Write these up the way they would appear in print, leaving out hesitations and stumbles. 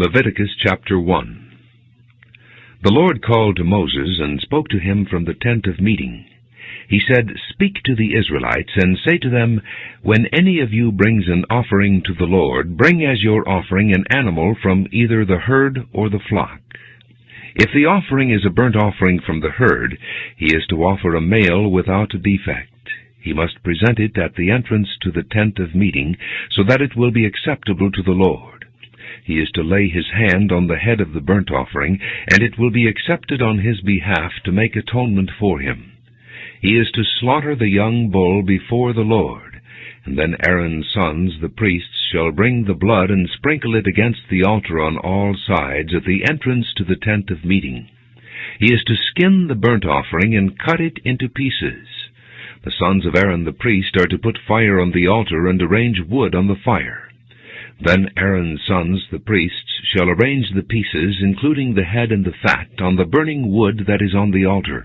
Leviticus chapter 1. The Lord called to Moses and spoke to him from the tent of meeting. He said, "Speak to the Israelites, and say to them, When any of you brings an offering to the Lord, bring as your offering an animal from either the herd or the flock. If the offering is a burnt offering from the herd, he is to offer a male without defect. He must present it at the entrance to the tent of meeting, so that it will be acceptable to the Lord. He is to lay his hand on the head of the burnt offering, and it will be accepted on his behalf to make atonement for him. He is to slaughter the young bull before the Lord, and then Aaron's sons, the priests, shall bring the blood and sprinkle it against the altar on all sides at the entrance to the tent of meeting. He is to skin the burnt offering and cut it into pieces. The sons of Aaron the priest are to put fire on the altar and arrange wood on the fire. Then Aaron's sons, the priests, shall arrange the pieces, including the head and the fat, on the burning wood that is on the altar.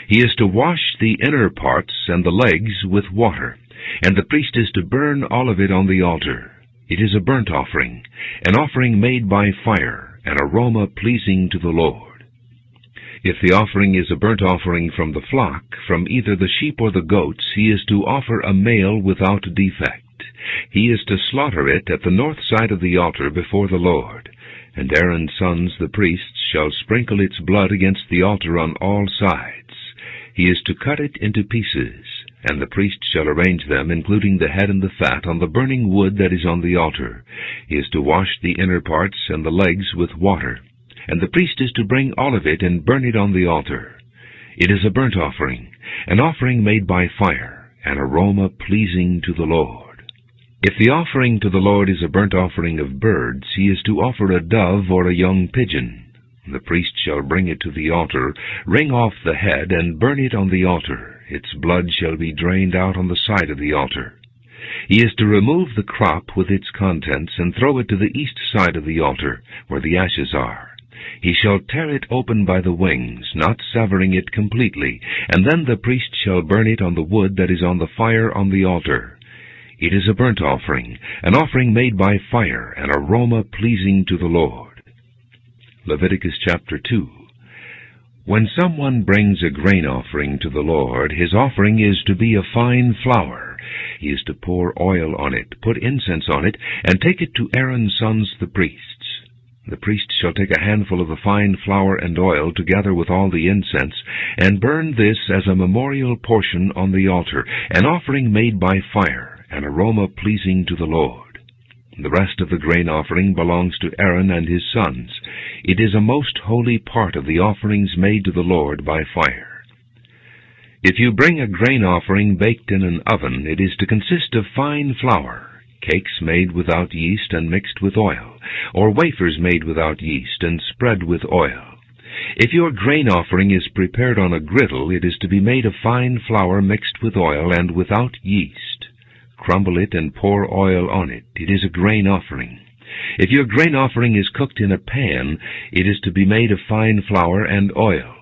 He is to wash the inner parts and the legs with water, and the priest is to burn all of it on the altar. It is a burnt offering, an offering made by fire, an aroma pleasing to the Lord. If the offering is a burnt offering from the flock, from either the sheep or the goats, he is to offer a male without defect. He is to slaughter it at the north side of the altar before the Lord, and Aaron's sons, the priests, shall sprinkle its blood against the altar on all sides. He is to cut it into pieces, and the priest shall arrange them, including the head and the fat, on the burning wood that is on the altar. He is to wash the inner parts and the legs with water, and the priest is to bring all of it and burn it on the altar. It is a burnt offering, an offering made by fire, an aroma pleasing to the Lord. If the offering to the Lord is a burnt offering of birds, he is to offer a dove or a young pigeon. The priest shall bring it to the altar, wring off the head, and burn it on the altar. Its blood shall be drained out on the side of the altar. He is to remove the crop with its contents, and throw it to the east side of the altar, where the ashes are. He shall tear it open by the wings, not severing it completely, and then the priest shall burn it on the wood that is on the fire on the altar. It is a burnt offering, an offering made by fire, an aroma pleasing to the Lord. Leviticus chapter 2. When someone brings a grain offering to the Lord, his offering is to be a fine flour. He is to pour oil on it, put incense on it, and take it to Aaron's sons the priests. The priest shall take a handful of the fine flour and oil, together with all the incense, and burn this as a memorial portion on the altar, an offering made by fire, an aroma pleasing to the Lord. The rest of the grain offering belongs to Aaron and his sons. It is a most holy part of the offerings made to the Lord by fire. If you bring a grain offering baked in an oven, it is to consist of fine flour, cakes made without yeast and mixed with oil, or wafers made without yeast and spread with oil. If your grain offering is prepared on a griddle, it is to be made of fine flour mixed with oil and without yeast. Crumble it and pour oil on it. It is a grain offering. If your grain offering is cooked in a pan, it is to be made of fine flour and oil.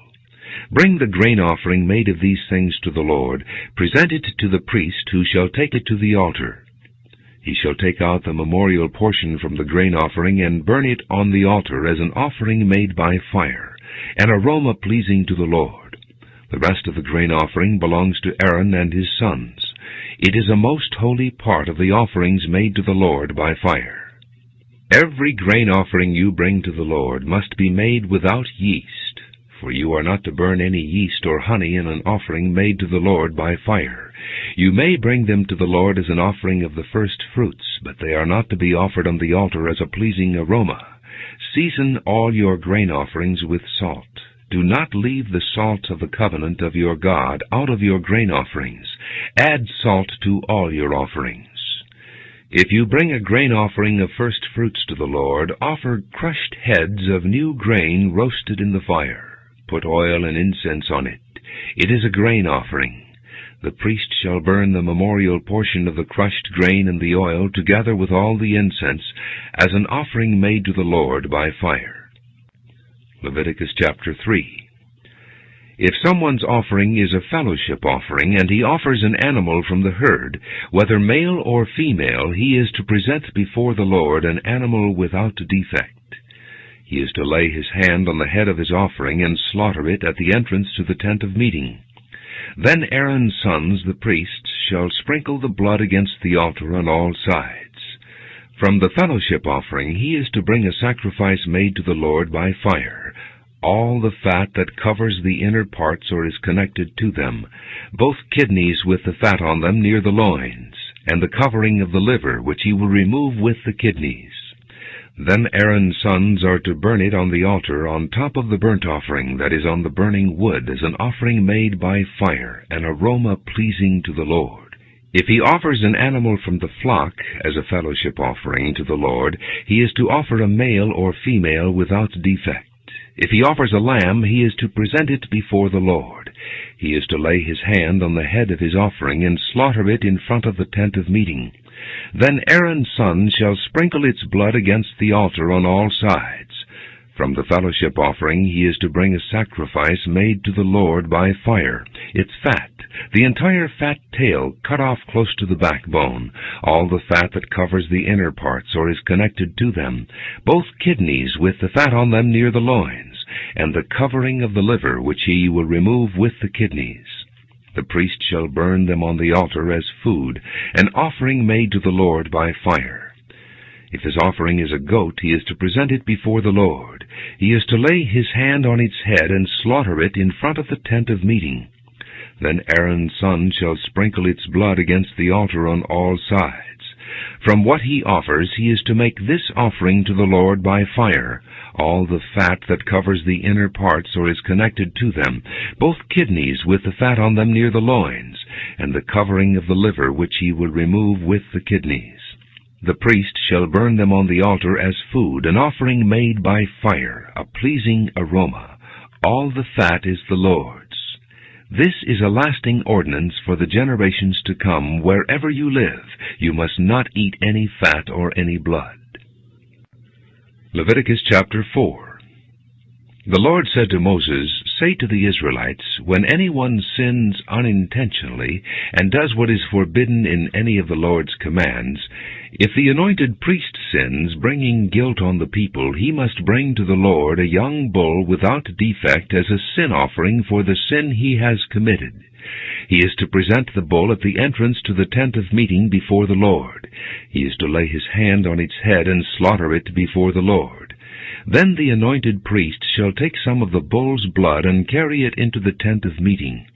Bring the grain offering made of these things to the Lord. Present it to the priest, who shall take it to the altar. He shall take out the memorial portion from the grain offering and burn it on the altar as an offering made by fire, an aroma pleasing to the Lord. The rest of the grain offering belongs to Aaron and his sons. It is a most holy part of the offerings made to the Lord by fire. Every grain offering you bring to the Lord must be made without yeast, for you are not to burn any yeast or honey in an offering made to the Lord by fire. You may bring them to the Lord as an offering of the first fruits, but they are not to be offered on the altar as a pleasing aroma. Season all your grain offerings with salt. Do not leave the salt of the covenant of your God out of your grain offerings. Add salt to all your offerings. If you bring a grain offering of first fruits to the Lord, offer crushed heads of new grain roasted in the fire. Put oil and incense on it. It is a grain offering. The priest shall burn the memorial portion of the crushed grain and the oil, together with all the incense, as an offering made to the Lord by fire. Leviticus chapter 3. If someone's offering is a fellowship offering, and he offers an animal from the herd, whether male or female, he is to present before the Lord an animal without defect. He is to lay his hand on the head of his offering and slaughter it at the entrance to the tent of meeting. Then Aaron's sons, the priests, shall sprinkle the blood against the altar on all sides. From the fellowship offering he is to bring a sacrifice made to the Lord by fire, all the fat that covers the inner parts or is connected to them, both kidneys with the fat on them near the loins, and the covering of the liver, which he will remove with the kidneys. Then Aaron's sons are to burn it on the altar on top of the burnt offering that is on the burning wood as an offering made by fire, an aroma pleasing to the Lord. If he offers an animal from the flock as a fellowship offering to the Lord, he is to offer a male or female without defect. If he offers a lamb, he is to present it before the Lord. He is to lay his hand on the head of his offering and slaughter it in front of the tent of meeting. Then Aaron's son shall sprinkle its blood against the altar on all sides. From the fellowship offering he is to bring a sacrifice made to the Lord by fire, its fat, the entire fat tail cut off close to the backbone, all the fat that covers the inner parts or is connected to them, both kidneys with the fat on them near the loins, and the covering of the liver, which he will remove with the kidneys. The priest shall burn them on the altar as food, an offering made to the Lord by fire. If his offering is a goat, he is to present it before the Lord. He is to lay his hand on its head and slaughter it in front of the tent of meeting. Then Aaron's son shall sprinkle its blood against the altar on all sides. From what he offers, he is to make this offering to the Lord by fire, all the fat that covers the inner parts or is connected to them, both kidneys with the fat on them near the loins, and the covering of the liver, which he will remove with the kidneys. The priest shall burn them on the altar as food, an offering made by fire, a pleasing aroma. All the fat is the Lord's. This is a lasting ordinance for the generations to come. Wherever you live, you must not eat any fat or any blood. Leviticus chapter 4. The Lord said to Moses, "Say to the Israelites, when anyone sins unintentionally and does what is forbidden in any of the Lord's commands, if the anointed priest sins, bringing guilt on the people, he must bring to the Lord a young bull without defect as a sin offering for the sin he has committed. He is to present the bull at the entrance to the tent of meeting before the Lord. He is to lay his hand on its head and slaughter it before the Lord. Then the anointed priest shall take some of the bull's blood and carry it into the tent of meeting.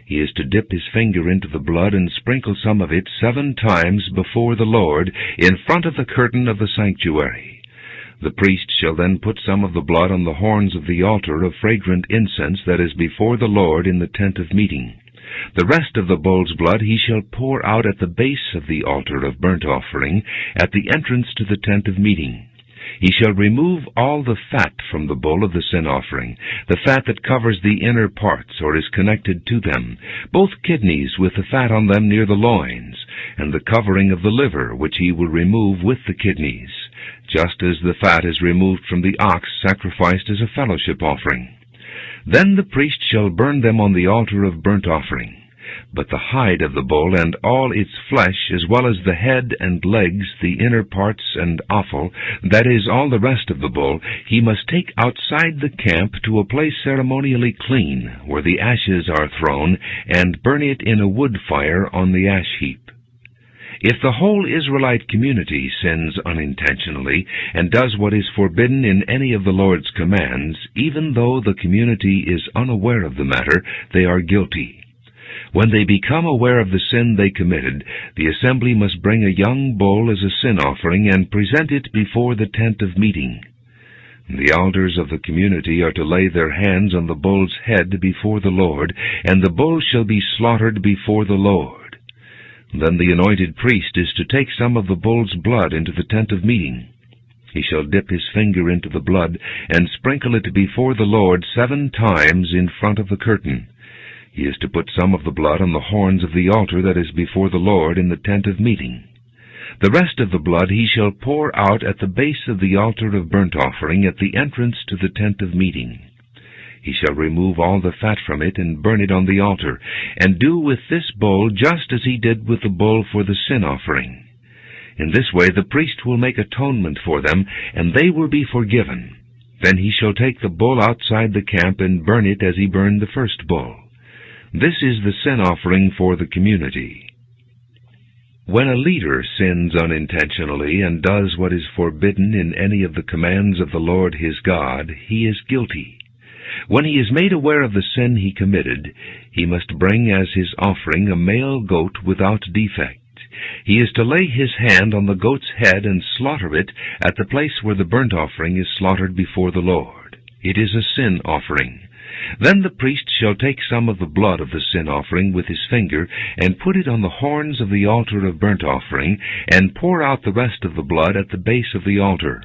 He is to dip his finger into the blood and sprinkle some of it 7 times before the Lord in front of the curtain of the sanctuary. The priest shall then put some of the blood on the horns of the altar of fragrant incense that is before the Lord in the tent of meeting. The rest of the bull's blood he shall pour out at the base of the altar of burnt offering at the entrance to the tent of meeting. He shall remove all the fat from the bull of the sin offering, the fat that covers the inner parts or is connected to them, both kidneys with the fat on them near the loins, and the covering of the liver, which he will remove with the kidneys, just as the fat is removed from the ox sacrificed as a fellowship offering. Then the priest shall burn them on the altar of burnt offering. But the hide of the bull and all its flesh, as well as the head and legs, the inner parts and offal, that is, all the rest of the bull, he must take outside the camp to a place ceremonially clean, where the ashes are thrown, and burn it in a wood fire on the ash heap. If the whole Israelite community sins unintentionally and does what is forbidden in any of the Lord's commands, even though the community is unaware of the matter, they are guilty. When they become aware of the sin they committed, the assembly must bring a young bull as a sin offering and present it before the tent of meeting. The elders of the community are to lay their hands on the bull's head before the Lord, and the bull shall be slaughtered before the Lord. Then the anointed priest is to take some of the bull's blood into the tent of meeting. He shall dip his finger into the blood and sprinkle it before the Lord 7 times in front of the curtain. He is to put some of the blood on the horns of the altar that is before the Lord in the tent of meeting. The rest of the blood he shall pour out at the base of the altar of burnt offering at the entrance to the tent of meeting. He shall remove all the fat from it and burn it on the altar, and do with this bull just as he did with the bull for the sin offering. In this way the priest will make atonement for them, and they will be forgiven. Then he shall take the bull outside the camp and burn it as he burned the first bull. This is the sin offering for the community. When a leader sins unintentionally and does what is forbidden in any of the commands of the Lord his God, he is guilty. When he is made aware of the sin he committed, he must bring as his offering a male goat without defect. He is to lay his hand on the goat's head and slaughter it at the place where the burnt offering is slaughtered before the Lord. It is a sin offering. Then the priest shall take some of the blood of the sin offering with his finger, and put it on the horns of the altar of burnt offering, and pour out the rest of the blood at the base of the altar.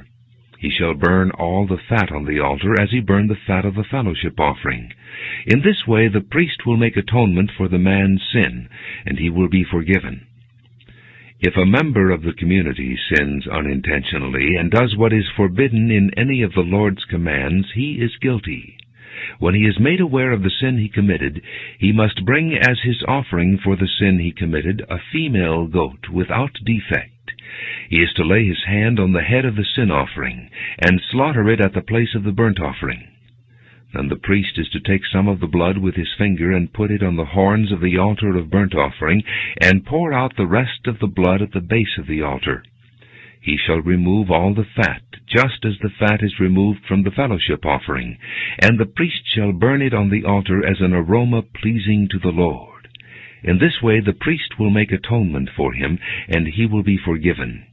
He shall burn all the fat on the altar as he burned the fat of the fellowship offering. In this way the priest will make atonement for the man's sin, and he will be forgiven. If a member of the community sins unintentionally and does what is forbidden in any of the Lord's commands, he is guilty. When he is made aware of the sin he committed, he must bring as his offering for the sin he committed a female goat without defect. He is to lay his hand on the head of the sin offering, and slaughter it at the place of the burnt offering. Then the priest is to take some of the blood with his finger and put it on the horns of the altar of burnt offering, and pour out the rest of the blood at the base of the altar. He shall remove all the fat, just as the fat is removed from the fellowship offering, and the priest shall burn it on the altar as an aroma pleasing to the Lord. In this way the priest will make atonement for him, and he will be forgiven.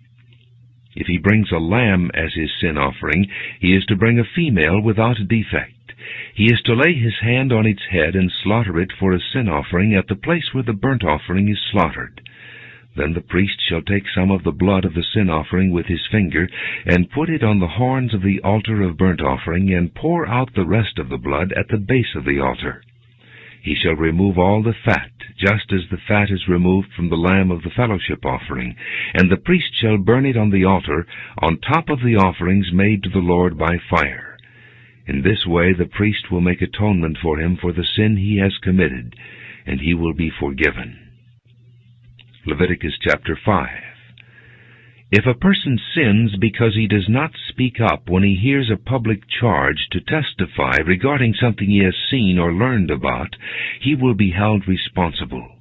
If he brings a lamb as his sin offering, he is to bring a female without defect. He is to lay his hand on its head and slaughter it for a sin offering at the place where the burnt offering is slaughtered. Then the priest shall take some of the blood of the sin offering with his finger, and put it on the horns of the altar of burnt offering, and pour out the rest of the blood at the base of the altar. He shall remove all the fat, just as the fat is removed from the lamb of the fellowship offering, and the priest shall burn it on the altar, on top of the offerings made to the Lord by fire. In this way the priest will make atonement for him for the sin he has committed, and he will be forgiven. Leviticus chapter 5. If a person sins because he does not speak up when he hears a public charge to testify regarding something he has seen or learned about, he will be held responsible.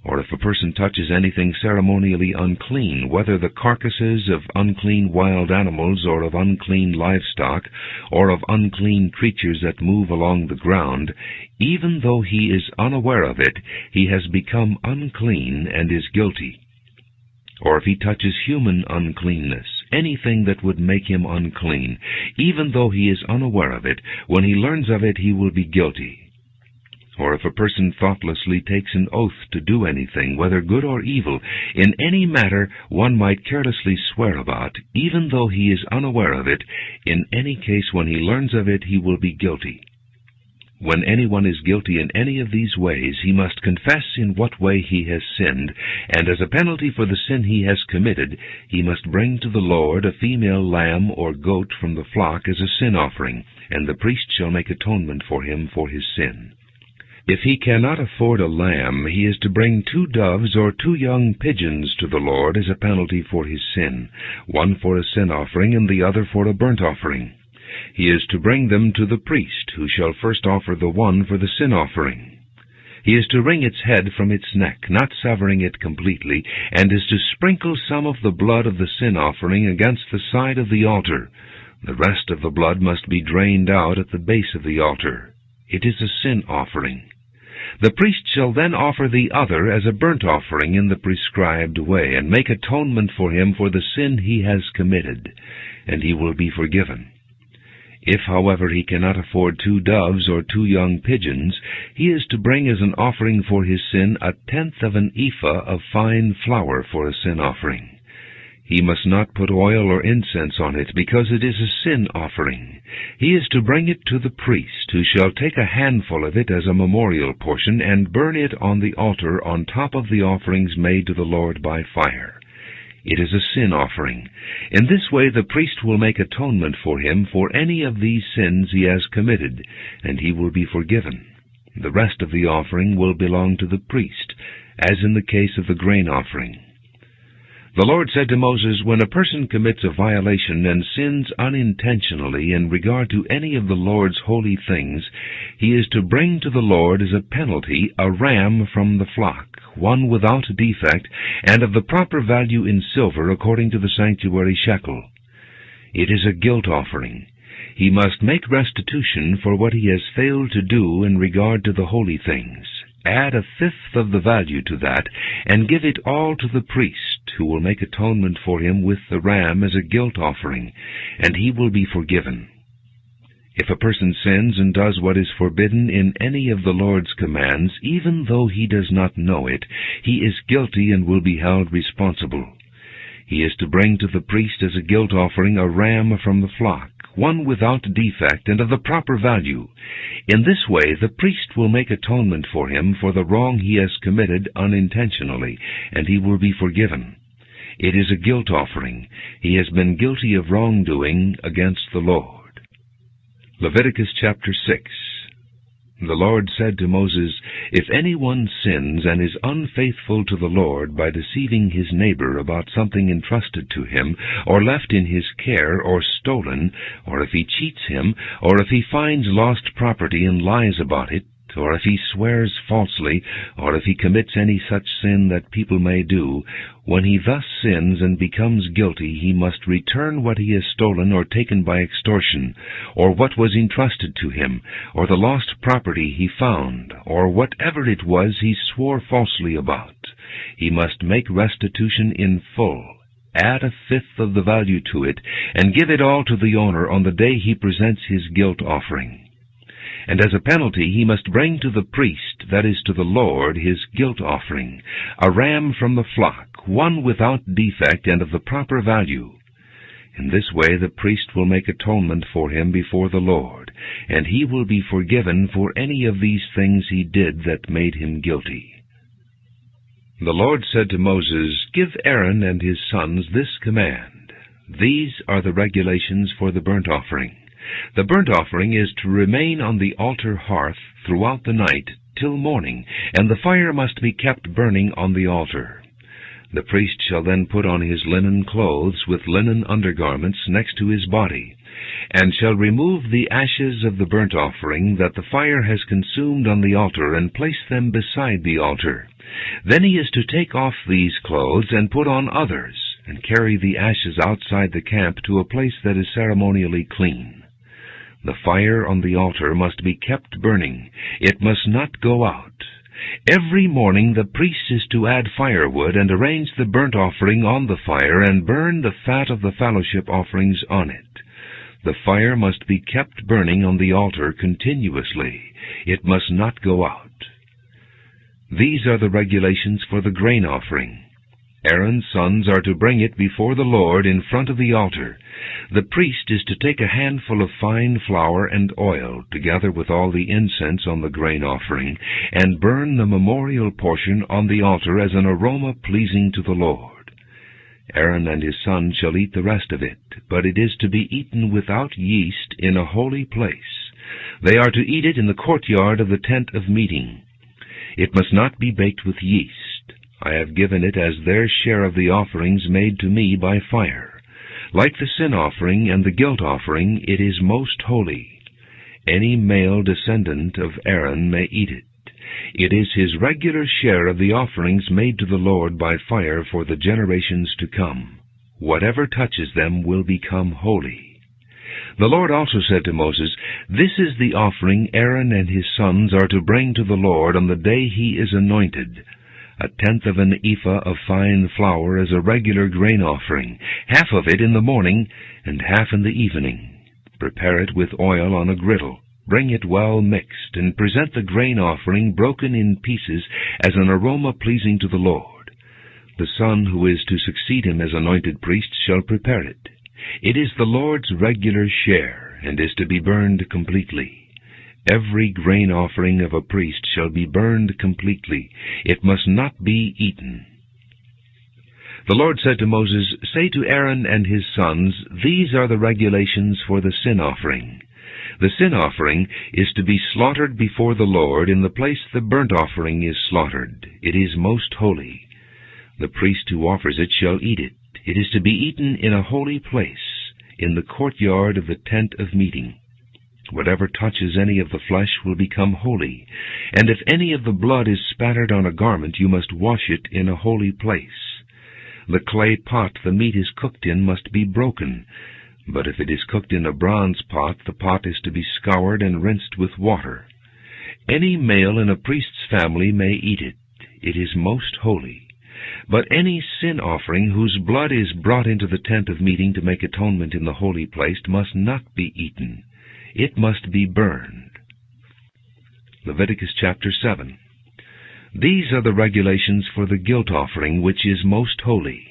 Or if a person touches anything ceremonially unclean, whether the carcasses of unclean wild animals, or of unclean livestock, or of unclean creatures that move along the ground, even though he is unaware of it, he has become unclean and is guilty. Or if he touches human uncleanness, anything that would make him unclean, even though he is unaware of it, when he learns of it he will be guilty. Or if a person thoughtlessly takes an oath to do anything, whether good or evil, in any matter one might carelessly swear about, even though he is unaware of it, in any case when he learns of it he will be guilty. When anyone is guilty in any of these ways, he must confess in what way he has sinned, and as a penalty for the sin he has committed, he must bring to the Lord a female lamb or goat from the flock as a sin offering, and the priest shall make atonement for him for his sin. If he cannot afford a lamb, he is to bring 2 doves or 2 young pigeons to the Lord as a penalty for his sin, one for a sin offering and the other for a burnt offering. He is to bring them to the priest, who shall first offer the one for the sin offering. He is to wring its head from its neck, not severing it completely, and is to sprinkle some of the blood of the sin offering against the side of the altar. The rest of the blood must be drained out at the base of the altar. It is a sin offering. The priest shall then offer the other as a burnt offering in the prescribed way, and make atonement for him for the sin he has committed, and he will be forgiven. If, however, he cannot afford 2 doves or 2 young pigeons, he is to bring as an offering for his sin 1/10 of an ephah of fine flour for a sin offering. He must not put oil or incense on it, because it is a sin offering. He is to bring it to the priest, who shall take a handful of it as a memorial portion, and burn it on the altar on top of the offerings made to the Lord by fire. It is a sin offering. In this way the priest will make atonement for him for any of these sins he has committed, and he will be forgiven. The rest of the offering will belong to the priest, as in the case of the grain offering. The Lord said to Moses, "When a person commits a violation and sins unintentionally in regard to any of the Lord's holy things, he is to bring to the Lord as a penalty a ram from the flock, one without defect, and of the proper value in silver according to the sanctuary shekel. It is a guilt offering. He must make restitution for what he has failed to do in regard to the holy things. Add a fifth of the value to that, and give it all to the priest, who will make atonement for him with the ram as a guilt offering, and he will be forgiven. If a person sins and does what is forbidden in any of the Lord's commands, even though he does not know it, he is guilty and will be held responsible. He is to bring to the priest as a guilt offering a ram from the flock, one without defect and of the proper value. In this way the priest will make atonement for him for the wrong he has committed unintentionally, and he will be forgiven. It is a guilt offering. He has been guilty of wrongdoing against the Lord." Leviticus chapter 6. The Lord said to Moses, "If anyone sins and is unfaithful to the Lord by deceiving his neighbor about something entrusted to him, or left in his care, or stolen, or if he cheats him, or if he finds lost property and lies about it, or if he swears falsely, or if he commits any such sin that people may do, when he thus sins and becomes guilty, he must return what he has stolen or taken by extortion, or what was entrusted to him, or the lost property he found, or whatever it was he swore falsely about. He must make restitution in full. Add a fifth of the value to it, and give it all to the owner on the day he presents his guilt offering. And as a penalty he must bring to the priest, that is to the Lord, his guilt offering, a ram from the flock, one without defect and of the proper value. In this way the priest will make atonement for him before the Lord, and he will be forgiven for any of these things he did that made him guilty." The Lord said to Moses, "Give Aaron and his sons this command. These are the regulations for the burnt offering. The burnt offering is to remain on the altar hearth throughout the night till morning, and the fire must be kept burning on the altar. The priest shall then put on his linen clothes with linen undergarments next to his body, and shall remove the ashes of the burnt offering that the fire has consumed on the altar, and place them beside the altar. Then he is to take off these clothes and put on others, and carry the ashes outside the camp to a place that is ceremonially clean. The fire on the altar must be kept burning. It must not go out. Every morning the priest is to add firewood and arrange the burnt offering on the fire and burn the fat of the fellowship offerings on it. The fire must be kept burning on the altar continuously. It must not go out. These are the regulations for the grain offering. Aaron's sons are to bring it before the Lord in front of the altar. The priest is to take a handful of fine flour and oil, together with all the incense on the grain offering, and burn the memorial portion on the altar as an aroma pleasing to the Lord. Aaron and his sons shall eat the rest of it, but it is to be eaten without yeast in a holy place. They are to eat it in the courtyard of the tent of meeting. It must not be baked with yeast. I have given it as their share of the offerings made to me by fire. Like the sin offering and the guilt offering, it is most holy. Any male descendant of Aaron may eat it. It is his regular share of the offerings made to the Lord by fire for the generations to come. Whatever touches them will become holy. The Lord also said to Moses, "This is the offering Aaron and his sons are to bring to the Lord on the day he is anointed. 1/10 of an ephah of fine flour as a regular grain offering, half of it in the morning and half in the evening. Prepare it with oil on a griddle. Bring it well mixed, and present the grain offering broken in pieces as an aroma pleasing to the Lord. The son who is to succeed him as anointed priest shall prepare it. It is the Lord's regular share, and is to be burned completely. Every grain offering of a priest shall be burned completely. It must not be eaten." The Lord said to Moses, "Say to Aaron and his sons, these are the regulations for the sin offering. The sin offering is to be slaughtered before the Lord in the place the burnt offering is slaughtered. It is most holy. The priest who offers it shall eat it. It is to be eaten in a holy place, in the courtyard of the tent of meeting. Whatever touches any of the flesh will become holy, and if any of the blood is spattered on a garment, you must wash it in a holy place. The clay pot the meat is cooked in must be broken, but if it is cooked in a bronze pot, the pot is to be scoured and rinsed with water. Any male in a priest's family may eat it. It is most holy. But any sin offering whose blood is brought into the tent of meeting to make atonement in the holy place must not be eaten. It must be burned. Leviticus chapter 7. These are the regulations for the guilt offering, which is most holy.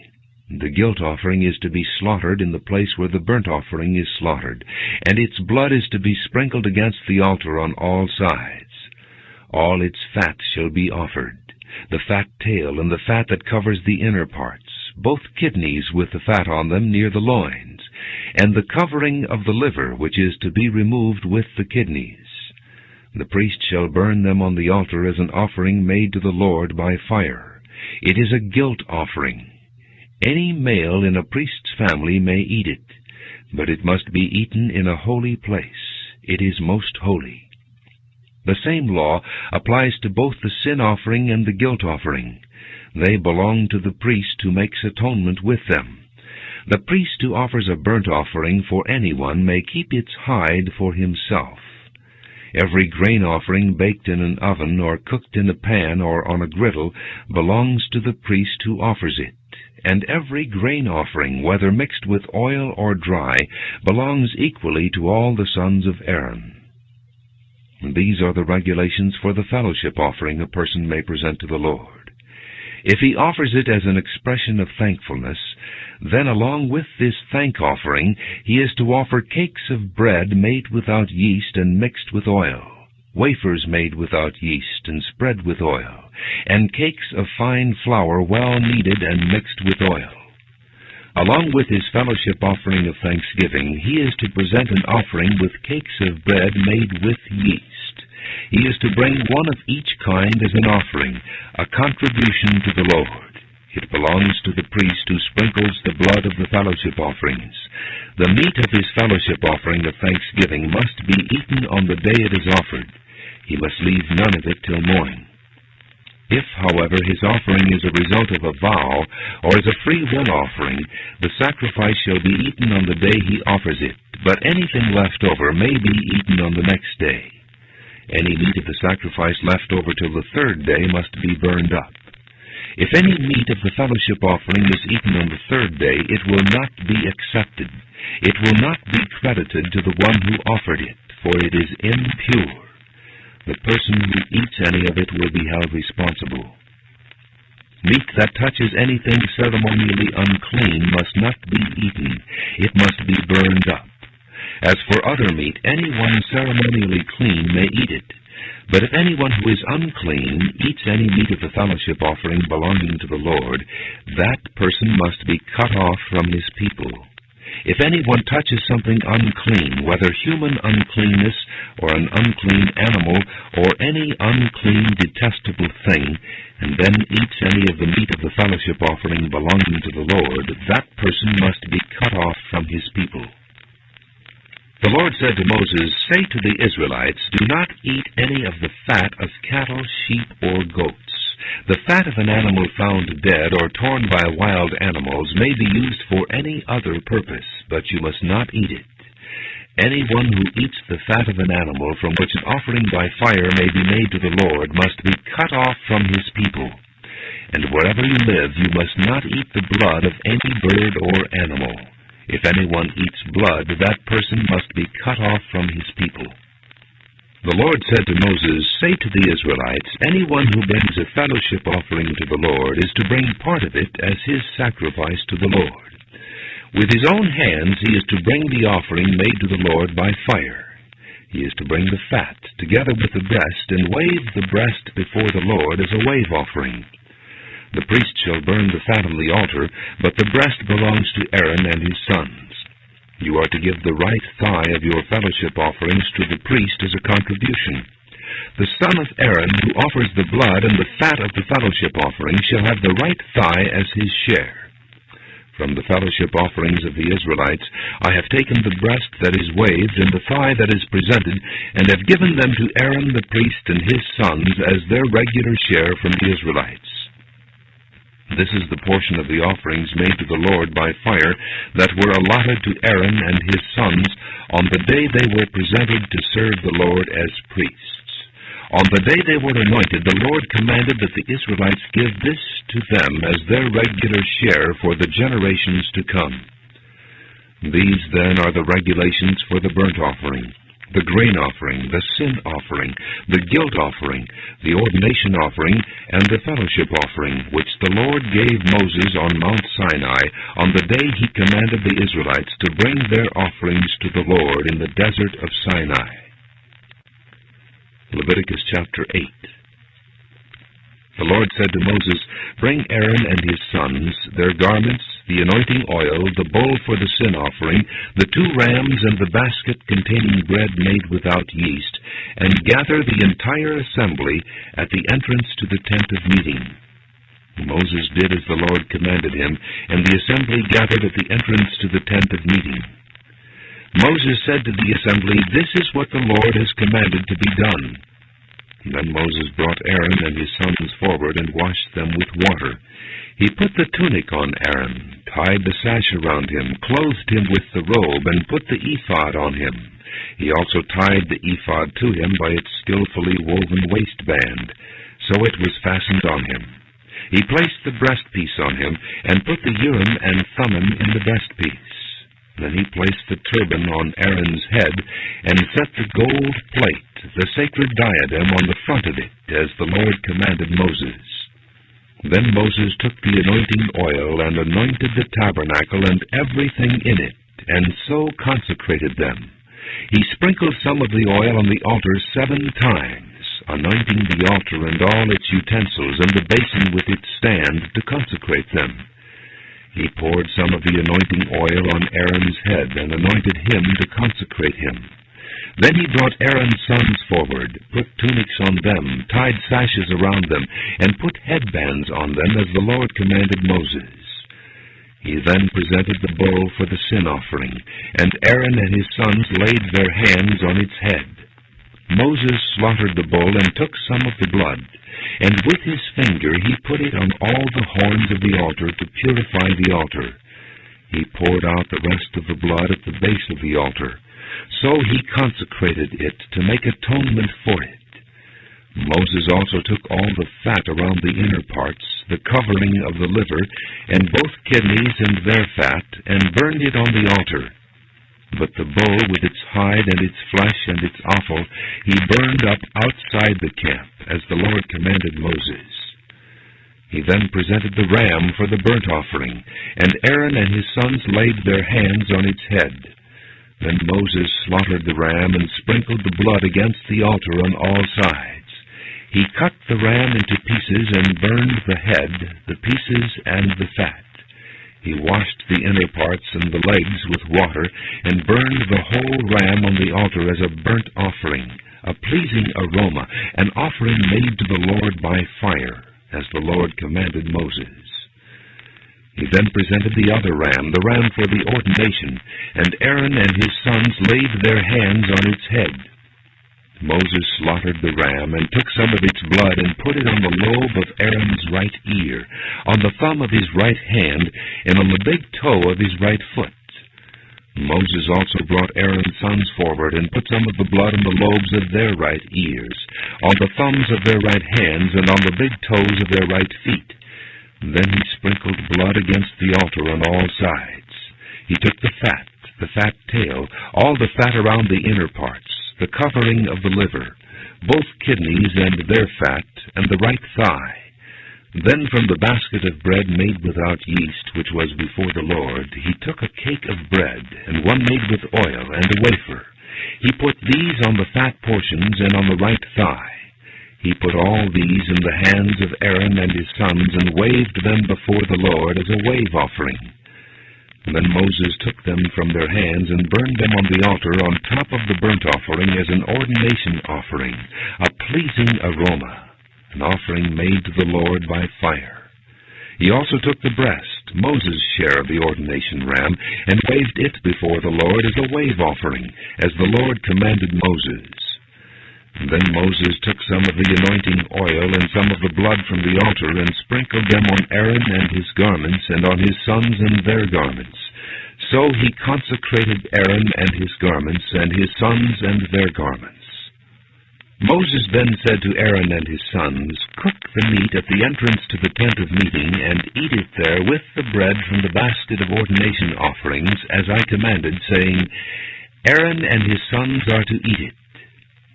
The guilt offering is to be slaughtered in the place where the burnt offering is slaughtered, and its blood is to be sprinkled against the altar on all sides. All its fat shall be offered, the fat tail and the fat that covers the inner parts, both kidneys with the fat on them near the loins, and the covering of the liver, which is to be removed with the kidneys. The priest shall burn them on the altar as an offering made to the Lord by fire. It is a guilt offering. Any male in a priest's family may eat it, but it must be eaten in a holy place. It is most holy. The same law applies to both the sin offering and the guilt offering. They belong to the priest who makes atonement with them. The priest who offers a burnt offering for anyone may keep its hide for himself. Every grain offering baked in an oven or cooked in a pan or on a griddle belongs to the priest who offers it, and every grain offering, whether mixed with oil or dry, belongs equally to all the sons of Aaron. These are the regulations for the fellowship offering a person may present to the Lord. If he offers it as an expression of thankfulness, then along with this thank offering he is to offer cakes of bread made without yeast and mixed with oil, wafers made without yeast and spread with oil, and cakes of fine flour well kneaded and mixed with oil. Along with his fellowship offering of thanksgiving, he is to present an offering with cakes of bread made with yeast. He is to bring one of each kind as an offering, a contribution to the Lord. It belongs to the priest who sprinkles the blood of the fellowship offerings. The meat of his fellowship offering of thanksgiving must be eaten on the day it is offered. He must leave none of it till morning. If, however, his offering is a result of a vow, or is a free will offering, the sacrifice shall be eaten on the day he offers it, but anything left over may be eaten on the next day. Any meat of the sacrifice left over till the third day must be burned up. If any meat of the fellowship offering is eaten on the third day, it will not be accepted. It will not be credited to the one who offered it, for it is impure. The person who eats any of it will be held responsible. Meat that touches anything ceremonially unclean must not be eaten. It must be burned up. As for other meat, anyone ceremonially clean may eat it. But if anyone who is unclean eats any meat of the fellowship offering belonging to the Lord, that person must be cut off from his people. If anyone touches something unclean, whether human uncleanness or an unclean animal or any unclean detestable thing, and then eats any of the meat of the fellowship offering belonging to the Lord, that person must be cut off from his people. The Lord said to Moses, "Say to the Israelites, do not eat any of the fat of cattle, sheep, or goats. The fat of an animal found dead or torn by wild animals may be used for any other purpose, but you must not eat it. Anyone who eats the fat of an animal from which an offering by fire may be made to the Lord must be cut off from his people. And wherever you live, you must not eat the blood of any bird or animal. If anyone eats blood, that person must be cut off from his people." The Lord said to Moses, "Say to the Israelites, anyone who brings a fellowship offering to the Lord is to bring part of it as his sacrifice to the Lord. With his own hands he is to bring the offering made to the Lord by fire. He is to bring the fat, together with the breast, and wave the breast before the Lord as a wave offering. The priest shall burn the fat on the altar, but the breast belongs to Aaron and his sons. You are to give the right thigh of your fellowship offerings to the priest as a contribution. The son of Aaron who offers the blood and the fat of the fellowship offering shall have the right thigh as his share. From the fellowship offerings of the Israelites I have taken the breast that is waved and the thigh that is presented, and have given them to Aaron the priest and his sons as their regular share from the Israelites. This is the portion of the offerings made to the Lord by fire that were allotted to Aaron and his sons on the day they were presented to serve the Lord as priests. On the day they were anointed, the Lord commanded that the Israelites give this to them as their regular share for the generations to come. These, then, are the regulations for the burnt offering, the grain offering, the sin offering, the guilt offering, the ordination offering, and the fellowship offering, which the Lord gave Moses on Mount Sinai on the day he commanded the Israelites to bring their offerings to the Lord in the desert of Sinai. Leviticus chapter 8. The Lord said to Moses, Bring Aaron and his sons, their garments, the anointing oil, the bowl for the sin offering, the 2 rams, and the basket containing bread made without yeast, and gather the entire assembly at the entrance to the tent of meeting. Moses did as the Lord commanded him, and the assembly gathered at the entrance to the tent of meeting. Moses said to the assembly, This is what the Lord has commanded to be done. Then Moses brought Aaron and his sons forward and washed them with water. He put the tunic on Aaron, tied the sash around him, clothed him with the robe, and put the ephod on him. He also tied the ephod to him by its skillfully woven waistband, so it was fastened on him. He placed the breastpiece on him, and put the Urim and Thummim in the breastpiece. Then he placed the turban on Aaron's head, and set the gold plate, the sacred diadem, on the front of it, as the Lord commanded Moses. Then Moses took the anointing oil, and anointed the tabernacle and everything in it, and so consecrated them. He sprinkled some of the oil on the altar 7 times, anointing the altar and all its utensils, and the basin with its stand, to consecrate them. He poured some of the anointing oil on Aaron's head, and anointed him to consecrate him. Then he brought Aaron's sons forward, put tunics on them, tied sashes around them, and put headbands on them, as the Lord commanded Moses. He then presented the bowl for the sin offering, and Aaron and his sons laid their hands on its head. Moses slaughtered the bull and took some of the blood, and with his finger he put it on all the horns of the altar to purify the altar. He poured out the rest of the blood at the base of the altar. So he consecrated it to make atonement for it. Moses also took all the fat around the inner parts, the covering of the liver, and both kidneys and their fat, and burned it on the altar. But the bull with its hide and its flesh and its offal he burned up outside the camp, as the Lord commanded Moses. He then presented the ram for the burnt offering, and Aaron and his sons laid their hands on its head. Then Moses slaughtered the ram and sprinkled the blood against the altar on all sides. He cut the ram into pieces and burned the head, the pieces, and the fat. He washed the inner parts and the legs with water, and burned the whole ram on the altar as a burnt offering, a pleasing aroma, an offering made to the Lord by fire, as the Lord commanded Moses. He then presented the other ram, the ram for the ordination, and Aaron and his sons laid their hands on its head. Moses slaughtered the ram, and took some of its blood, and put it on the lobe of Aaron's right ear, on the thumb of his right hand, and on the big toe of his right foot. Moses also brought Aaron's sons forward, and put some of the blood on the lobes of their right ears, on the thumbs of their right hands, and on the big toes of their right feet. Then he sprinkled blood against the altar on all sides. He took the fat tail, all the fat around the inner parts, the covering of the liver, both kidneys and their fat, and the right thigh. Then from the basket of bread made without yeast, which was before the Lord, he took a cake of bread, and one made with oil, and a wafer. He put these on the fat portions and on the right thigh. He put all these in the hands of Aaron and his sons, and waved them before the Lord as a wave offering. Then Moses took them from their hands and burned them on the altar on top of the burnt offering as an ordination offering, a pleasing aroma, an offering made to the Lord by fire. He also took the breast, Moses' share of the ordination ram, and waved it before the Lord as a wave offering, as the Lord commanded Moses. Then Moses took some of the anointing oil and some of the blood from the altar and sprinkled them on Aaron and his garments and on his sons and their garments. So he consecrated Aaron and his garments and his sons and their garments. Moses then said to Aaron and his sons, "Cook the meat at the entrance to the tent of meeting, and eat it there with the bread from the basket of ordination offerings, as I commanded, saying, Aaron and his sons are to eat it.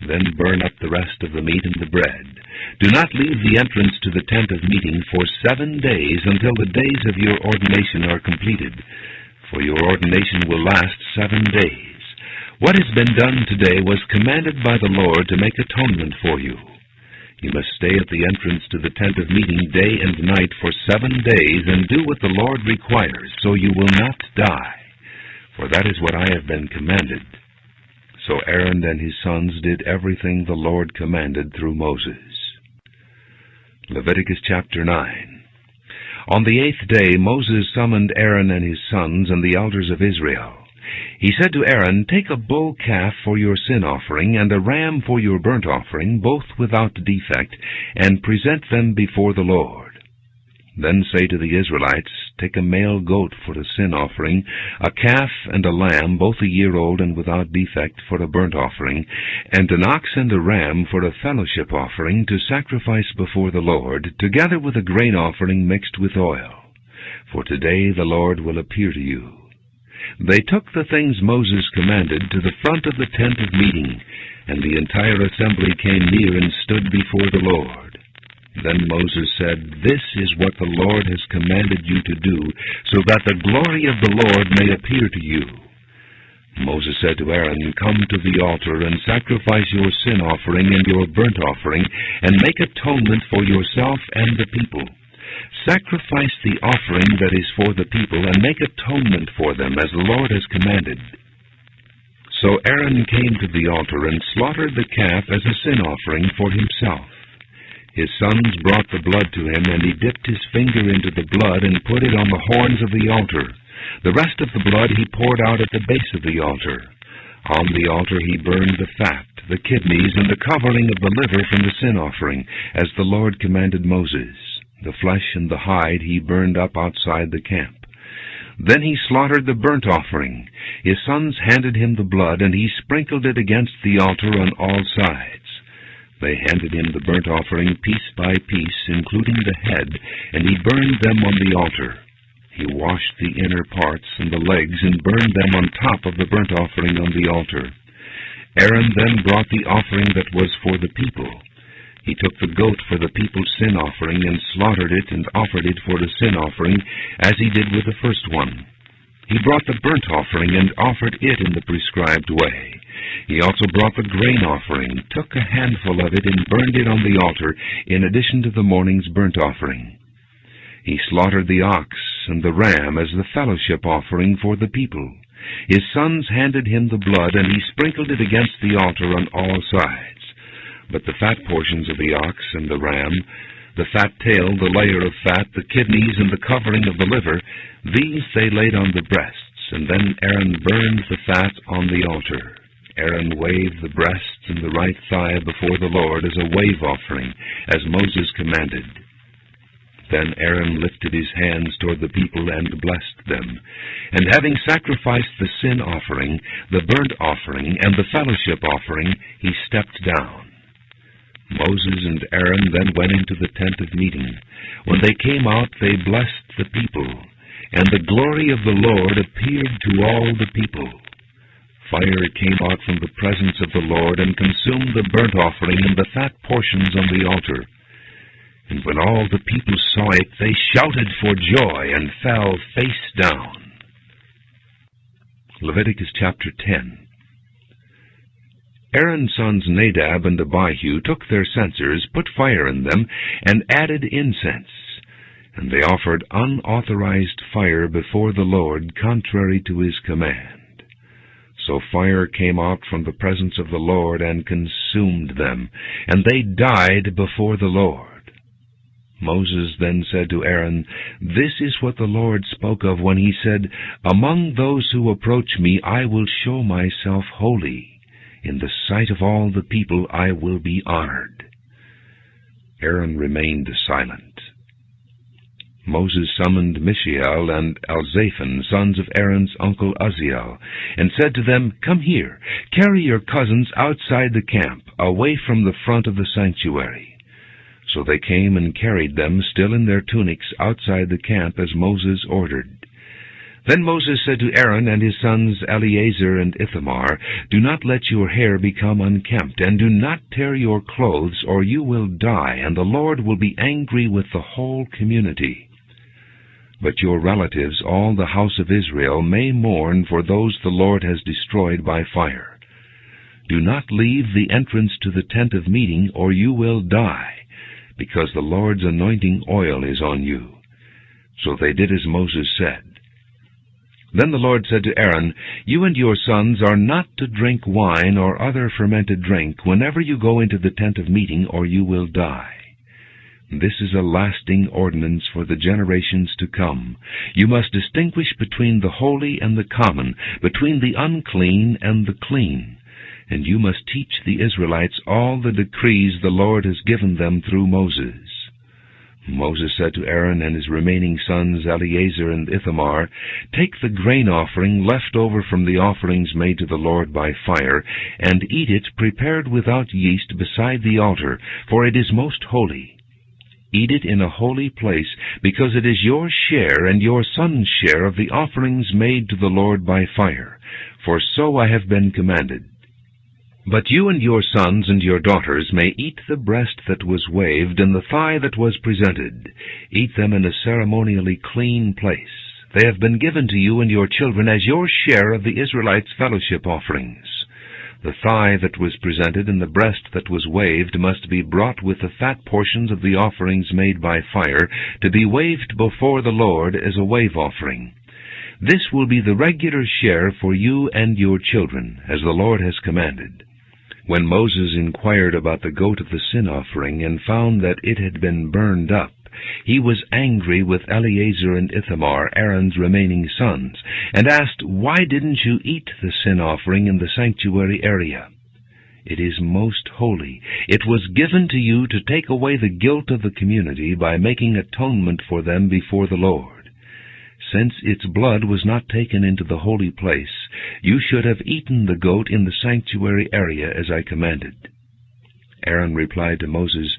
Then burn up the rest of the meat and the bread. Do not leave the entrance to the tent of meeting for 7 days until the days of your ordination are completed, for your ordination will last 7 days. What has been done today was commanded by the Lord to make atonement for you. You must stay at the entrance to the tent of meeting day and night for 7 days and do what the Lord requires, so you will not die, for that is what I have been commanded." So Aaron and his sons did everything the Lord commanded through Moses. Leviticus chapter 9. On the 8th day Moses summoned Aaron and his sons and the elders of Israel. He said to Aaron, "Take a bull calf for your sin offering and a ram for your burnt offering, both without defect, and present them before the Lord. Then say to the Israelites, Take a male goat for a sin offering, a calf and a lamb, both a year old and without defect, for a burnt offering, and an ox and a ram for a fellowship offering to sacrifice before the Lord, together with a grain offering mixed with oil. For today the Lord will appear to you." They took the things Moses commanded to the front of the tent of meeting, and the entire assembly came near and stood before the Lord. Then Moses said, "This is what the Lord has commanded you to do, so that the glory of the Lord may appear to you." Moses said to Aaron, "Come to the altar and sacrifice your sin offering and your burnt offering, and make atonement for yourself and the people. Sacrifice the offering that is for the people, and make atonement for them, as the Lord has commanded." So Aaron came to the altar and slaughtered the calf as a sin offering for himself. His sons brought the blood to him, and he dipped his finger into the blood and put it on the horns of the altar. The rest of the blood he poured out at the base of the altar. On the altar he burned the fat, the kidneys, and the covering of the liver from the sin offering, as the Lord commanded Moses. The flesh and the hide he burned up outside the camp. Then he slaughtered the burnt offering. His sons handed him the blood, and he sprinkled it against the altar on all sides. They handed him the burnt offering piece by piece, including the head, and he burned them on the altar. He washed the inner parts and the legs and burned them on top of the burnt offering on the altar. Aaron then brought the offering that was for the people. He took the goat for the people's sin offering and slaughtered it and offered it for the sin offering, as he did with the first one. He brought the burnt offering and offered it in the prescribed way. He also brought the grain offering, took a handful of it, and burned it on the altar, in addition to the morning's burnt offering. He slaughtered the ox and the ram as the fellowship offering for the people. His sons handed him the blood, and he sprinkled it against the altar on all sides. But the fat portions of the ox and the ram, the fat tail, the layer of fat, the kidneys, and the covering of the liver, these they laid on the breasts, and then Aaron burned the fat on the altar. Aaron waved the breasts and the right thigh before the Lord as a wave offering, as Moses commanded. Then Aaron lifted his hands toward the people and blessed them. And having sacrificed the sin offering, the burnt offering, and the fellowship offering, he stepped down. Moses and Aaron then went into the tent of meeting. When they came out, they blessed the people, and the glory of the Lord appeared to all the people. Fire came out from the presence of the Lord and consumed the burnt offering and the fat portions on the altar. And when all the people saw it, they shouted for joy and fell face down. Leviticus chapter 10. Aaron's sons Nadab and Abihu took their censers, put fire in them, and added incense. And they offered unauthorized fire before the Lord, contrary to his command. So fire came out from the presence of the Lord and consumed them, and they died before the Lord. Moses then said to Aaron, "This is what the Lord spoke of when he said, 'Among those who approach me I will show myself holy. In the sight of all the people I will be honored.'" Aaron remained silent. Moses summoned Mishael and Elzaphan, sons of Aaron's uncle Uzziel, and said to them, "Come here, carry your cousins outside the camp, away from the front of the sanctuary." So they came and carried them, still in their tunics, outside the camp, as Moses ordered. Then Moses said to Aaron and his sons Eleazar and Ithamar, "Do not let your hair become unkempt, and do not tear your clothes, or you will die, and the Lord will be angry with the whole community. But your relatives, all the house of Israel, may mourn for those the Lord has destroyed by fire. Do not leave the entrance to the tent of meeting, or you will die, because the Lord's anointing oil is on you." So they did as Moses said. Then the Lord said to Aaron, "You and your sons are not to drink wine or other fermented drink whenever you go into the tent of meeting, or you will die. This is a lasting ordinance for the generations to come. You must distinguish between the holy and the common, between the unclean and the clean. And you must teach the Israelites all the decrees the Lord has given them through Moses." Moses said to Aaron and his remaining sons, Eleazar and Ithamar, "Take the grain offering left over from the offerings made to the Lord by fire, and eat it prepared without yeast beside the altar, for it is most holy. Eat it in a holy place, because it is your share and your son's share of the offerings made to the Lord by fire, for so I have been commanded. But you and your sons and your daughters may eat the breast that was waved and the thigh that was presented. Eat them in a ceremonially clean place. They have been given to you and your children as your share of the Israelites' fellowship offerings. The thigh that was presented and the breast that was waved must be brought with the fat portions of the offerings made by fire, to be waved before the Lord as a wave offering. This will be the regular share for you and your children, as the Lord has commanded." When Moses inquired about the goat of the sin offering and found that it had been burned up, he was angry with Eleazar and Ithamar, Aaron's remaining sons, and asked, "Why didn't you eat the sin offering in the sanctuary area? It is most holy. It was given to you to take away the guilt of the community by making atonement for them before the Lord. Since its blood was not taken into the holy place, you should have eaten the goat in the sanctuary area as I commanded." Aaron replied to Moses,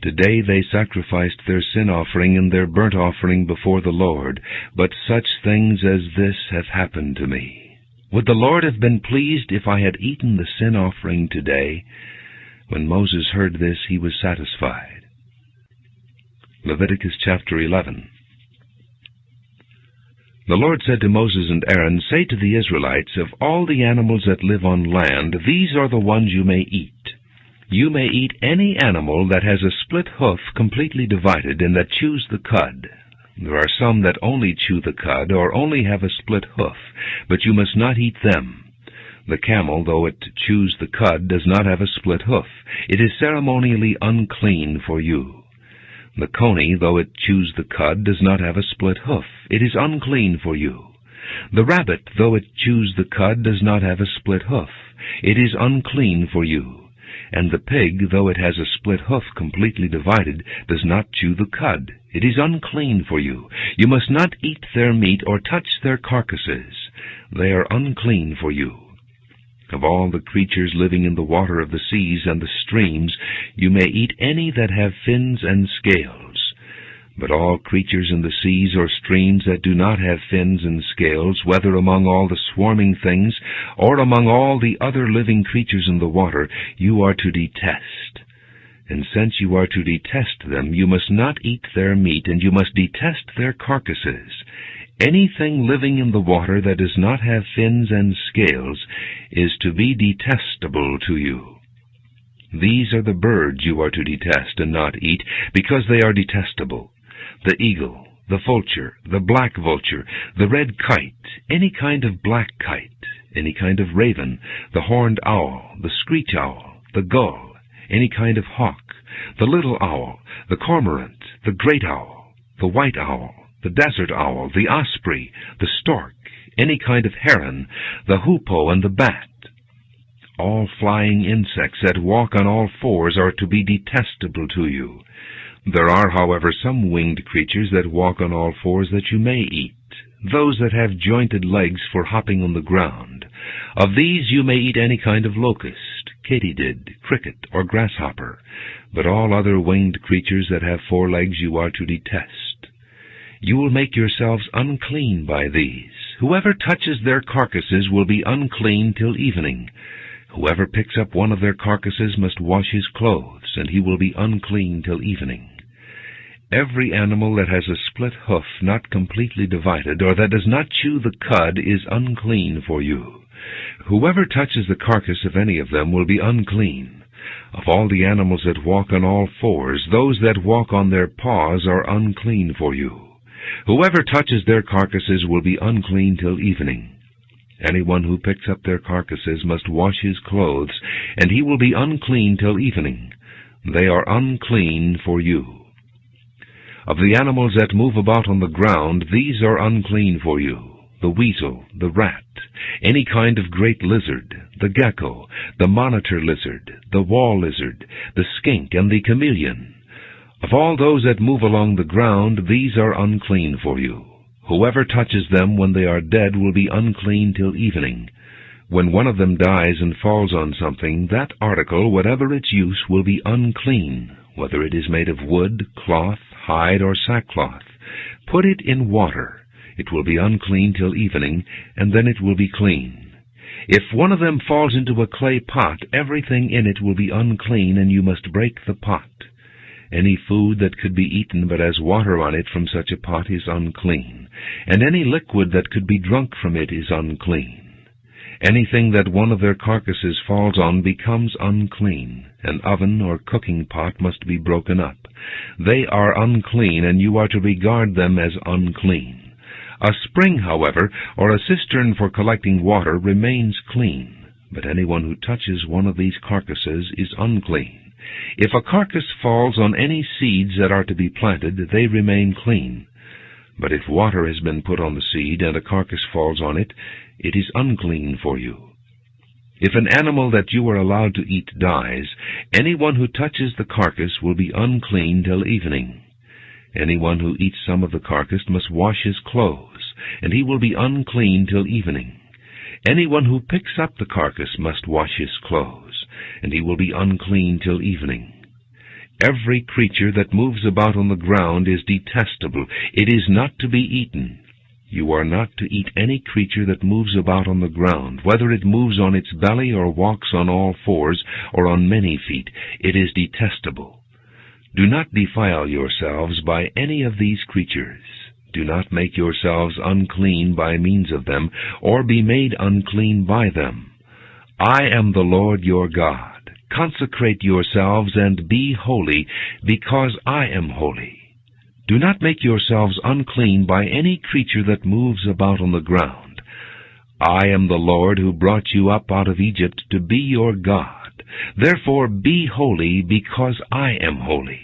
"Today they sacrificed their sin offering and their burnt offering before the Lord, but such things as this have happened to me. Would the Lord have been pleased if I had eaten the sin offering today?" When Moses heard this, he was satisfied. Leviticus chapter 11. The Lord said to Moses and Aaron, "Say to the Israelites, of all the animals that live on land, these are the ones you may eat. You may eat any animal that has a split hoof completely divided and that chews the cud. There are some that only chew the cud or only have a split hoof, but you must not eat them. The camel, though it chews the cud, does not have a split hoof. It is ceremonially unclean for you. The coney, though it chews the cud, does not have a split hoof. It is unclean for you. The rabbit, though it chews the cud, does not have a split hoof. It is unclean for you. And the pig, though it has a split hoof completely divided, does not chew the cud. It is unclean for you. You must not eat their meat or touch their carcasses. They are unclean for you. Of all the creatures living in the water of the seas and the streams, you may eat any that have fins and scales. But all creatures in the seas or streams that do not have fins and scales, whether among all the swarming things or among all the other living creatures in the water, you are to detest. And since you are to detest them, you must not eat their meat, and you must detest their carcasses. Anything living in the water that does not have fins and scales is to be detestable to you. These are the birds you are to detest and not eat, because they are detestable. the eagle, the vulture, the black vulture, the red kite, any kind of black kite, any kind of raven, the horned owl, the screech owl, the gull, any kind of hawk, the little owl, the cormorant, the great owl, the white owl, the desert owl, the osprey, the stork, any kind of heron, the hoopoe and the bat. All flying insects that walk on all fours are to be detestable to you. There are, however, some winged creatures that walk on all fours that you may eat, those that have jointed legs for hopping on the ground. Of these you may eat any kind of locust, katydid, cricket, or grasshopper, but all other winged creatures that have 4 legs you are to detest. You will make yourselves unclean by these. Whoever touches their carcasses will be unclean till evening. Whoever picks up one of their carcasses must wash his clothes, and he will be unclean till evening. Every animal that has a split hoof not completely divided, or that does not chew the cud, is unclean for you. Whoever touches the carcass of any of them will be unclean. Of all the animals that walk on all fours, those that walk on their paws are unclean for you. Whoever touches their carcasses will be unclean till evening. Anyone who picks up their carcasses must wash his clothes, and he will be unclean till evening. They are unclean for you. Of the animals that move about on the ground, these are unclean for you: the weasel, the rat, any kind of great lizard, the gecko, the monitor lizard, the wall lizard, the skink, and the chameleon. Of all those that move along the ground, these are unclean for you. Whoever touches them when they are dead will be unclean till evening. When one of them dies and falls on something, that article, whatever its use, will be unclean, whether it is made of wood, cloth, hide, or sackcloth. Put it in water. It will be unclean till evening, and then it will be clean. If one of them falls into a clay pot, everything in it will be unclean, and you must break the pot. Any food that could be eaten but has water on it from such a pot is unclean, and any liquid that could be drunk from it is unclean. Anything that one of their carcasses falls on becomes unclean. An oven or cooking pot must be broken up. They are unclean, and you are to regard them as unclean. A spring, however, or a cistern for collecting water remains clean, but anyone who touches one of these carcasses is unclean. If a carcass falls on any seeds that are to be planted, they remain clean. But if water has been put on the seed, and a carcass falls on it, it is unclean for you. If an animal that you are allowed to eat dies, anyone who touches the carcass will be unclean till evening. Anyone who eats some of the carcass must wash his clothes, and he will be unclean till evening. Anyone who picks up the carcass must wash his clothes, and he will be unclean till evening. Every creature that moves about on the ground is detestable. It is not to be eaten. You are not to eat any creature that moves about on the ground, whether it moves on its belly or walks on all fours or on many feet. It is detestable. Do not defile yourselves by any of these creatures. Do not make yourselves unclean by means of them, or be made unclean by them. I am the Lord your God. Consecrate yourselves and be holy, because I am holy. Do not make yourselves unclean by any creature that moves about on the ground. I am the Lord who brought you up out of Egypt to be your God. Therefore be holy, because I am holy.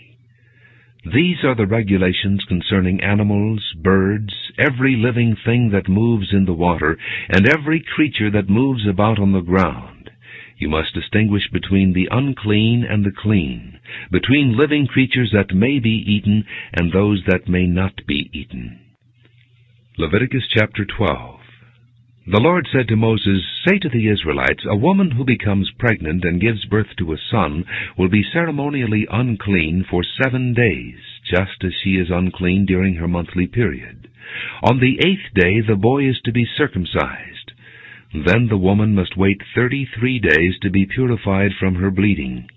These are the regulations concerning animals, birds, every living thing that moves in the water, and every creature that moves about on the ground. You must distinguish between the unclean and the clean, between living creatures that may be eaten and those that may not be eaten. Leviticus chapter 12. The Lord said to Moses, "Say to the Israelites, a woman who becomes pregnant and gives birth to a son will be ceremonially unclean for 7 days, just as she is unclean during her monthly period. On the 8th day the boy is to be circumcised. Then the woman must wait 33 days to be purified from her bleeding.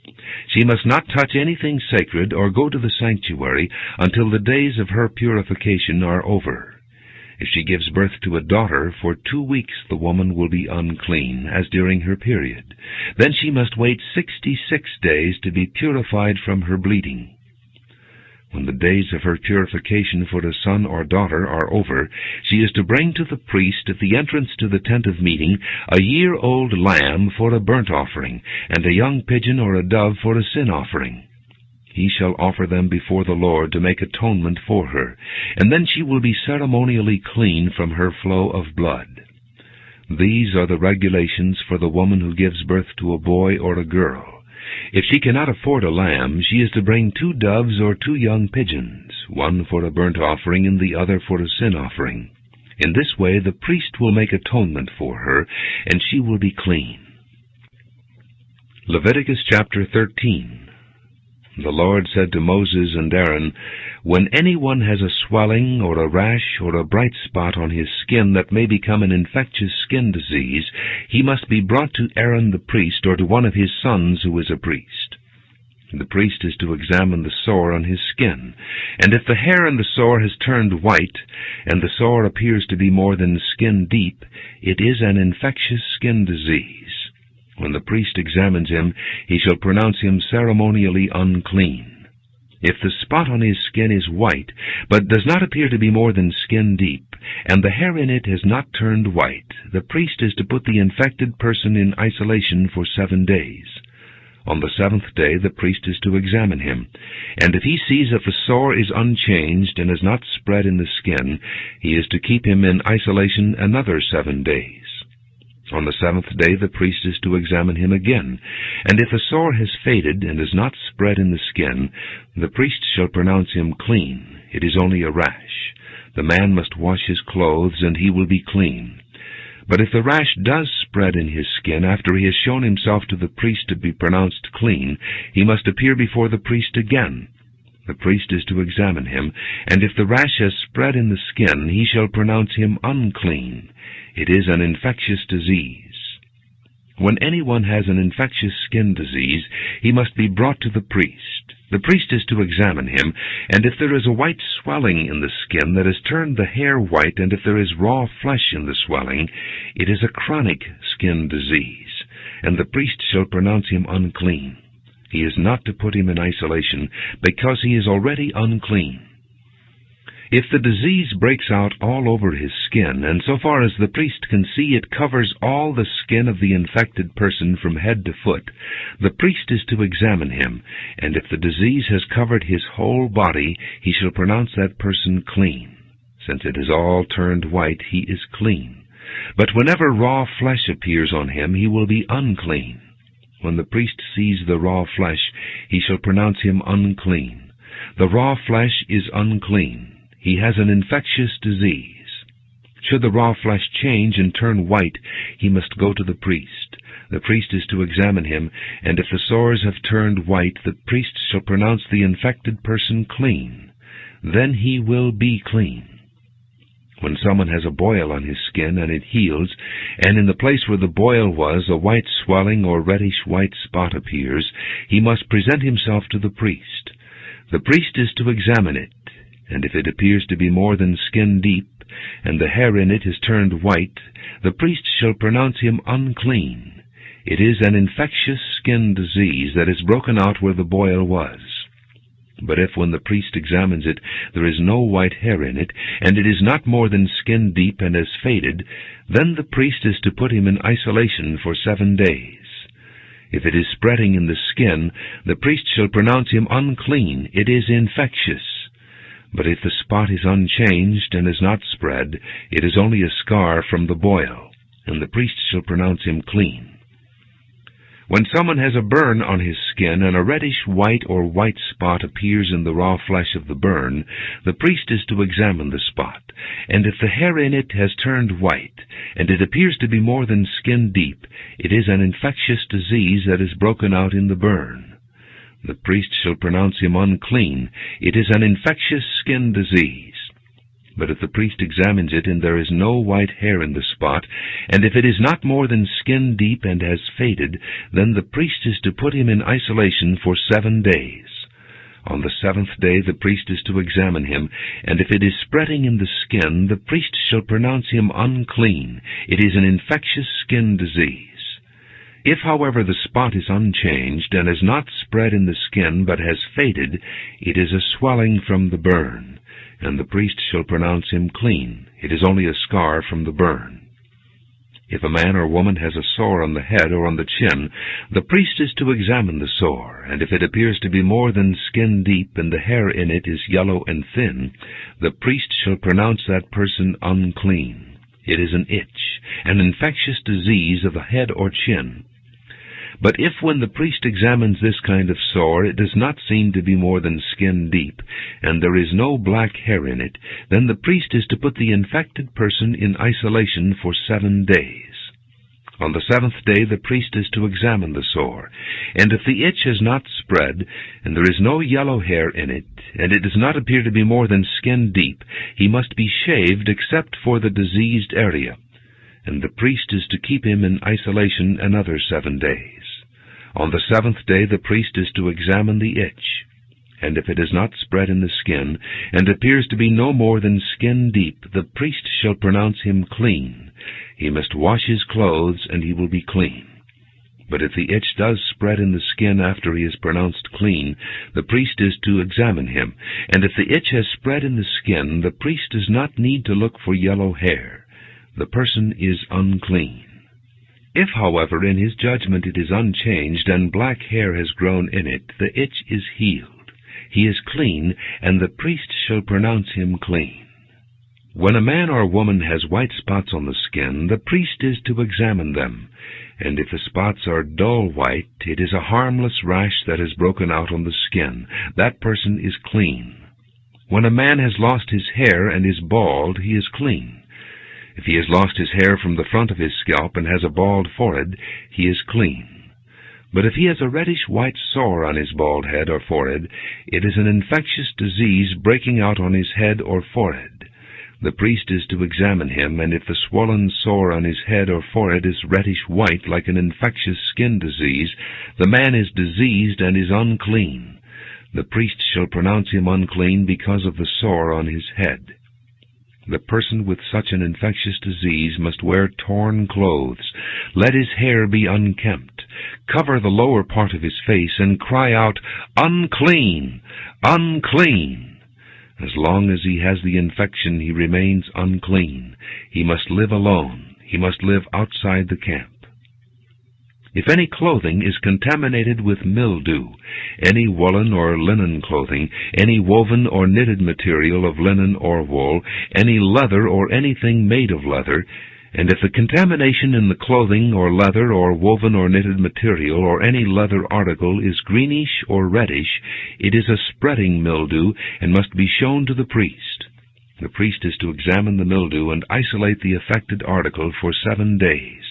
She must not touch anything sacred or go to the sanctuary until the days of her purification are over. If she gives birth to a daughter, for 2 weeks the woman will be unclean, as during her period. Then she must wait 66 days to be purified from her bleeding. When the days of her purification for a son or daughter are over, she is to bring to the priest at the entrance to the tent of meeting a year-old lamb for a burnt offering, and a young pigeon or a dove for a sin offering. He shall offer them before the Lord to make atonement for her, and then she will be ceremonially clean from her flow of blood. These are the regulations for the woman who gives birth to a boy or a girl. If she cannot afford a lamb, she is to bring 2 doves or 2 young pigeons, one for a burnt offering and the other for a sin offering. In this way the priest will make atonement for her, and she will be clean. Leviticus chapter 13. The Lord said to Moses and Aaron, "When anyone has a swelling or a rash or a bright spot on his skin that may become an infectious skin disease, he must be brought to Aaron the priest or to one of his sons who is a priest. The priest is to examine the sore on his skin, and if the hair in the sore has turned white, and the sore appears to be more than skin deep, it is an infectious skin disease. When the priest examines him, he shall pronounce him ceremonially unclean. If the spot on his skin is white, but does not appear to be more than skin deep, and the hair in it has not turned white, the priest is to put the infected person in isolation for 7 days. On the 7th day the priest is to examine him, and if he sees that the sore is unchanged and has not spread in the skin, he is to keep him in isolation another 7 days. On the 7th day the priest is to examine him again, and if the sore has faded and has not spread in the skin, the priest shall pronounce him clean. It is only a rash. The man must wash his clothes, and he will be clean. But if the rash does spread in his skin after he has shown himself to the priest to be pronounced clean, he must appear before the priest again. The priest is to examine him, and if the rash has spread in the skin, he shall pronounce him unclean. It is an infectious disease. When anyone has an infectious skin disease, he must be brought to the priest. The priest is to examine him, and if there is a white swelling in the skin that has turned the hair white, and if there is raw flesh in the swelling, it is a chronic skin disease, and the priest shall pronounce him unclean. He is not to put him in isolation, because he is already unclean. If the disease breaks out all over his skin, and so far as the priest can see it covers all the skin of the infected person from head to foot, the priest is to examine him, and if the disease has covered his whole body, he shall pronounce that person clean. Since it is all turned white, he is clean. But whenever raw flesh appears on him, he will be unclean. When the priest sees the raw flesh, he shall pronounce him unclean. The raw flesh is unclean. He has an infectious disease. Should the raw flesh change and turn white, he must go to the priest. The priest is to examine him, and if the sores have turned white, the priest shall pronounce the infected person clean. Then he will be clean. When someone has a boil on his skin and it heals, and in the place where the boil was a white swelling or reddish white spot appears, he must present himself to the priest. The priest is to examine it, and if it appears to be more than skin deep, and the hair in it is turned white, the priest shall pronounce him unclean. It is an infectious skin disease that is broken out where the boil was. But if when the priest examines it there is no white hair in it, and it is not more than skin deep and has faded, then the priest is to put him in isolation for 7 days. If it is spreading in the skin, the priest shall pronounce him unclean. It is infectious. But if the spot is unchanged and has not spread, it is only a scar from the boil, and the priest shall pronounce him clean. When someone has a burn on his skin, and a reddish white or white spot appears in the raw flesh of the burn, the priest is to examine the spot, and if the hair in it has turned white, and it appears to be more than skin deep, it is an infectious disease that is broken out in the burn. The priest shall pronounce him unclean. It is an infectious skin disease. But if the priest examines it, and there is no white hair in the spot, and if it is not more than skin deep and has faded, then the priest is to put him in isolation for 7 days. On the 7th day the priest is to examine him, and if it is spreading in the skin, the priest shall pronounce him unclean. It is an infectious skin disease. If, however, the spot is unchanged, and has not spread in the skin, but has faded, it is a swelling from the burn, and the priest shall pronounce him clean. It is only a scar from the burn. If a man or woman has a sore on the head or on the chin, the priest is to examine the sore, and if it appears to be more than skin deep, and the hair in it is yellow and thin, the priest shall pronounce that person unclean. It is an itch, an infectious disease of the head or chin. But if when the priest examines this kind of sore, it does not seem to be more than skin deep, and there is no black hair in it, then the priest is to put the infected person in isolation for 7 days. On the 7th day the priest is to examine the sore, and if the itch has not spread, and there is no yellow hair in it, and it does not appear to be more than skin deep, he must be shaved except for the diseased area, and the priest is to keep him in isolation another 7 days. On the 7th day the priest is to examine the itch, and if it has not spread in the skin, and appears to be no more than skin deep, the priest shall pronounce him clean. He must wash his clothes, and he will be clean. But if the itch does spread in the skin after he is pronounced clean, the priest is to examine him, and if the itch has spread in the skin, the priest does not need to look for yellow hair. The person is unclean. If, however, in his judgment it is unchanged, and black hair has grown in it, the itch is healed. He is clean, and the priest shall pronounce him clean. When a man or woman has white spots on the skin, the priest is to examine them, and if the spots are dull white, it is a harmless rash that has broken out on the skin. That person is clean. When a man has lost his hair and is bald, he is clean. If he has lost his hair from the front of his scalp and has a bald forehead, he is clean. But if he has a reddish-white sore on his bald head or forehead, it is an infectious disease breaking out on his head or forehead. The priest is to examine him, and if the swollen sore on his head or forehead is reddish-white like an infectious skin disease, the man is diseased and is unclean. The priest shall pronounce him unclean because of the sore on his head. The person with such an infectious disease must wear torn clothes. Let his hair be unkempt. Cover the lower part of his face and cry out, "Unclean! Unclean!" As long as he has the infection, he remains unclean. He must live alone. He must live outside the camp. If any clothing is contaminated with mildew, any woolen or linen clothing, any woven or knitted material of linen or wool, any leather or anything made of leather, and if the contamination in the clothing or leather or woven or knitted material or any leather article is greenish or reddish, it is a spreading mildew and must be shown to the priest. The priest is to examine the mildew and isolate the affected article for 7 days.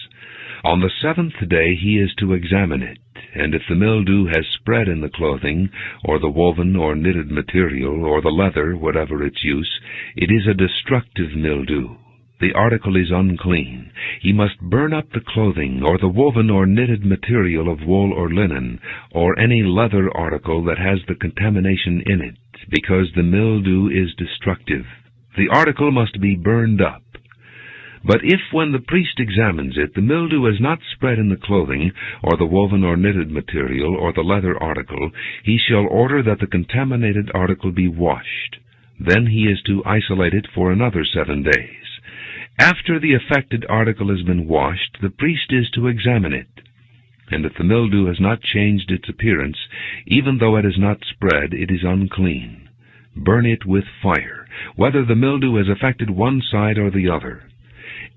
On the 7th day he is to examine it, and if the mildew has spread in the clothing, or the woven or knitted material, or the leather, whatever its use, it is a destructive mildew. The article is unclean. He must burn up the clothing, or the woven or knitted material of wool or linen, or any leather article that has the contamination in it, because the mildew is destructive. The article must be burned up. But if, when the priest examines it, the mildew has not spread in the clothing, or the woven or knitted material, or the leather article, he shall order that the contaminated article be washed. Then he is to isolate it for another 7 days. After the affected article has been washed, the priest is to examine it. And if the mildew has not changed its appearance, even though it has not spread, it is unclean. Burn it with fire, whether the mildew has affected one side or the other.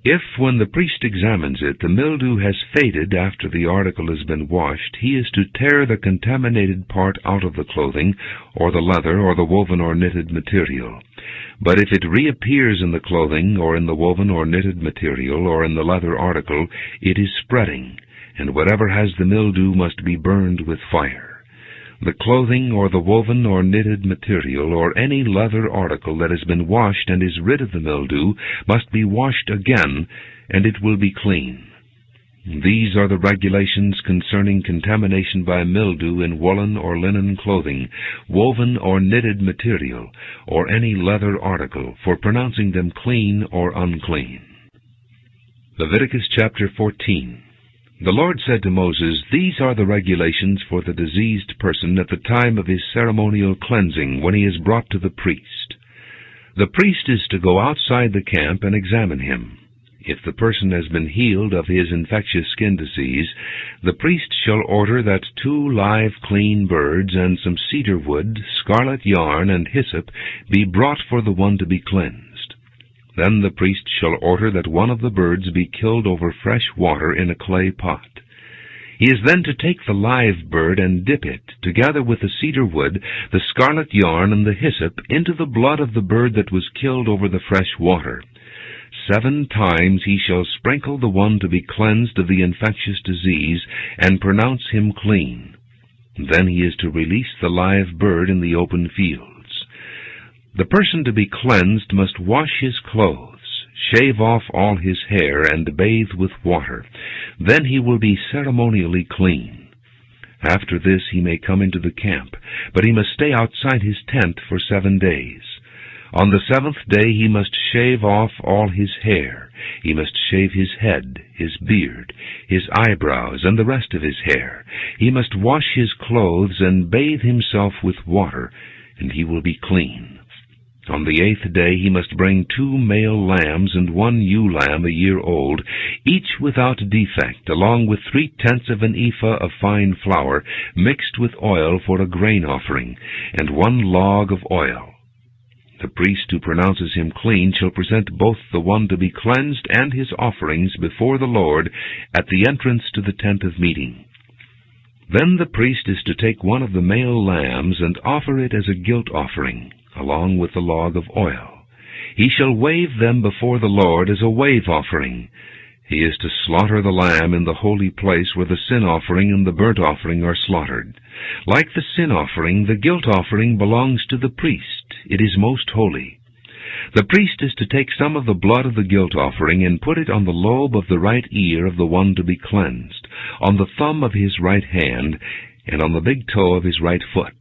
If, when the priest examines it, the mildew has faded after the article has been washed, he is to tear the contaminated part out of the clothing, or the leather, or the woven or knitted material. But if it reappears in the clothing, or in the woven or knitted material, or in the leather article, it is spreading, and whatever has the mildew must be burned with fire. The clothing, or the woven or knitted material, or any leather article that has been washed and is rid of the mildew, must be washed again, and it will be clean. These are the regulations concerning contamination by mildew in woolen or linen clothing, woven or knitted material, or any leather article, for pronouncing them clean or unclean. Leviticus chapter 14. The Lord said to Moses, "These are the regulations for the diseased person at the time of his ceremonial cleansing, when he is brought to the priest. The priest is to go outside the camp and examine him. If the person has been healed of his infectious skin disease, the priest shall order that 2 live clean birds and some cedar wood, scarlet yarn, and hyssop be brought for the one to be cleansed. Then the priest shall order that one of the birds be killed over fresh water in a clay pot. He is then to take the live bird and dip it, together with the cedar wood, the scarlet yarn, and the hyssop, into the blood of the bird that was killed over the fresh water. 7 times he shall sprinkle the one to be cleansed of the infectious disease, and pronounce him clean. Then he is to release the live bird in the open fields. The person to be cleansed must wash his clothes, shave off all his hair, and bathe with water. Then he will be ceremonially clean. After this he may come into the camp, but he must stay outside his tent for 7 days. On the 7th day he must shave off all his hair. He must shave his head, his beard, his eyebrows, and the rest of his hair. He must wash his clothes and bathe himself with water, and he will be clean. On the 8th day he must bring 2 male lambs and 1 ewe lamb a year old, each without defect, along with 3/10 of an ephah of fine flour, mixed with oil for a grain offering, and 1 log of oil. The priest who pronounces him clean shall present both the one to be cleansed and his offerings before the Lord at the entrance to the tent of meeting. Then the priest is to take one of the male lambs and offer it as a guilt offering, along with the log of oil. He shall wave them before the Lord as a wave offering. He is to slaughter the lamb in the holy place where the sin offering and the burnt offering are slaughtered. Like the sin offering, the guilt offering belongs to the priest. It is most holy. The priest is to take some of the blood of the guilt offering and put it on the lobe of the right ear of the one to be cleansed, on the thumb of his right hand, and on the big toe of his right foot.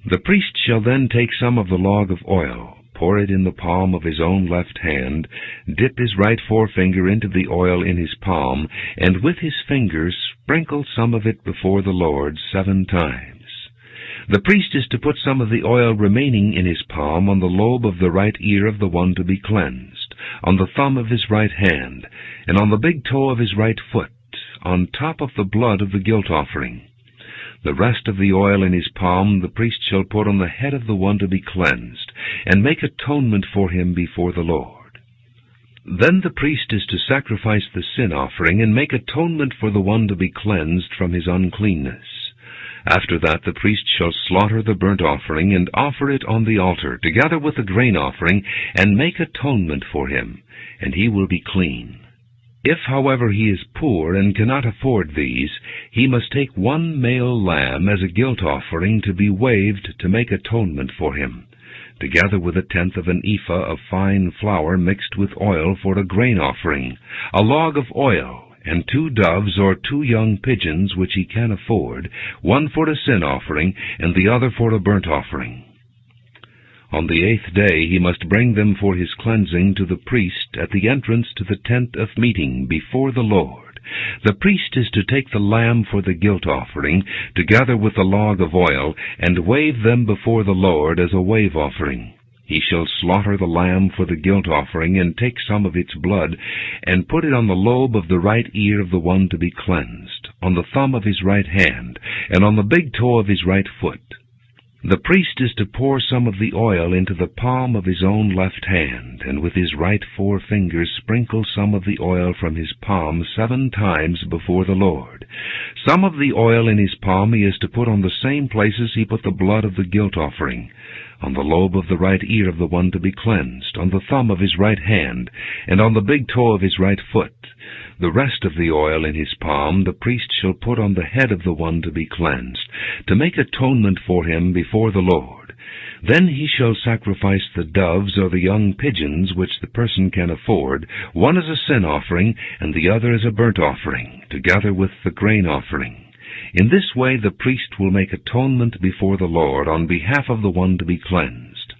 The priest shall then take some of the log of oil, pour it in the palm of his own left hand, dip his right forefinger into the oil in his palm, and with his fingers sprinkle some of it before the Lord 7 times. The priest is to put some of the oil remaining in his palm on the lobe of the right ear of the one to be cleansed, on the thumb of his right hand, and on the big toe of his right foot, on top of the blood of the guilt offering. The rest of the oil in his palm the priest shall put on the head of the one to be cleansed, and make atonement for him before the Lord. Then the priest is to sacrifice the sin offering and make atonement for the one to be cleansed from his uncleanness. After that the priest shall slaughter the burnt offering and offer it on the altar, together with the grain offering, and make atonement for him, and he will be clean. If, however, he is poor and cannot afford these, he must take 1 male lamb as a guilt offering to be waved to make atonement for him, together with 1/10 of an ephah of fine flour mixed with oil for a grain offering, a log of oil, and 2 doves or 2 young pigeons which he can afford, one for a sin offering and the other for a burnt offering. On the 8th day he must bring them for his cleansing to the priest at the entrance to the tent of meeting before the Lord. The priest is to take the lamb for the guilt offering, together with the log of oil, and wave them before the Lord as a wave offering. He shall slaughter the lamb for the guilt offering, and take some of its blood, and put it on the lobe of the right ear of the one to be cleansed, on the thumb of his right hand, and on the big toe of his right foot. The priest is to pour some of the oil into the palm of his own left hand, and with his right forefinger sprinkle some of the oil from his palm 7 times before the Lord. Some of the oil in his palm he is to put on the same places he put the blood of the guilt offering, on the lobe of the right ear of the one to be cleansed, on the thumb of his right hand, and on the big toe of his right foot. The rest of the oil in his palm the priest shall put on the head of the one to be cleansed, to make atonement for him before the Lord. Then he shall sacrifice the doves or the young pigeons which the person can afford, one as a sin offering and the other as a burnt offering, together with the grain offering. In this way the priest will make atonement before the Lord on behalf of the one to be cleansed.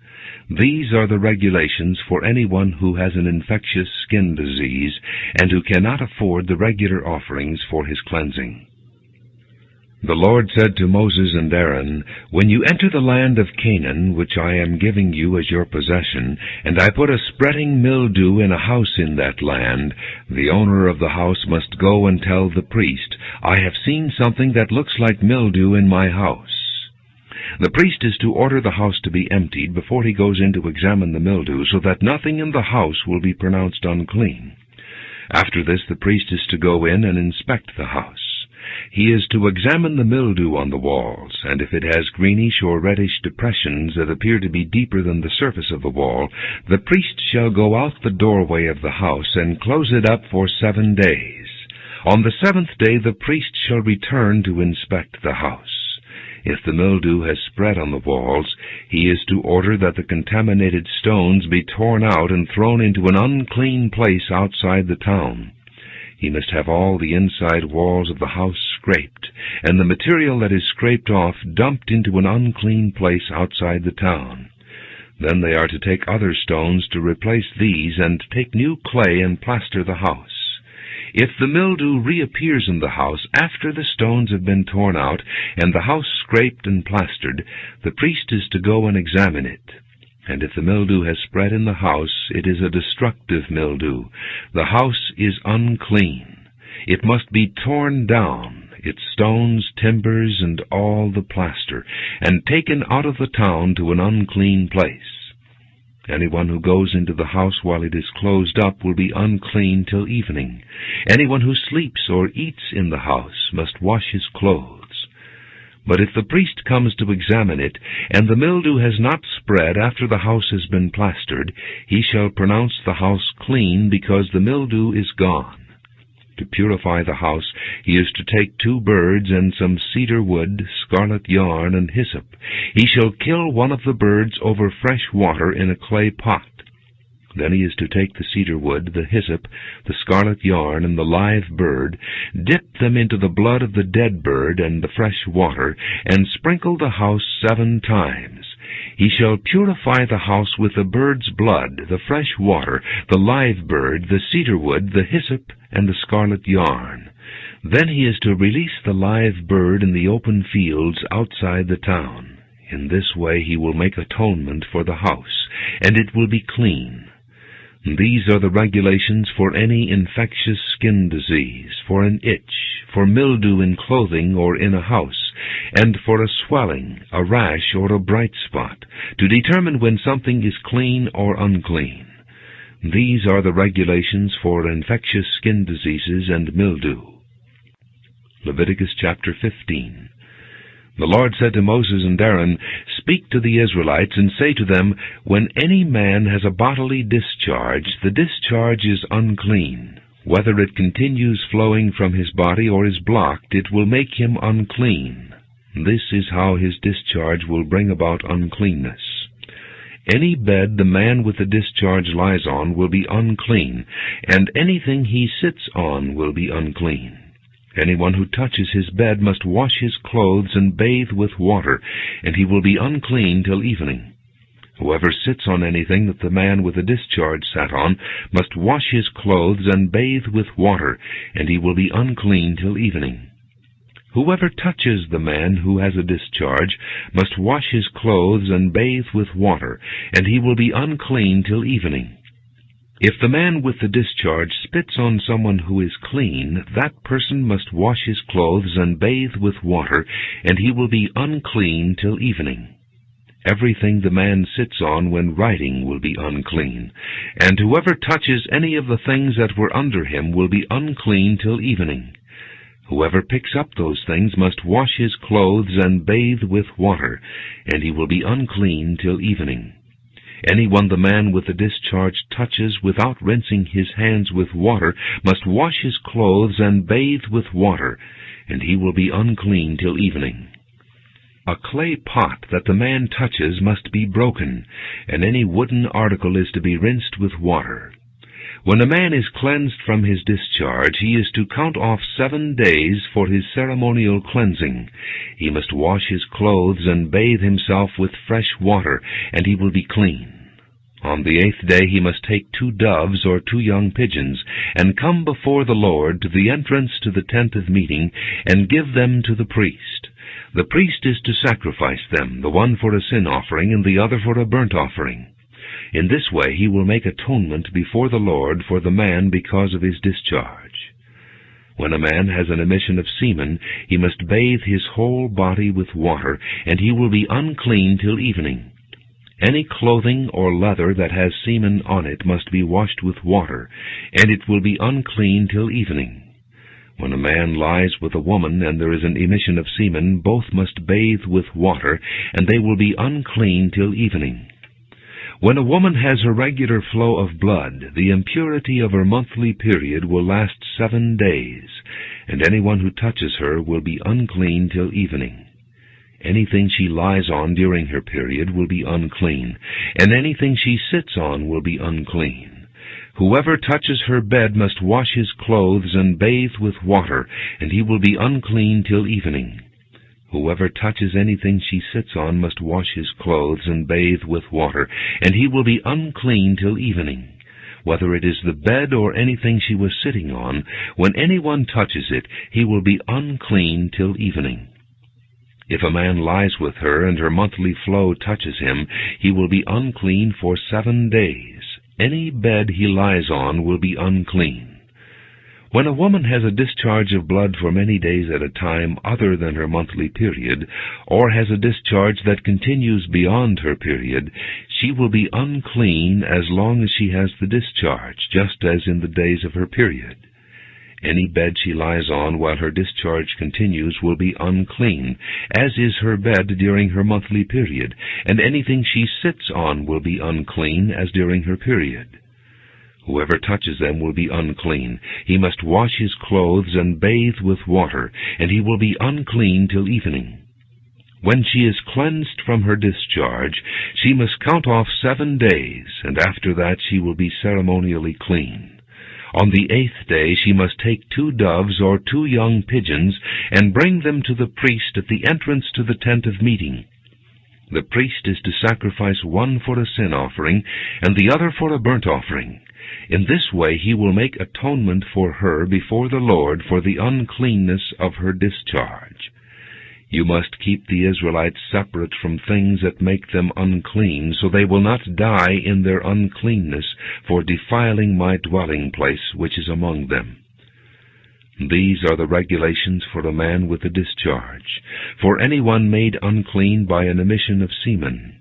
These are the regulations for anyone who has an infectious skin disease and who cannot afford the regular offerings for his cleansing. The Lord said to Moses and Aaron, "When you enter the land of Canaan, which I am giving you as your possession, and I put a spreading mildew in a house in that land, the owner of the house must go and tell the priest, 'I have seen something that looks like mildew in my house.' The priest is to order the house to be emptied before he goes in to examine the mildew, so that nothing in the house will be pronounced unclean. After this, the priest is to go in and inspect the house. He is to examine the mildew on the walls, and if it has greenish or reddish depressions that appear to be deeper than the surface of the wall, the priest shall go out the doorway of the house and close it up for 7 days. On the 7th day the priest shall return to inspect the house. If the mildew has spread on the walls, he is to order that the contaminated stones be torn out and thrown into an unclean place outside the town. He must have all the inside walls of the house scraped, and the material that is scraped off dumped into an unclean place outside the town. Then they are to take other stones to replace these, and take new clay and plaster the house. If the mildew reappears in the house after the stones have been torn out, and the house scraped and plastered, the priest is to go and examine it. And if the mildew has spread in the house, it is a destructive mildew. The house is unclean. It must be torn down, its stones, timbers, and all the plaster, and taken out of the town to an unclean place. Anyone who goes into the house while it is closed up will be unclean till evening. Anyone who sleeps or eats in the house must wash his clothes. But if the priest comes to examine it, and the mildew has not spread after the house has been plastered, he shall pronounce the house clean, because the mildew is gone. To purify the house, he is to take 2 birds and some cedar wood, scarlet yarn, and hyssop. He shall kill one of the birds over fresh water in a clay pot. Then he is to take the cedar wood, the hyssop, the scarlet yarn, and the live bird, dip them into the blood of the dead bird and the fresh water, and sprinkle the house 7 times. He shall purify the house with the bird's blood, the fresh water, the live bird, the cedar wood, the hyssop, and the scarlet yarn. Then he is to release the live bird in the open fields outside the town. In this way he will make atonement for the house, and it will be clean. These are the regulations for any infectious skin disease, for an itch, for mildew in clothing or in a house, and for a swelling, a rash, or a bright spot, to determine when something is clean or unclean. These are the regulations for infectious skin diseases and mildew. Leviticus chapter 15. The Lord said to Moses and Aaron, "Speak to the Israelites and say to them, 'When any man has a bodily discharge, the discharge is unclean. Whether it continues flowing from his body or is blocked, it will make him unclean. This is how his discharge will bring about uncleanness. Any bed the man with the discharge lies on will be unclean, and anything he sits on will be unclean. Anyone who touches his bed must wash his clothes and bathe with water, and he will be unclean till evening. Whoever sits on anything that the man with a discharge sat on must wash his clothes and bathe with water, and he will be unclean till evening. Whoever touches the man who has a discharge must wash his clothes and bathe with water, and he will be unclean till evening. If the man with the discharge spits on someone who is clean, that person must wash his clothes and bathe with water, and he will be unclean till evening. Everything the man sits on when riding will be unclean, and whoever touches any of the things that were under him will be unclean till evening. Whoever picks up those things must wash his clothes and bathe with water, and he will be unclean till evening. Anyone the man with the discharge touches without rinsing his hands with water must wash his clothes and bathe with water, and he will be unclean till evening. A clay pot that the man touches must be broken, and any wooden article is to be rinsed with water. When a man is cleansed from his discharge, he is to count off 7 days for his ceremonial cleansing. He must wash his clothes and bathe himself with fresh water, and he will be clean. On the 8th day he must take 2 doves or 2 young pigeons, and come before the Lord to the entrance to the tent of meeting, and give them to the priest. The priest is to sacrifice them, the one for a sin offering and the other for a burnt offering. In this way he will make atonement before the Lord for the man because of his discharge. When a man has an emission of semen, he must bathe his whole body with water, and he will be unclean till evening. Any clothing or leather that has semen on it must be washed with water, and it will be unclean till evening. When a man lies with a woman and there is an emission of semen, both must bathe with water, and they will be unclean till evening. When a woman has a regular flow of blood, the impurity of her monthly period will last 7 days, and anyone who touches her will be unclean till evening. Anything she lies on during her period will be unclean, and anything she sits on will be unclean. Whoever touches her bed must wash his clothes and bathe with water, and he will be unclean till evening. Whoever touches anything she sits on must wash his clothes and bathe with water, and he will be unclean till evening. Whether it is the bed or anything she was sitting on, when anyone touches it, he will be unclean till evening. If a man lies with her and her monthly flow touches him, he will be unclean for 7 days. Any bed he lies on will be unclean. When a woman has a discharge of blood for many days at a time other than her monthly period, or has a discharge that continues beyond her period, she will be unclean as long as she has the discharge, just as in the days of her period. Any bed she lies on while her discharge continues will be unclean, as is her bed during her monthly period, and anything she sits on will be unclean as during her period. Whoever touches them will be unclean. He must wash his clothes and bathe with water, and he will be unclean till evening. When she is cleansed from her discharge, she must count off 7 days, and after that she will be ceremonially clean. On the 8th day she must take 2 doves or 2 young pigeons, and bring them to the priest at the entrance to the tent of meeting. The priest is to sacrifice one for a sin offering, and the other for a burnt offering. In this way he will make atonement for her before the Lord for the uncleanness of her discharge. You must keep the Israelites separate from things that make them unclean, so they will not die in their uncleanness for defiling my dwelling place which is among them. These are the regulations for a man with a discharge, for anyone made unclean by an emission of semen,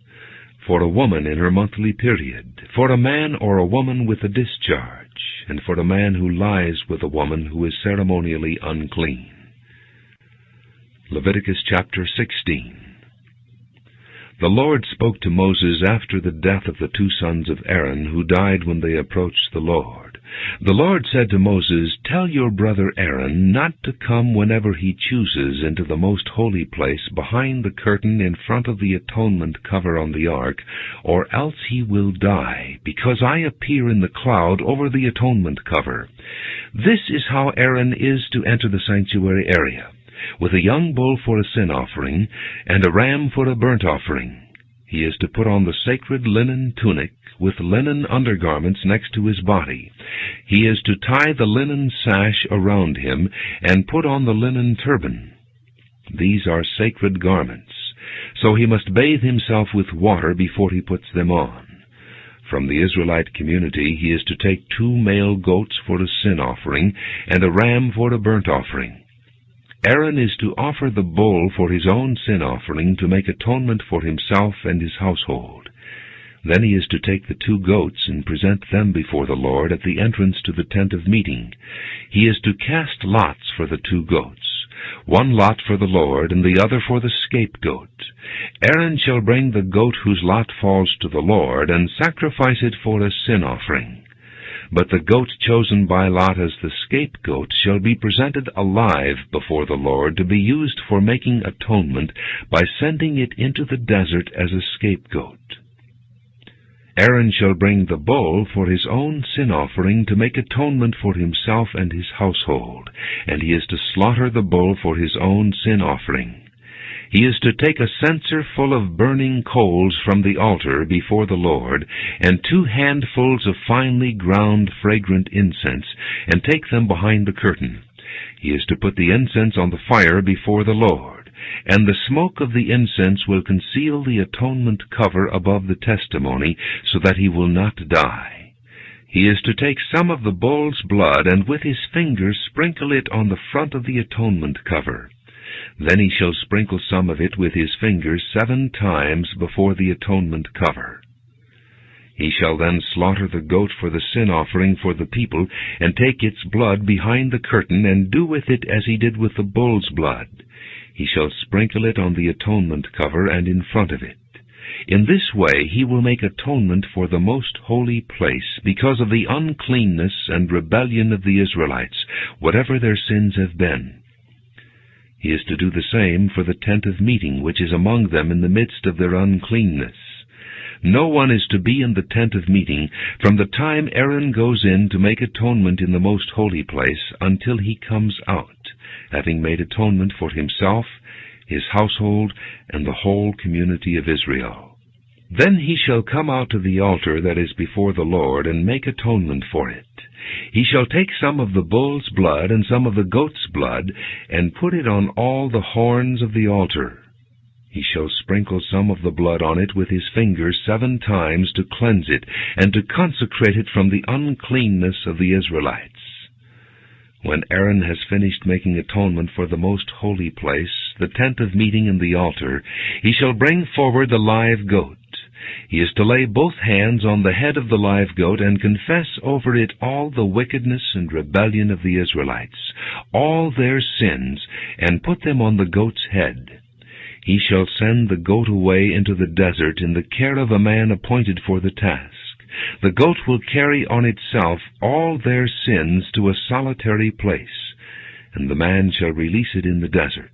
for a woman in her monthly period, for a man or a woman with a discharge, and for a man who lies with a woman who is ceremonially unclean. Leviticus chapter 16. The Lord spoke to Moses after the death of the 2 sons of Aaron, who died when they approached the Lord. The Lord said to Moses, "Tell your brother Aaron not to come whenever he chooses into the most holy place behind the curtain in front of the atonement cover on the ark, or else he will die, because I appear in the cloud over the atonement cover. This is how Aaron is to enter the sanctuary area, with a young bull for a sin offering, and a ram for a burnt offering. He is to put on the sacred linen tunic with linen undergarments next to his body. He is to tie the linen sash around him and put on the linen turban. These are sacred garments, so he must bathe himself with water before he puts them on. From the Israelite community he is to take 2 male goats for a sin offering and a ram for a burnt offering. Aaron is to offer the bull for his own sin offering to make atonement for himself and his household. Then he is to take the 2 goats and present them before the Lord at the entrance to the tent of meeting. He is to cast lots for the 2 goats, one lot for the Lord and the other for the scapegoat. Aaron shall bring the goat whose lot falls to the Lord and sacrifice it for a sin offering. But the goat chosen by lot as the scapegoat shall be presented alive before the Lord to be used for making atonement by sending it into the desert as a scapegoat. Aaron shall bring the bull for his own sin offering to make atonement for himself and his household, and he is to slaughter the bull for his own sin offering. He is to take a censer full of burning coals from the altar before the Lord, and 2 handfuls of finely ground fragrant incense, and take them behind the curtain. He is to put the incense on the fire before the Lord, and the smoke of the incense will conceal the atonement cover above the testimony, so that he will not die. He is to take some of the bull's blood, and with his fingers sprinkle it on the front of the atonement cover. Then he shall sprinkle some of it with his fingers 7 times before the atonement cover. He shall then slaughter the goat for the sin offering for the people, and take its blood behind the curtain, and do with it as he did with the bull's blood. He shall sprinkle it on the atonement cover and in front of it. In this way he will make atonement for the most holy place, because of the uncleanness and rebellion of the Israelites, whatever their sins have been. He is to do the same for the tent of meeting, which is among them in the midst of their uncleanness. No one is to be in the tent of meeting from the time Aaron goes in to make atonement in the most holy place until he comes out, having made atonement for himself, his household, and the whole community of Israel. Then he shall come out to the altar that is before the Lord, and make atonement for it. He shall take some of the bull's blood and some of the goat's blood, and put it on all the horns of the altar. He shall sprinkle some of the blood on it with his fingers 7 times to cleanse it, and to consecrate it from the uncleanness of the Israelites. When Aaron has finished making atonement for the most holy place, the tent of meeting and the altar, he shall bring forward the live goat. He is to lay both hands on the head of the live goat, and confess over it all the wickedness and rebellion of the Israelites, all their sins, and put them on the goat's head. He shall send the goat away into the desert in the care of a man appointed for the task. The goat will carry on itself all their sins to a solitary place, and the man shall release it in the desert.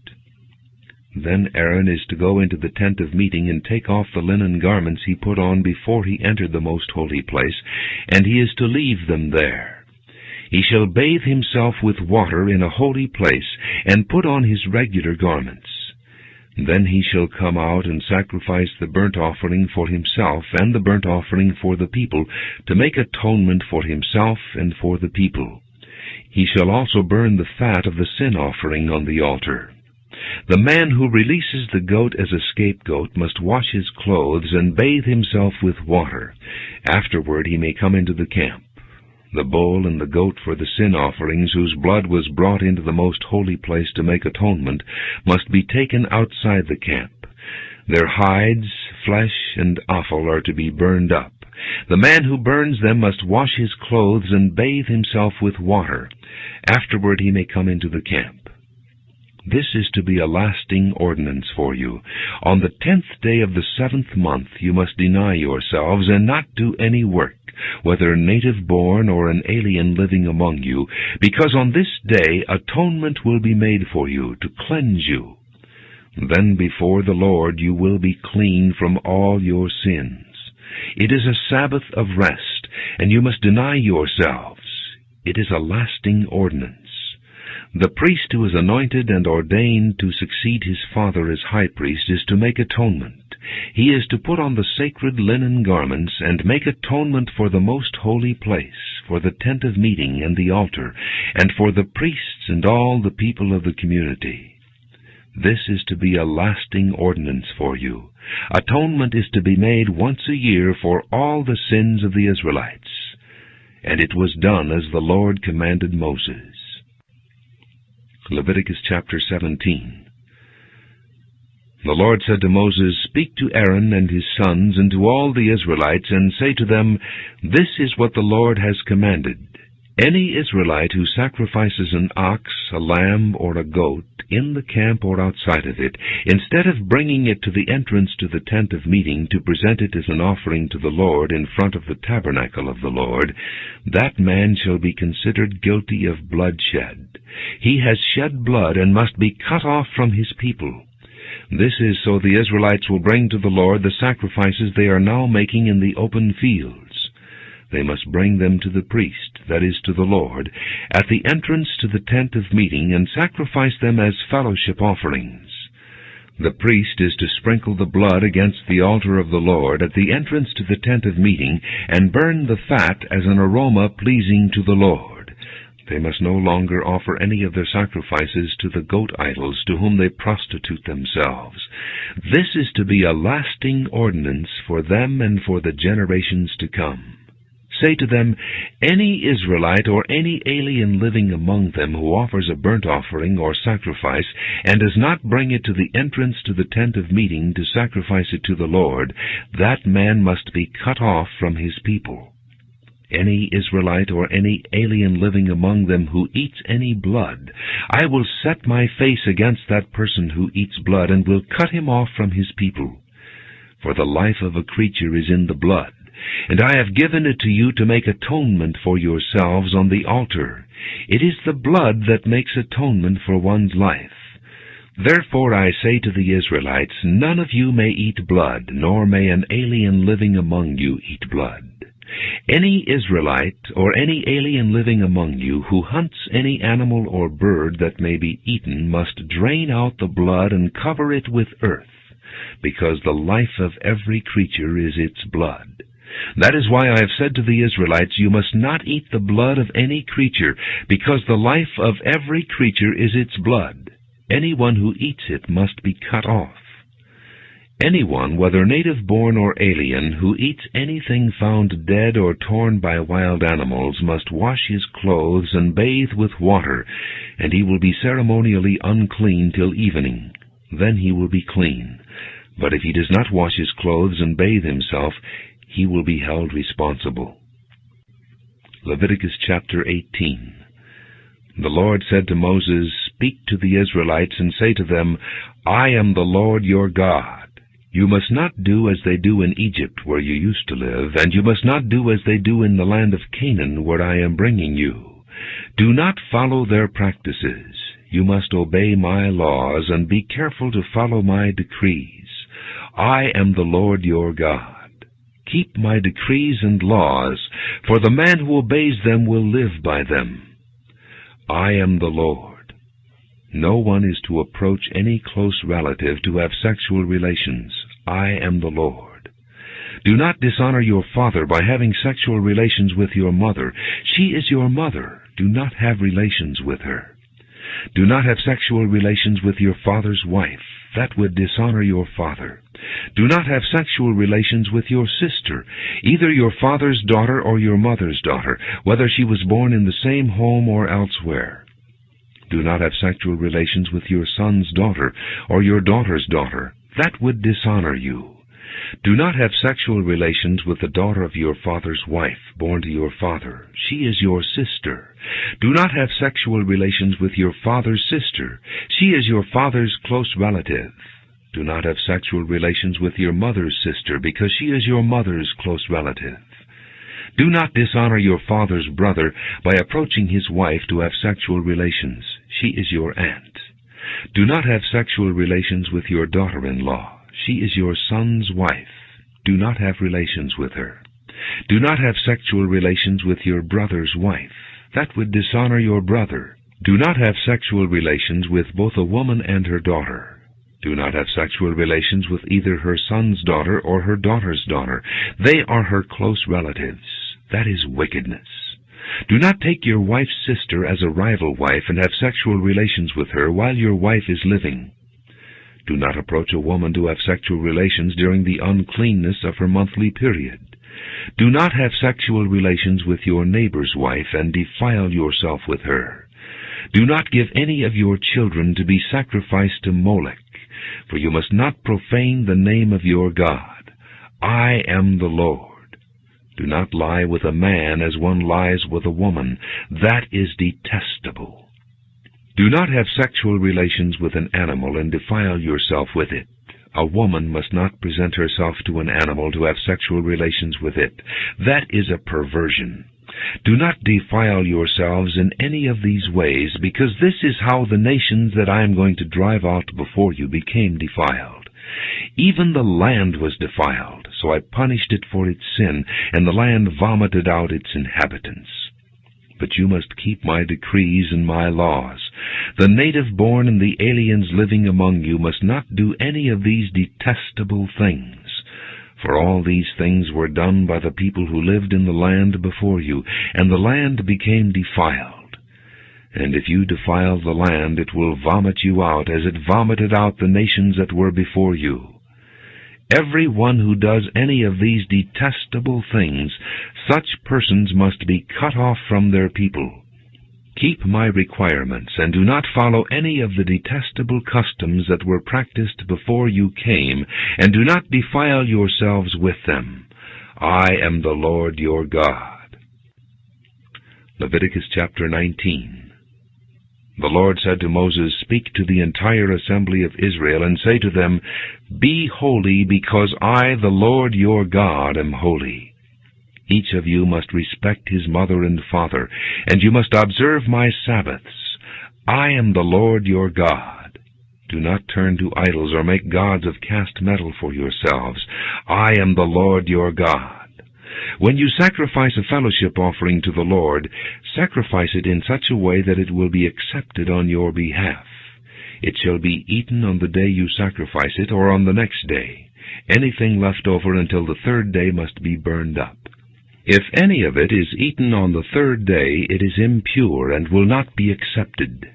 Then Aaron is to go into the tent of meeting and take off the linen garments he put on before he entered the most holy place, and he is to leave them there. He shall bathe himself with water in a holy place, and put on his regular garments. Then he shall come out and sacrifice the burnt offering for himself and the burnt offering for the people, to make atonement for himself and for the people. He shall also burn the fat of the sin offering on the altar. The man who releases the goat as a scapegoat must wash his clothes and bathe himself with water. Afterward he may come into the camp. The bull and the goat for the sin offerings, whose blood was brought into the most holy place to make atonement, must be taken outside the camp. Their hides, flesh, and offal are to be burned up. The man who burns them must wash his clothes and bathe himself with water. Afterward he may come into the camp. This is to be a lasting ordinance for you. On the 10th day of the 7th month you must deny yourselves, and not do any work, whether native-born or an alien living among you, because on this day atonement will be made for you, to cleanse you. Then before the Lord you will be clean from all your sins. It is a Sabbath of rest, and you must deny yourselves. It is a lasting ordinance. The priest who is anointed and ordained to succeed his father as high priest is to make atonement. He is to put on the sacred linen garments and make atonement for the most holy place, for the tent of meeting and the altar, and for the priests and all the people of the community. This is to be a lasting ordinance for you. Atonement is to be made once a year for all the sins of the Israelites. And it was done as the Lord commanded Moses. Leviticus chapter 17. The Lord said to Moses, Speak to Aaron and his sons and to all the Israelites, and say to them, This is what the Lord has commanded. Any Israelite who sacrifices an ox, a lamb, or a goat, in the camp or outside of it, instead of bringing it to the entrance to the tent of meeting to present it as an offering to the Lord in front of the tabernacle of the Lord, that man shall be considered guilty of bloodshed. He has shed blood and must be cut off from his people. This is so the Israelites will bring to the Lord the sacrifices they are now making in the open fields. They must bring them to the priest, that is, to the Lord, at the entrance to the tent of meeting, and sacrifice them as fellowship offerings. The priest is to sprinkle the blood against the altar of the Lord at the entrance to the tent of meeting, and burn the fat as an aroma pleasing to the Lord. They must no longer offer any of their sacrifices to the goat idols to whom they prostitute themselves. This is to be a lasting ordinance for them and for the generations to come. Say to them, any Israelite or any alien living among them who offers a burnt offering or sacrifice and does not bring it to the entrance to the tent of meeting to sacrifice it to the Lord, that man must be cut off from his people. Any Israelite or any alien living among them who eats any blood, I will set my face against that person who eats blood, and will cut him off from his people. For the life of a creature is in the blood, and I have given it to you to make atonement for yourselves on the altar. It is the blood that makes atonement for one's life. Therefore I say to the Israelites, none of you may eat blood, nor may an alien living among you eat blood. Any Israelite or any alien living among you who hunts any animal or bird that may be eaten must drain out the blood and cover it with earth, because the life of every creature is its blood. That is why I have said to the Israelites, you must not eat the blood of any creature, because the life of every creature is its blood. Anyone who eats it must be cut off. Anyone, whether native-born or alien, who eats anything found dead or torn by wild animals must wash his clothes and bathe with water, and he will be ceremonially unclean till evening. Then he will be clean. But if he does not wash his clothes and bathe himself, he will be held responsible. Leviticus chapter 18. The Lord said to Moses, Speak to the Israelites and say to them, I am the Lord your God. You must not do as they do in Egypt, where you used to live, and you must not do as they do in the land of Canaan, where I am bringing you. Do not follow their practices. You must obey my laws and be careful to follow my decrees. I am the Lord your God. Keep my decrees and laws, for the man who obeys them will live by them. I am the Lord. No one is to approach any close relative to have sexual relations. I am the Lord. Do not dishonor your father by having sexual relations with your mother. She is your mother. Do not have relations with her. Do not have sexual relations with your father's wife. That would dishonor your father. Do not have sexual relations with your sister, either your father's daughter or your mother's daughter, whether she was born in the same home or elsewhere. Do not have sexual relations with your son's daughter or your daughter's daughter. That would dishonor you. Do not have sexual relations with the daughter of your father's wife, born to your father. She is your sister. Do not have sexual relations with your father's sister. She is your father's close relative. Do not have sexual relations with your mother's sister, because she is your mother's close relative. Do not dishonor your father's brother by approaching his wife to have sexual relations. She is your aunt. Do not have sexual relations with your daughter-in-law. She is your son's wife. Do not have relations with her. Do not have sexual relations with your brother's wife. That would dishonor your brother. Do not have sexual relations with both a woman and her daughter. Do not have sexual relations with either her son's daughter or her daughter's daughter. They are her close relatives. That is wickedness. Do not take your wife's sister as a rival wife and have sexual relations with her while your wife is living. Do not approach a woman to have sexual relations during the uncleanness of her monthly period. Do not have sexual relations with your neighbor's wife and defile yourself with her. Do not give any of your children to be sacrificed to Molech, for you must not profane the name of your God. I am the Lord. Do not lie with a man as one lies with a woman. That is detestable. Do not have sexual relations with an animal and defile yourself with it. A woman must not present herself to an animal to have sexual relations with it. That is a perversion. Do not defile yourselves in any of these ways, because this is how the nations that I am going to drive out before you became defiled. Even the land was defiled, so I punished it for its sin, and the land vomited out its inhabitants. But you must keep my decrees and my laws. The native born and the aliens living among you must not do any of these detestable things. For all these things were done by the people who lived in the land before you, and the land became defiled. And if you defile the land, it will vomit you out, as it vomited out the nations that were before you. Every one who does any of these detestable things, such persons must be cut off from their people. Keep my requirements, and do not follow any of the detestable customs that were practiced before you came, and do not defile yourselves with them. I am the Lord your God. Leviticus chapter 19. The Lord said to Moses, Speak to the entire assembly of Israel, and say to them, Be holy, because I, the Lord your God, am holy. Each of you must respect his mother and father, and you must observe my Sabbaths. I am the Lord your God. Do not turn to idols or make gods of cast metal for yourselves. I am the Lord your God. When you sacrifice a fellowship offering to the Lord, sacrifice it in such a way that it will be accepted on your behalf. It shall be eaten on the day you sacrifice it, or on the next day. Anything left over until the third day must be burned up. If any of it is eaten on the third day, it is impure and will not be accepted.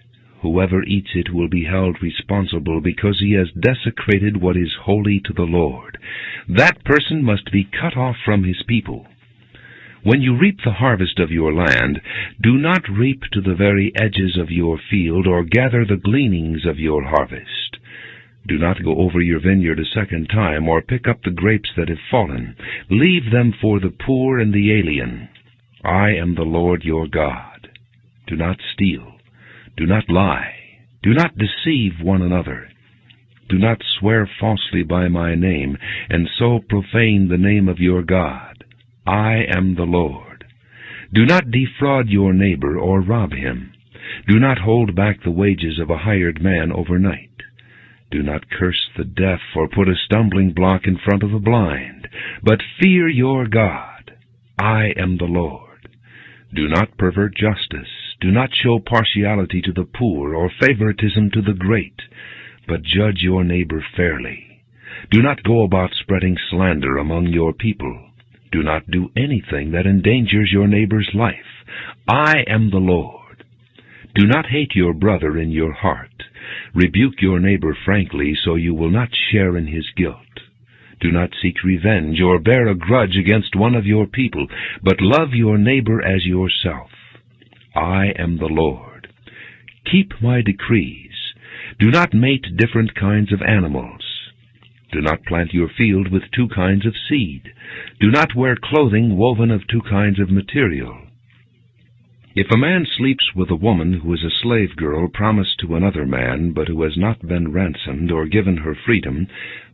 Whoever eats it will be held responsible because he has desecrated what is holy to the Lord. That person must be cut off from his people. When you reap the harvest of your land, do not reap to the very edges of your field or gather the gleanings of your harvest. Do not go over your vineyard a second time, or pick up the grapes that have fallen. Leave them for the poor and the alien. I am the Lord your God. Do not steal. Do not lie. Do not deceive one another. Do not swear falsely by my name, and so profane the name of your God. I am the Lord. Do not defraud your neighbor or rob him. Do not hold back the wages of a hired man overnight. Do not curse the deaf or put a stumbling block in front of the blind, but fear your God. I am the Lord. Do not pervert justice. Do not show partiality to the poor or favoritism to the great, but judge your neighbor fairly. Do not go about spreading slander among your people. Do not do anything that endangers your neighbor's life. I am the Lord. Do not hate your brother in your heart. Rebuke your neighbor frankly, so you will not share in his guilt. Do not seek revenge or bear a grudge against one of your people, but love your neighbor as yourself. I am the Lord. Keep my decrees. Do not mate different kinds of animals. Do not plant your field with two kinds of seed. Do not wear clothing woven of two kinds of material. If a man sleeps with a woman who is a slave girl promised to another man, but who has not been ransomed or given her freedom,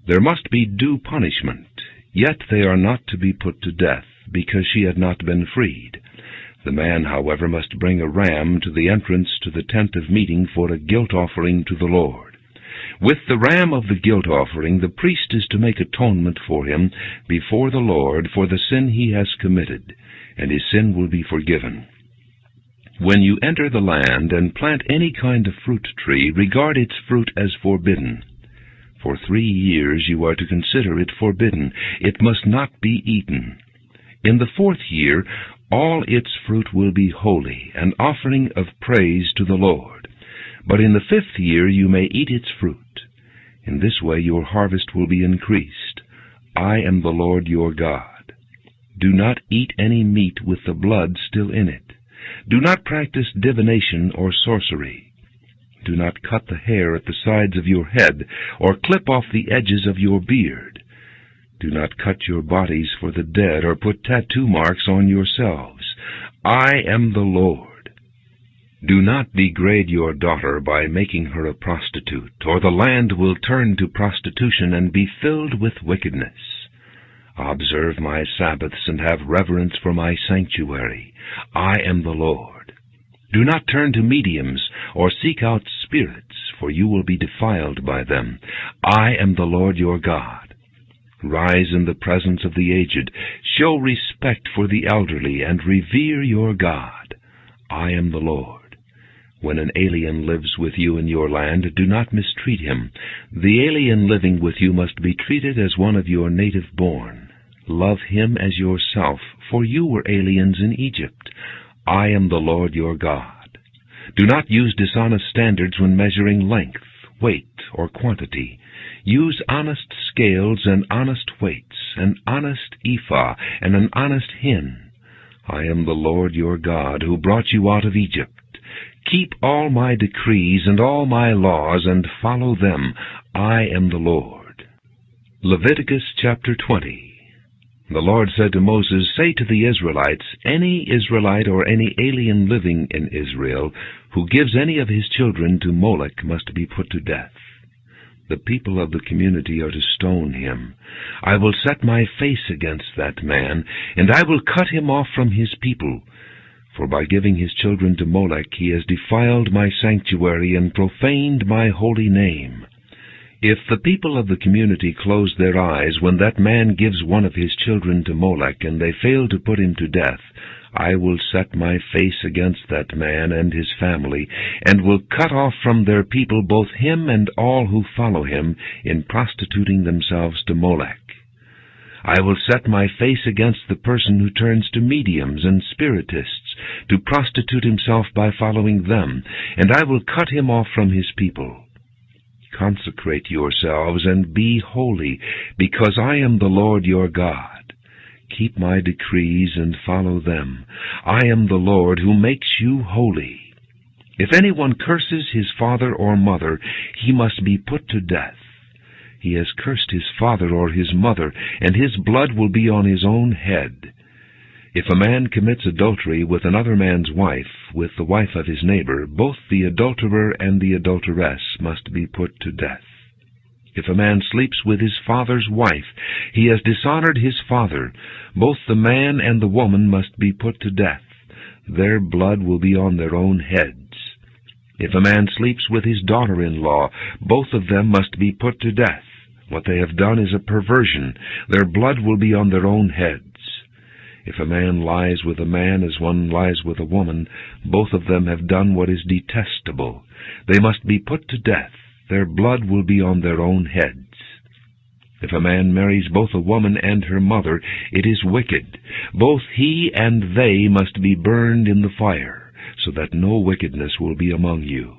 there must be due punishment. Yet they are not to be put to death, because she had not been freed. The man, however, must bring a ram to the entrance to the tent of meeting for a guilt offering to the Lord. With the ram of the guilt offering, the priest is to make atonement for him before the Lord for the sin he has committed, and his sin will be forgiven. When you enter the land and plant any kind of fruit tree, regard its fruit as forbidden. For 3 years you are to consider it forbidden. It must not be eaten. In the 4th year, all its fruit will be holy, an offering of praise to the Lord. But in the 5th year you may eat its fruit. In this way your harvest will be increased. I am the Lord your God. Do not eat any meat with the blood still in it. Do not practice divination or sorcery. Do not cut the hair at the sides of your head, or clip off the edges of your beard. Do not cut your bodies for the dead, or put tattoo marks on yourselves. I am the Lord. Do not degrade your daughter by making her a prostitute, or the land will turn to prostitution and be filled with wickedness. Observe my Sabbaths and have reverence for my sanctuary. I am the Lord. Do not turn to mediums or seek out spirits, for you will be defiled by them. I am the Lord your God. Rise in the presence of the aged. Show respect for the elderly and revere your God. I am the Lord. When an alien lives with you in your land, do not mistreat him. The alien living with you must be treated as one of your native born. Love him as yourself, for you were aliens in Egypt. I am the Lord your God. Do not use dishonest standards when measuring length, weight, or quantity. Use honest scales and honest weights, an honest ephah and an honest hin. I am the Lord your God, who brought you out of Egypt. Keep all my decrees and all my laws, and follow them. I am the Lord. Leviticus chapter 20. The Lord said to Moses, Say to the Israelites, Any Israelite or any alien living in Israel who gives any of his children to Molech must be put to death. The people of the community are to stone him. I will set my face against that man, and I will cut him off from his people. For by giving his children to Molech he has defiled my sanctuary and profaned my holy name. If the people of the community close their eyes when that man gives one of his children to Molech, and they fail to put him to death, I will set my face against that man and his family, and will cut off from their people both him and all who follow him in prostituting themselves to Molech. I will set my face against the person who turns to mediums and spiritists to prostitute himself by following them, and I will cut him off from his people. Consecrate yourselves and be holy, because I am the Lord your God. Keep my decrees and follow them. I am the Lord who makes you holy. If anyone curses his father or mother, he must be put to death. He has cursed his father or his mother, and his blood will be on his own head. If a man commits adultery with another man's wife, with the wife of his neighbor, both the adulterer and the adulteress must be put to death. If a man sleeps with his father's wife, he has dishonored his father. Both the man and the woman must be put to death. Their blood will be on their own heads. If a man sleeps with his daughter-in-law, both of them must be put to death. What they have done is a perversion. Their blood will be on their own heads. If a man lies with a man as one lies with a woman, both of them have done what is detestable. They must be put to death. Their blood will be on their own heads. If a man marries both a woman and her mother, it is wicked. Both he and they must be burned in the fire, so that no wickedness will be among you.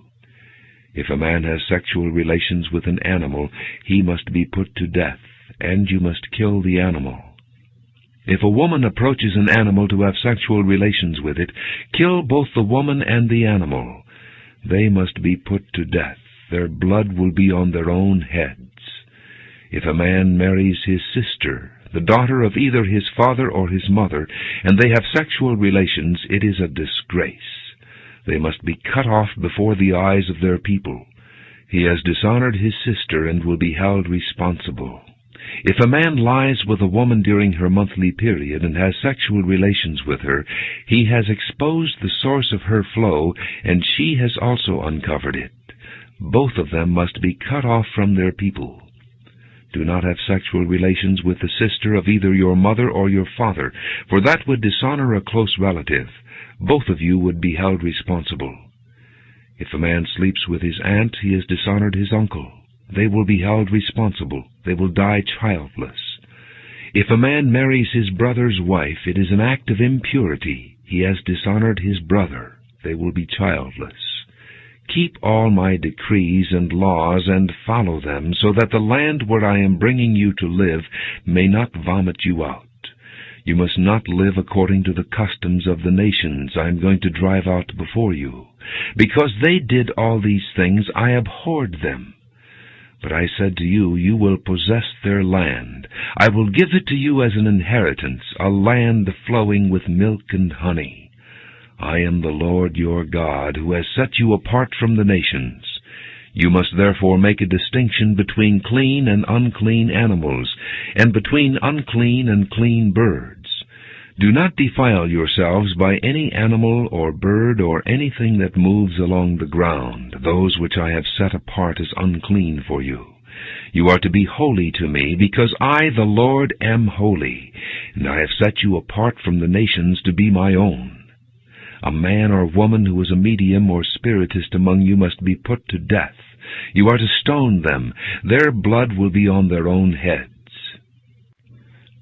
If a man has sexual relations with an animal, he must be put to death, and you must kill the animal. If a woman approaches an animal to have sexual relations with it, kill both the woman and the animal. They must be put to death. Their blood will be on their own heads. If a man marries his sister, the daughter of either his father or his mother, and they have sexual relations, it is a disgrace. They must be cut off before the eyes of their people. He has dishonored his sister and will be held responsible. If a man lies with a woman during her monthly period and has sexual relations with her, he has exposed the source of her flow, and she has also uncovered it. Both of them must be cut off from their people. Do not have sexual relations with the sister of either your mother or your father, for that would dishonor a close relative. Both of you would be held responsible. If a man sleeps with his aunt, he has dishonored his uncle. They will be held responsible. They will die childless. If a man marries his brother's wife, it is an act of impurity. He has dishonored his brother. They will be childless. Keep all my decrees and laws and follow them, so that the land where I am bringing you to live may not vomit you out. You must not live according to the customs of the nations I am going to drive out before you. Because they did all these things, I abhorred them. But I said to you, you will possess their land. I will give it to you as an inheritance, a land flowing with milk and honey. I am the Lord your God, who has set you apart from the nations. You must therefore make a distinction between clean and unclean animals, and between unclean and clean birds. Do not defile yourselves by any animal or bird or anything that moves along the ground, those which I have set apart as unclean for you. You are to be holy to me, because I, the Lord, am holy, and I have set you apart from the nations to be my own. A man or woman who is a medium or spiritist among you must be put to death. You are to stone them. Their blood will be on their own heads.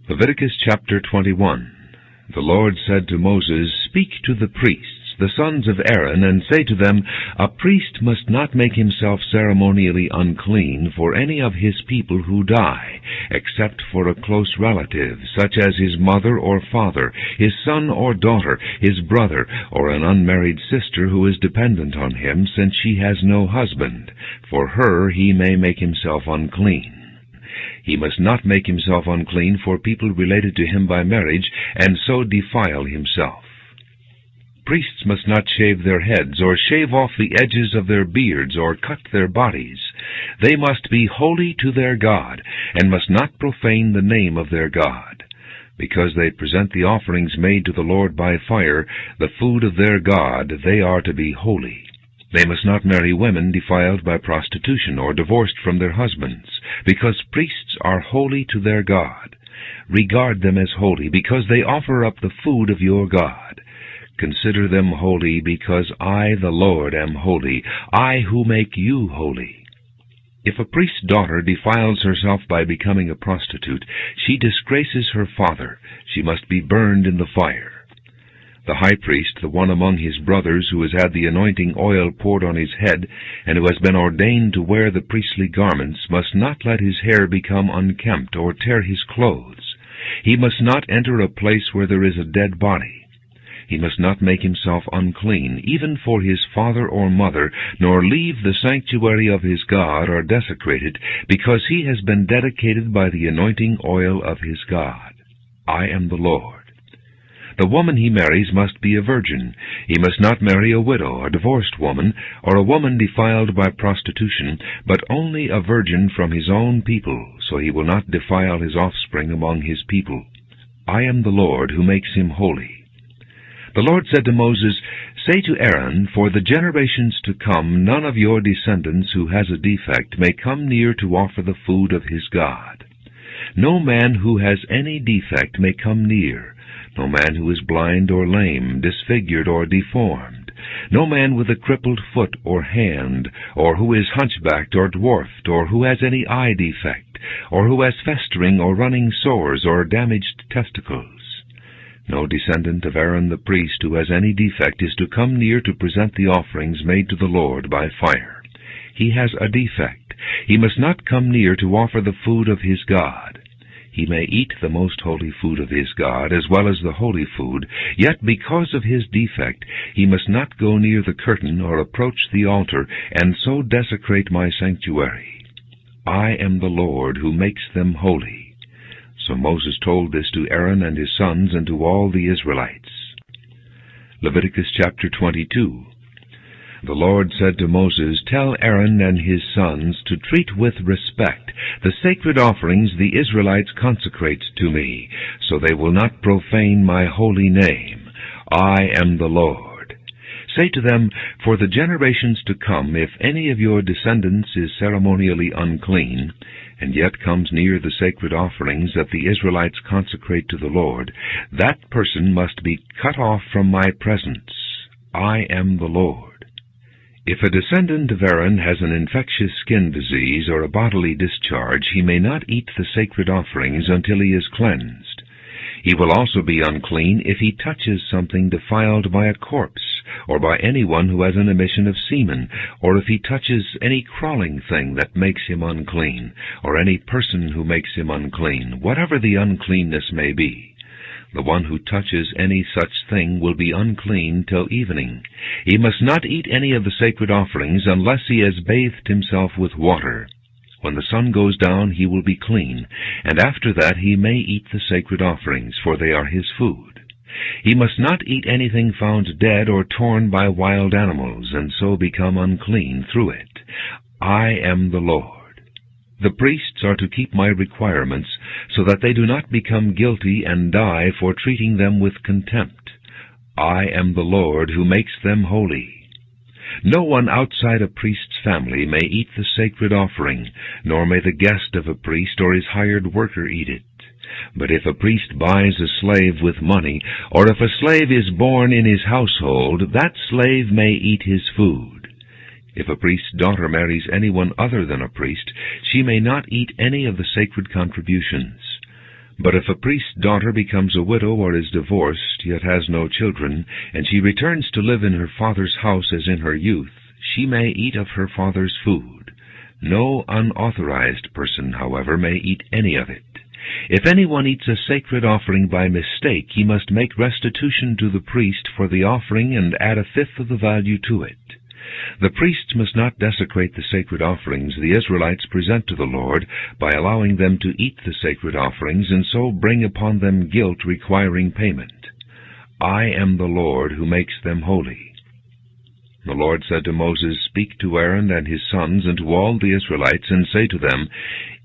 Leviticus chapter 21. The Lord said to Moses, Speak to the priests, the sons of Aaron, and say to them, A priest must not make himself ceremonially unclean for any of his people who die, except for a close relative, such as his mother or father, his son or daughter, his brother, or an unmarried sister who is dependent on him, since she has no husband. For her he may make himself unclean. He must not make himself unclean for people related to him by marriage, and so defile himself. Priests must not shave their heads, or shave off the edges of their beards, or cut their bodies. They must be holy to their God, and must not profane the name of their God. Because they present the offerings made to the Lord by fire, the food of their God, they are to be holy. They must not marry women defiled by prostitution or divorced from their husbands, because priests are holy to their God. Regard them as holy, because they offer up the food of your God. Consider them holy, because I, the Lord, am holy, I who make you holy. If a priest's daughter defiles herself by becoming a prostitute, she disgraces her father. She must be burned in the fire. The high priest, the one among his brothers who has had the anointing oil poured on his head, and who has been ordained to wear the priestly garments, must not let his hair become unkempt or tear his clothes. He must not enter a place where there is a dead body. He must not make himself unclean, even for his father or mother, nor leave the sanctuary of his God or desecrate it, because he has been dedicated by the anointing oil of his God. I am the Lord. The woman he marries must be a virgin. He must not marry a widow, a divorced woman, or a woman defiled by prostitution, but only a virgin from his own people, so he will not defile his offspring among his people. I am the Lord who makes him holy. The Lord said to Moses, Say to Aaron, For the generations to come, none of your descendants who has a defect may come near to offer the food of his God. No man who has any defect may come near. No man who is blind or lame, disfigured or deformed. No man with a crippled foot or hand, or who is hunchbacked or dwarfed, or who has any eye defect, or who has festering or running sores or damaged testicles. No descendant of Aaron the priest who has any defect is to come near to present the offerings made to the Lord by fire. He has a defect. He must not come near to offer the food of his God. He may eat the most holy food of his God, as well as the holy food, yet because of his defect he must not go near the curtain or approach the altar, and so desecrate my sanctuary. I am the Lord who makes them holy. So Moses told this to Aaron and his sons and to all the Israelites. Leviticus chapter 22. The Lord said to Moses, Tell Aaron and his sons to treat with respect the sacred offerings the Israelites consecrate to me, so they will not profane my holy name. I am the Lord. Say to them, For the generations to come, if any of your descendants is ceremonially unclean, and yet comes near the sacred offerings that the Israelites consecrate to the Lord, that person must be cut off from my presence. I am the Lord. If a descendant of Aaron has an infectious skin disease or a bodily discharge, he may not eat the sacred offerings until he is cleansed. He will also be unclean if he touches something defiled by a corpse, or by anyone who has an emission of semen, or if he touches any crawling thing that makes him unclean, or any person who makes him unclean, whatever the uncleanness may be. The one who touches any such thing will be unclean till evening. He must not eat any of the sacred offerings unless he has bathed himself with water. When the sun goes down he will be clean, and after that he may eat the sacred offerings, for they are his food. He must not eat anything found dead or torn by wild animals, and so become unclean through it. I am the Lord. The priests are to keep my requirements, so that they do not become guilty and die for treating them with contempt. I am the Lord who makes them holy. No one outside a priest's family may eat the sacred offering, nor may the guest of a priest or his hired worker eat it. But if a priest buys a slave with money, or if a slave is born in his household, that slave may eat his food. If a priest's daughter marries anyone other than a priest, she may not eat any of the sacred contributions. But if a priest's daughter becomes a widow or is divorced, yet has no children, and she returns to live in her father's house as in her youth, she may eat of her father's food. No unauthorized person, however, may eat any of it. If anyone eats a sacred offering by mistake, he must make restitution to the priest for the offering and add a fifth of the value to it. The priests must not desecrate the sacred offerings the Israelites present to the Lord by allowing them to eat the sacred offerings and so bring upon them guilt requiring payment. I am the Lord who makes them holy. The Lord said to Moses, Speak to Aaron and his sons and to all the Israelites, and say to them,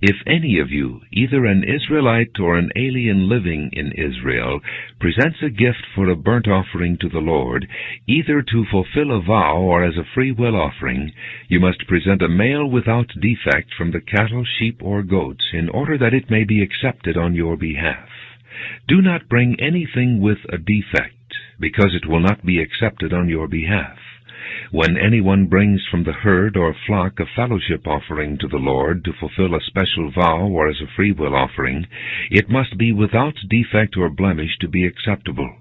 If any of you, either an Israelite or an alien living in Israel, presents a gift for a burnt offering to the Lord, either to fulfill a vow or as a free will offering, you must present a male without defect from the cattle, sheep, or goats, in order that it may be accepted on your behalf. Do not bring anything with a defect, because it will not be accepted on your behalf. When anyone brings from the herd or flock a fellowship offering to the Lord to fulfill a special vow or as a free will offering, it must be without defect or blemish to be acceptable.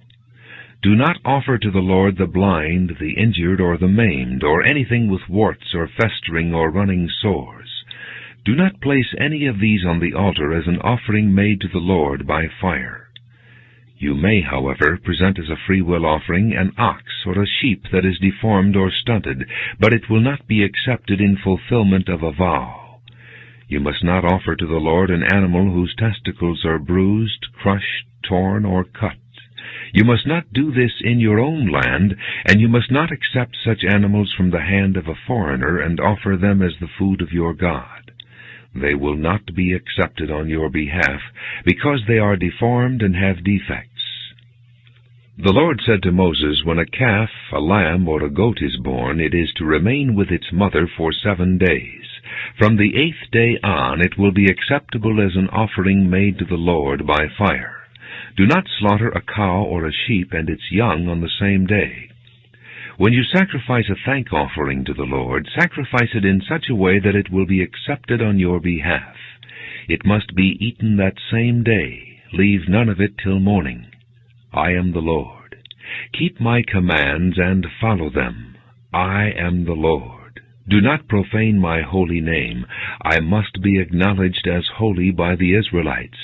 Do not offer to the Lord the blind, the injured, or the maimed, or anything with warts or festering or running sores. Do not place any of these on the altar as an offering made to the Lord by fire. You may, however, present as a free will offering an ox or a sheep that is deformed or stunted, but it will not be accepted in fulfillment of a vow. You must not offer to the Lord an animal whose testicles are bruised, crushed, torn, or cut. You must not do this in your own land, and you must not accept such animals from the hand of a foreigner and offer them as the food of your God. They will not be accepted on your behalf, because they are deformed and have defects. The Lord said to Moses, When a calf, a lamb, or a goat is born, it is to remain with its mother for 7 days. From the 8th day on, it will be acceptable as an offering made to the Lord by fire. Do not slaughter a cow or a sheep and its young on the same day. When you sacrifice a thank offering to the Lord, sacrifice it in such a way that it will be accepted on your behalf. It must be eaten that same day. Leave none of it till morning. I am the Lord. Keep my commands and follow them. I am the Lord. Do not profane my holy name. I must be acknowledged as holy by the Israelites.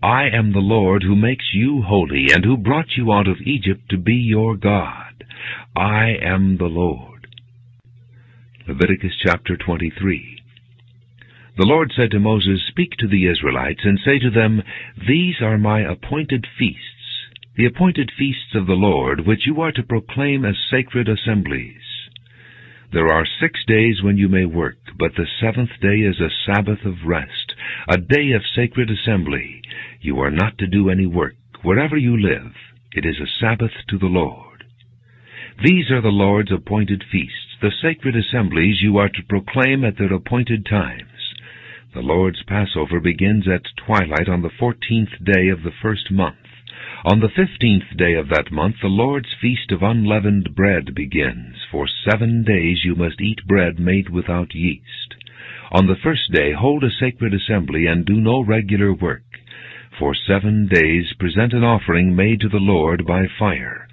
I am the Lord who makes you holy and who brought you out of Egypt to be your God. I am the Lord. Leviticus chapter 23. The Lord said to Moses, Speak to the Israelites and say to them, These are my appointed feasts, the appointed feasts of the Lord, which you are to proclaim as sacred assemblies. There are 6 days when you may work, but the 7th day is a Sabbath of rest, a day of sacred assembly. You are not to do any work. Wherever you live, it is a Sabbath to the Lord. These are the Lord's appointed feasts, the sacred assemblies you are to proclaim at their appointed times. The Lord's Passover begins at twilight on the 14th day of the first month. On the 15th day of that month the Lord's feast of unleavened bread begins. For 7 days you must eat bread made without yeast. On the first day hold a sacred assembly and do no regular work. For 7 days present an offering made to the Lord by fire.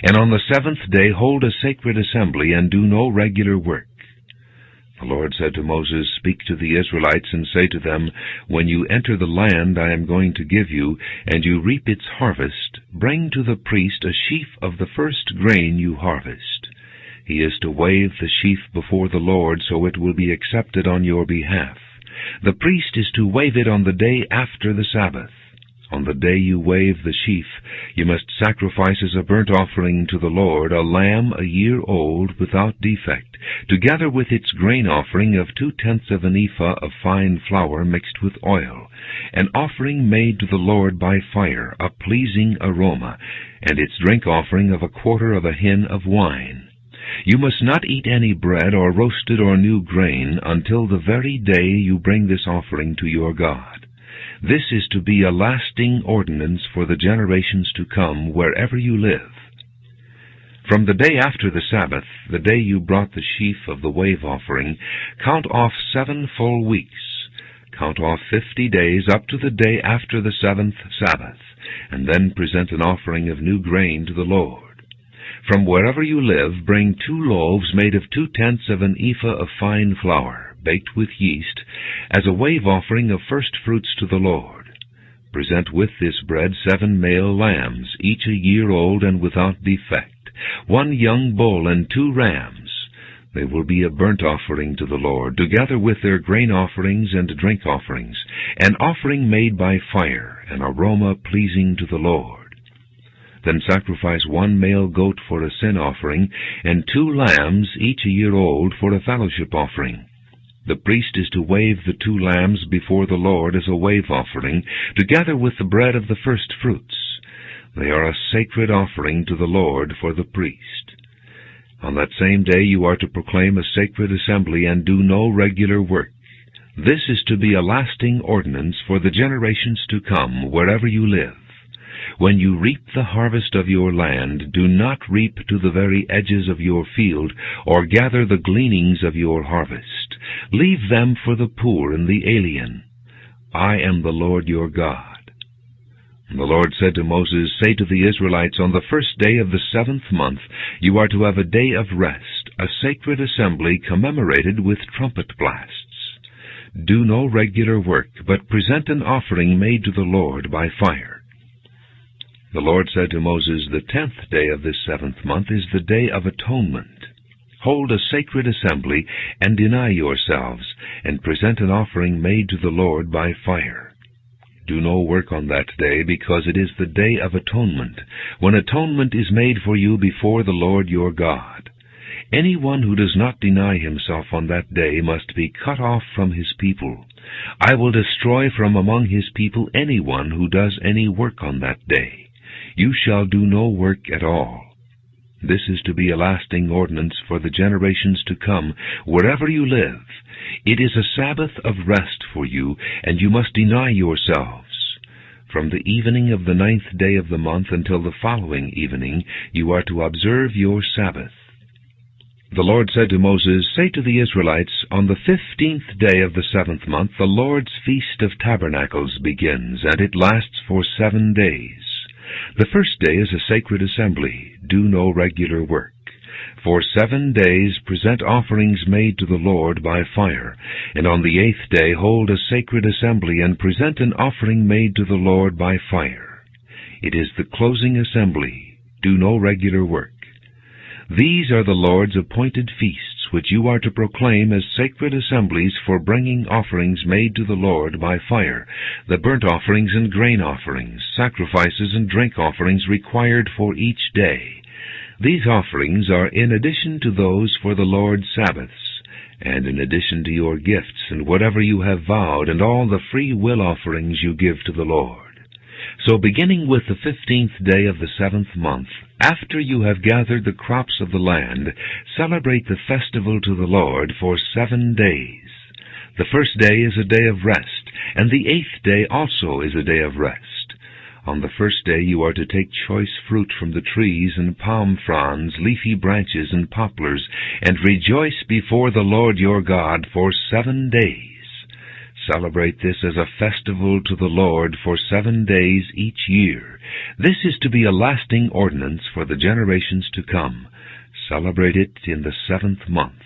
And on the 7th day hold a sacred assembly and do no regular work. The Lord said to Moses, Speak to the Israelites and say to them, When you enter the land I am going to give you, and you reap its harvest, bring to the priest a sheaf of the first grain you harvest. He is to wave the sheaf before the Lord, so it will be accepted on your behalf. The priest is to wave it on the day after the Sabbath. On the day you wave the sheaf, you must sacrifice as a burnt offering to the Lord a lamb a year old without defect, together with its grain offering of 2/10 of an ephah of fine flour mixed with oil, an offering made to the Lord by fire, a pleasing aroma, and its drink offering of 1/4 of a hin of wine. You must not eat any bread or roasted or new grain until the very day you bring this offering to your God. This is to be a lasting ordinance for the generations to come, wherever you live. From the day after the Sabbath, the day you brought the sheaf of the wave offering, count off 7 full weeks. Count off 50 days up to the day after the 7th Sabbath, and then present an offering of new grain to the Lord. From wherever you live, bring 2 loaves made of 2/10 of an ephah of fine flour, baked with yeast, as a wave offering of first fruits to the Lord. Present with this bread 7 male lambs, each a year old and without defect, 1 young bull and 2 rams. They will be a burnt offering to the Lord, together with their grain offerings and drink offerings, an offering made by fire, an aroma pleasing to the Lord. Then sacrifice 1 male goat for a sin offering, and 2 lambs, each a year old, for a fellowship offering. The priest is to wave the 2 lambs before the Lord as a wave offering, together with the bread of the first fruits. They are a sacred offering to the Lord for the priest. On that same day you are to proclaim a sacred assembly and do no regular work. This is to be a lasting ordinance for the generations to come, wherever you live. When you reap the harvest of your land, do not reap to the very edges of your field, or gather the gleanings of your harvest. Leave them for the poor and the alien. I am the Lord your God. And the Lord said to Moses, Say to the Israelites, On the first day of the 7th month you are to have a day of rest, a sacred assembly commemorated with trumpet blasts. Do no regular work, but present an offering made to the Lord by fire. The Lord said to Moses, The 10th day of this 7th month is the Day of Atonement. Hold a sacred assembly, and deny yourselves, and present an offering made to the Lord by fire. Do no work on that day, because it is the Day of Atonement, when atonement is made for you before the Lord your God. Anyone who does not deny himself on that day must be cut off from his people. I will destroy from among his people anyone who does any work on that day. You shall do no work at all. This is to be a lasting ordinance for the generations to come, wherever you live. It is a Sabbath of rest for you, and you must deny yourselves. From the evening of the 9th day of the month until the following evening, you are to observe your Sabbath. The Lord said to Moses, Say to the Israelites, On the 15th day of the 7th month, the Lord's Feast of Tabernacles begins, and it lasts for 7 days. The first day is a sacred assembly. Do no regular work. For 7 days present offerings made to the Lord by fire, and on the 8th day hold a sacred assembly and present an offering made to the Lord by fire. It is the closing assembly. Do no regular work. These are the Lord's appointed feasts, which you are to proclaim as sacred assemblies for bringing offerings made to the Lord by fire, the burnt offerings and grain offerings, sacrifices and drink offerings required for each day. These offerings are in addition to those for the Lord's Sabbaths, and in addition to your gifts and whatever you have vowed, and all the free will offerings you give to the Lord. So beginning with the 15th day of the 7th month, after you have gathered the crops of the land, celebrate the festival to the Lord for 7 days. The first day is a day of rest, and the 8th day also is a day of rest. On the first day you are to take choice fruit from the trees, and palm fronds, leafy branches, and poplars, and rejoice before the Lord your God for 7 days. Celebrate this as a festival to the Lord for 7 days each year. This is to be a lasting ordinance for the generations to come. Celebrate it in the 7th month.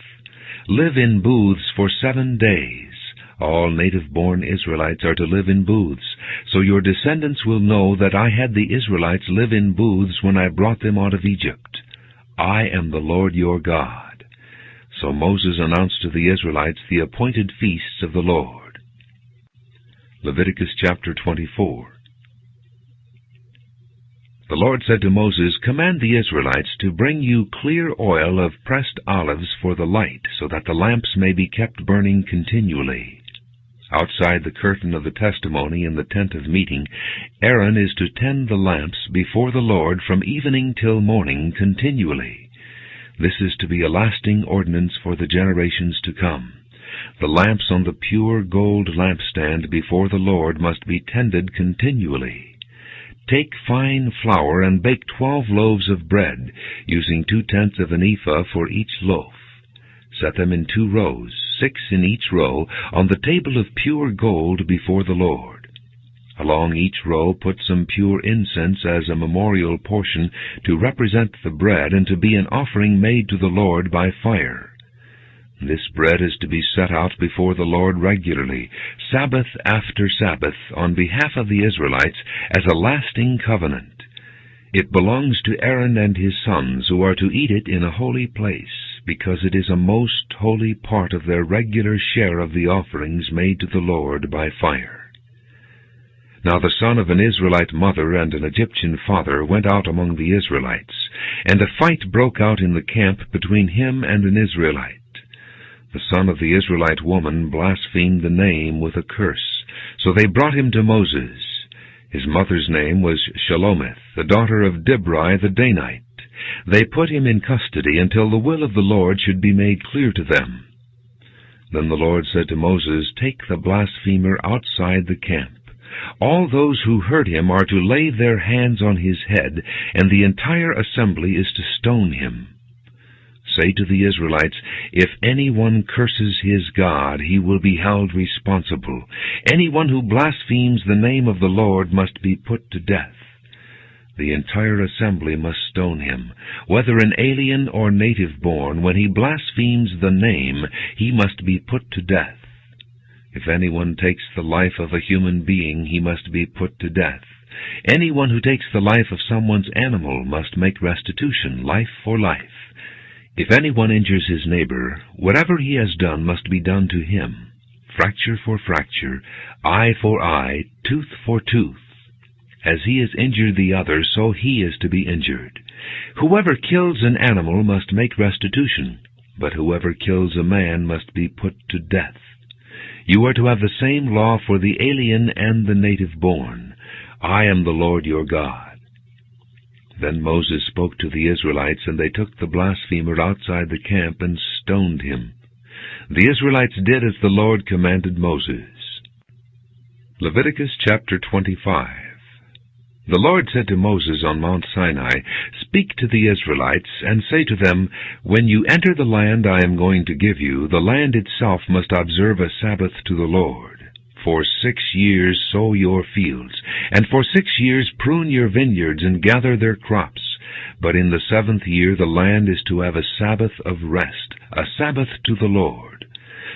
Live in booths for 7 days. All native-born Israelites are to live in booths, so your descendants will know that I had the Israelites live in booths when I brought them out of Egypt. I am the Lord your God. So Moses announced to the Israelites the appointed feasts of the Lord. Leviticus chapter 24. The Lord said to Moses, Command the Israelites to bring you clear oil of pressed olives for the light, so that the lamps may be kept burning continually. Outside the curtain of the testimony in the tent of meeting, Aaron is to tend the lamps before the Lord from evening till morning continually. This is to be a lasting ordinance for the generations to come. The lamps on the pure gold lampstand before the Lord must be tended continually. Take fine flour and bake 12 loaves of bread, using 2/10 of an ephah for each loaf. Set them in 2 rows, 6 in each row, on the table of pure gold before the Lord. Along each row put some pure incense as a memorial portion to represent the bread and to be an offering made to the Lord by fire. This bread is to be set out before the Lord regularly, Sabbath after Sabbath, on behalf of the Israelites, as a lasting covenant. It belongs to Aaron and his sons, who are to eat it in a holy place, because it is a most holy part of their regular share of the offerings made to the Lord by fire. Now the son of an Israelite mother and an Egyptian father went out among the Israelites, and a fight broke out in the camp between him and an Israelite. The son of the Israelite woman blasphemed the name with a curse, so they brought him to Moses. His mother's name was Shelomith, the daughter of Dibri the Danite. They put him in custody until the will of the Lord should be made clear to them. Then the Lord said to Moses, "Take the blasphemer outside the camp. All those who heard him are to lay their hands on his head, and the entire assembly is to stone him. Say to the Israelites, if anyone curses his God, he will be held responsible. Anyone who blasphemes the name of the Lord must be put to death. The entire assembly must stone him. Whether an alien or native-born, when he blasphemes the name, he must be put to death. If anyone takes the life of a human being, he must be put to death. Anyone who takes the life of someone's animal must make restitution, life for life. If anyone injures his neighbor, whatever he has done must be done to him, fracture for fracture, eye for eye, tooth for tooth. As he has injured the other, so he is to be injured. Whoever kills an animal must make restitution, but whoever kills a man must be put to death. You are to have the same law for the alien and the native-born. I am the Lord your God." Then Moses spoke to the Israelites, and they took the blasphemer outside the camp and stoned him. The Israelites did as the Lord commanded Moses. Leviticus chapter 25. The Lord said to Moses on Mount Sinai, "Speak to the Israelites, and say to them, when you enter the land I am going to give you, the land itself must observe a Sabbath to the Lord. For 6 years sow your fields, and for 6 years prune your vineyards and gather their crops. But in the 7th year the land is to have a Sabbath of rest, a Sabbath to the Lord.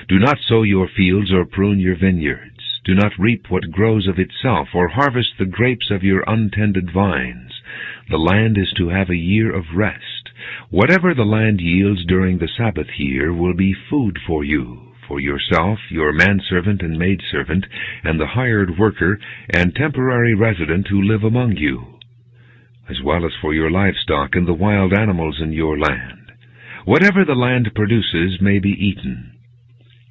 Do not sow your fields or prune your vineyards. Do not reap what grows of itself, or harvest the grapes of your untended vines. The land is to have a year of rest. Whatever the land yields during the Sabbath year will be food for you, for yourself, your manservant and maidservant, and the hired worker and temporary resident who live among you, as well as for your livestock and the wild animals in your land. Whatever the land produces may be eaten.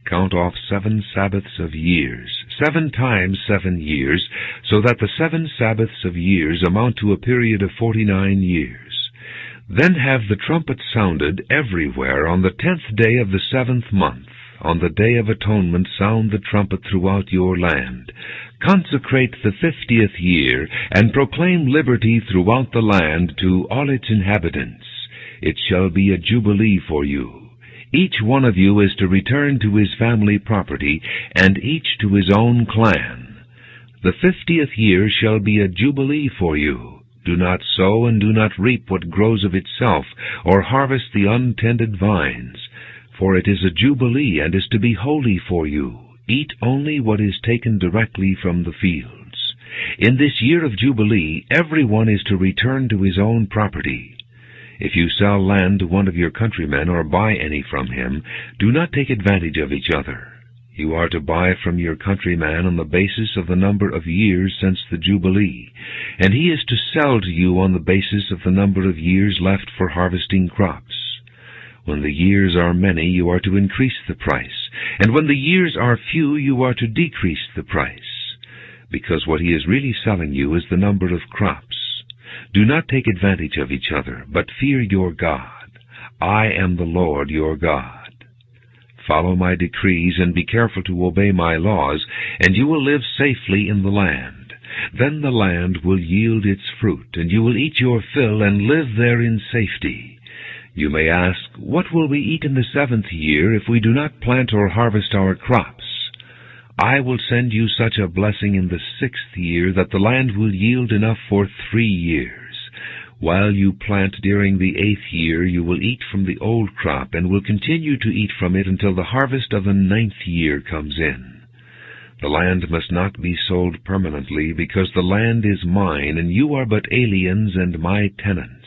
Count off 7 Sabbaths of years, 7 times 7 years, so that the 7 Sabbaths of years amount to a period of 49 years. Then have the trumpet sounded everywhere on the 10th day of the 7th month. On the Day of Atonement sound the trumpet throughout your land. Consecrate the 50th year, and proclaim liberty throughout the land to all its inhabitants. It shall be a jubilee for you. Each one of you is to return to his family property, and each to his own clan. The 50th year shall be a jubilee for you. Do not sow and do not reap what grows of itself, or harvest the untended vines. For it is a jubilee, and is to be holy for you. Eat only what is taken directly from the fields. In this year of jubilee, everyone is to return to his own property. If you sell land to one of your countrymen or buy any from him, do not take advantage of each other. You are to buy from your countryman on the basis of the number of years since the Jubilee, and he is to sell to you on the basis of the number of years left for harvesting crops. When the years are many, you are to increase the price, and when the years are few, you are to decrease the price, because what he is really selling you is the number of crops. Do not take advantage of each other, but fear your God. I am the Lord your God. Follow my decrees and be careful to obey my laws, and you will live safely in the land. Then the land will yield its fruit, and you will eat your fill and live there in safety. You may ask, what will we eat in the 7th year if we do not plant or harvest our crops? I will send you such a blessing in the 6th year that the land will yield enough for 3 years. While you plant during the 8th year, you will eat from the old crop, and will continue to eat from it until the harvest of the 9th year comes in. The land must not be sold permanently, because the land is mine, and you are but aliens and my tenants.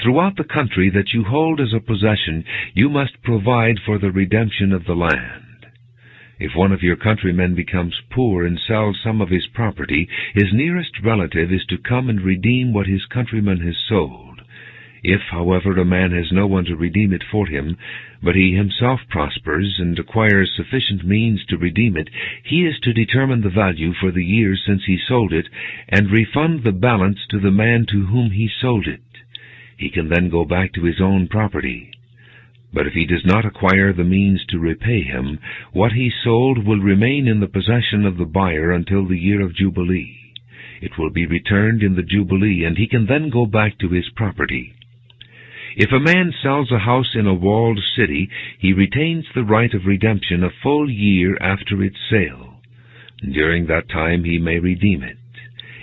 Throughout the country that you hold as a possession, you must provide for the redemption of the land. If one of your countrymen becomes poor and sells some of his property, his nearest relative is to come and redeem what his countryman has sold. If, however, a man has no one to redeem it for him, but he himself prospers and acquires sufficient means to redeem it, he is to determine the value for the year since he sold it, and refund the balance to the man to whom he sold it. He can then go back to his own property. But if he does not acquire the means to repay him, what he sold will remain in the possession of the buyer until the year of Jubilee. It will be returned in the Jubilee, and he can then go back to his property. If a man sells a house in a walled city, he retains the right of redemption a full year after its sale. During that time he may redeem it.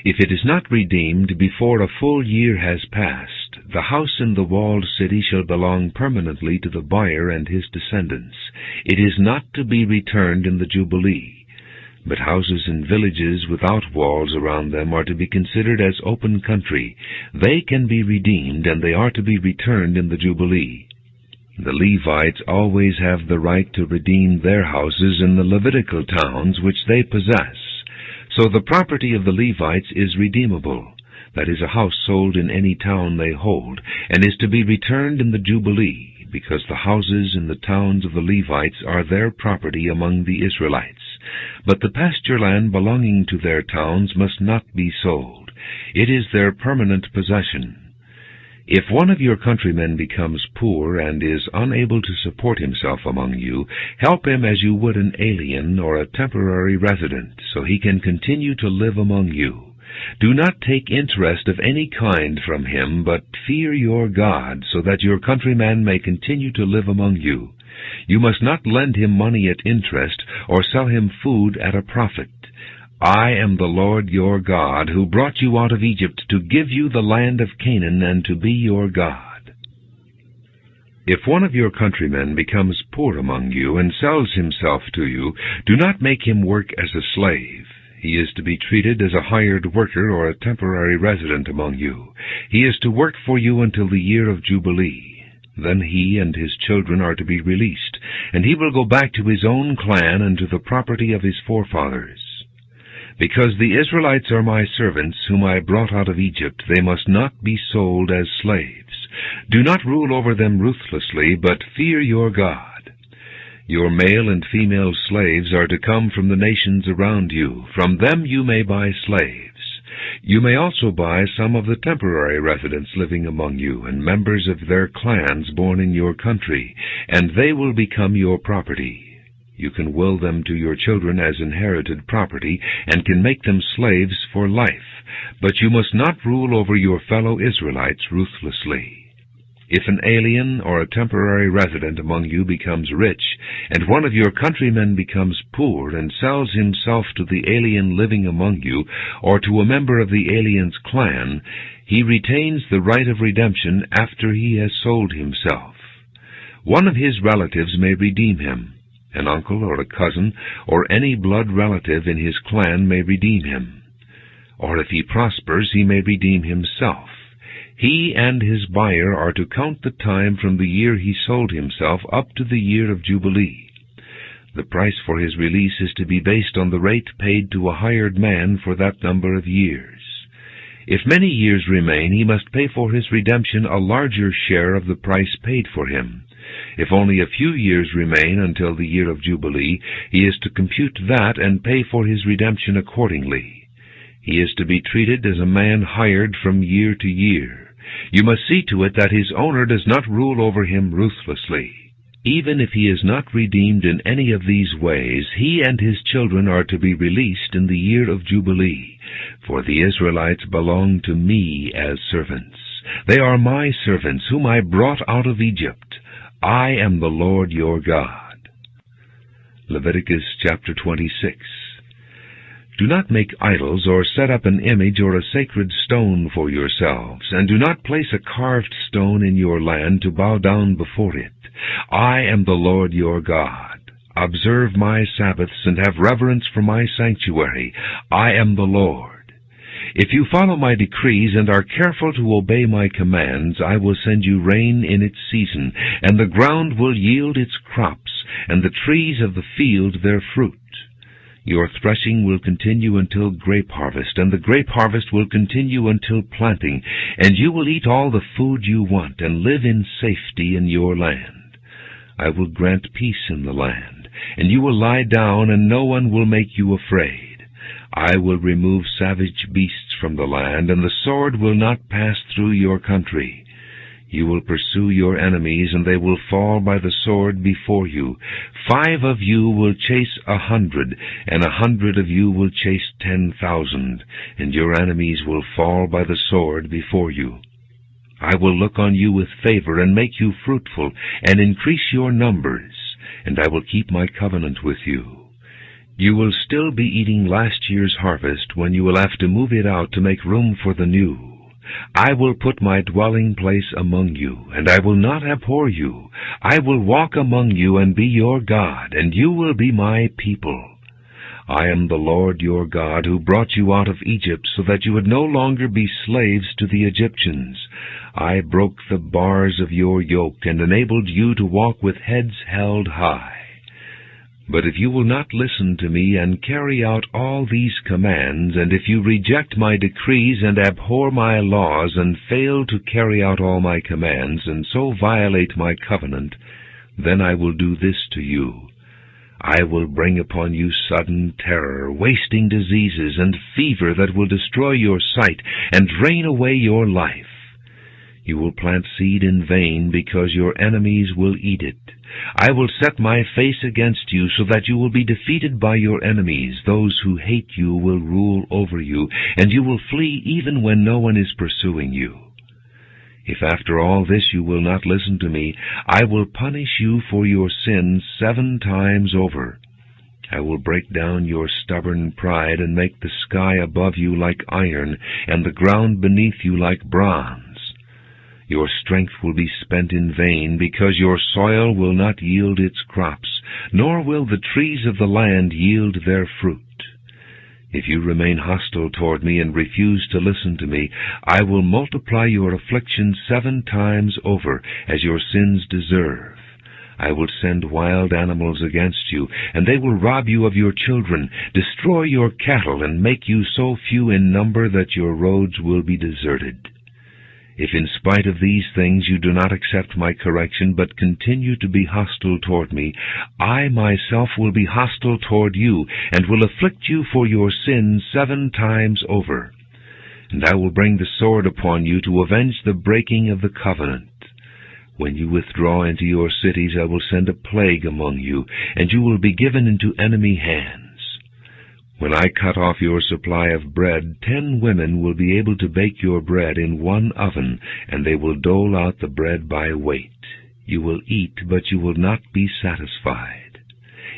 If it is not redeemed before a full year has passed, the house in the walled city shall belong permanently to the buyer and his descendants. It is not to be returned in the Jubilee. But houses in villages without walls around them are to be considered as open country. They can be redeemed, and they are to be returned in the Jubilee. The Levites always have the right to redeem their houses in the Levitical towns which they possess. So the property of the Levites is redeemable, that is, a house sold in any town they hold, and is to be returned in the Jubilee, because the houses in the towns of the Levites are their property among the Israelites. But the pasture land belonging to their towns must not be sold. It is their permanent possession. If one of your countrymen becomes poor and is unable to support himself among you, help him as you would an alien or a temporary resident, so he can continue to live among you. Do not take interest of any kind from him, but fear your God, so that your countryman may continue to live among you. You must not lend him money at interest, or sell him food at a profit. I am the Lord your God, who brought you out of Egypt to give you the land of Canaan and to be your God. If one of your countrymen becomes poor among you and sells himself to you, do not make him work as a slave. He is to be treated as a hired worker or a temporary resident among you. He is to work for you until the year of Jubilee. Then he and his children are to be released, and he will go back to his own clan and to the property of his forefathers. Because the Israelites are my servants, whom I brought out of Egypt, they must not be sold as slaves. Do not rule over them ruthlessly, but fear your God. Your male and female slaves are to come from the nations around you. From them you may buy slaves. You may also buy some of the temporary residents living among you, and members of their clans born in your country, and they will become your property. You can will them to your children as inherited property, and can make them slaves for life, but you must not rule over your fellow Israelites ruthlessly. If an alien or a temporary resident among you becomes rich, and one of your countrymen becomes poor and sells himself to the alien living among you, or to a member of the alien's clan, he retains the right of redemption after he has sold himself. One of his relatives may redeem him. An uncle or a cousin or any blood relative in his clan may redeem him. Or if he prospers, he may redeem himself. He and his buyer are to count the time from the year he sold himself up to the year of Jubilee. The price for his release is to be based on the rate paid to a hired man for that number of years. If many years remain, he must pay for his redemption a larger share of the price paid for him. If only a few years remain until the year of Jubilee, he is to compute that and pay for his redemption accordingly. He is to be treated as a man hired from year to year. You must see to it that his owner does not rule over him ruthlessly. Even if he is not redeemed in any of these ways, he and his children are to be released in the year of Jubilee, for the Israelites belong to me as servants. They are my servants, whom I brought out of Egypt. I am the Lord your God. Leviticus chapter 26. Do not make idols or set up an image or a sacred stone for yourselves, and do not place a carved stone in your land to bow down before it. I am the Lord your God. Observe my Sabbaths and have reverence for my sanctuary. I am the Lord. If you follow my decrees and are careful to obey my commands, I will send you rain in its season, and the ground will yield its crops, and the trees of the field their fruit. Your threshing will continue until grape harvest, and the grape harvest will continue until planting, and you will eat all the food you want and live in safety in your land. I will grant peace in the land, and you will lie down, and no one will make you afraid. I will remove savage beasts from the land, and the sword will not pass through your country. You will pursue your enemies, and they will fall by the sword before you. 5 of you will chase 100, and 100 of you will chase 10,000, and your enemies will fall by the sword before you. I will look on you with favor, and make you fruitful, and increase your numbers, and I will keep my covenant with you. You will still be eating last year's harvest, when you will have to move it out to make room for the new. I will put my dwelling place among you, and I will not abhor you. I will walk among you and be your God, and you will be my people. I am the Lord your God, who brought you out of Egypt, so that you would no longer be slaves to the Egyptians. I broke the bars of your yoke, and enabled you to walk with heads held high. But if you will not listen to me and carry out all these commands, and if you reject my decrees and abhor my laws, and fail to carry out all my commands, and so violate my covenant, then I will do this to you. I will bring upon you sudden terror, wasting diseases, and fever that will destroy your sight and drain away your life. You will plant seed in vain, because your enemies will eat it. I will set my face against you, so that you will be defeated by your enemies. Those who hate you will rule over you, and you will flee even when no one is pursuing you. If after all this you will not listen to me, I will punish you for your sins 7 times over. I will break down your stubborn pride, and make the sky above you like iron, and the ground beneath you like bronze. Your strength will be spent in vain, because your soil will not yield its crops, nor will the trees of the land yield their fruit. If you remain hostile toward me and refuse to listen to me, I will multiply your affliction 7 times over, as your sins deserve. I will send wild animals against you, and they will rob you of your children, destroy your cattle, and make you so few in number that your roads will be deserted. If in spite of these things you do not accept my correction, but continue to be hostile toward me, I myself will be hostile toward you, and will afflict you for your sins 7 times over. And I will bring the sword upon you to avenge the breaking of the covenant. When you withdraw into your cities, I will send a plague among you, and you will be given into enemy hands. When I cut off your supply of bread, 10 women will be able to bake your bread in 1 oven, and they will dole out the bread by weight. You will eat, but you will not be satisfied.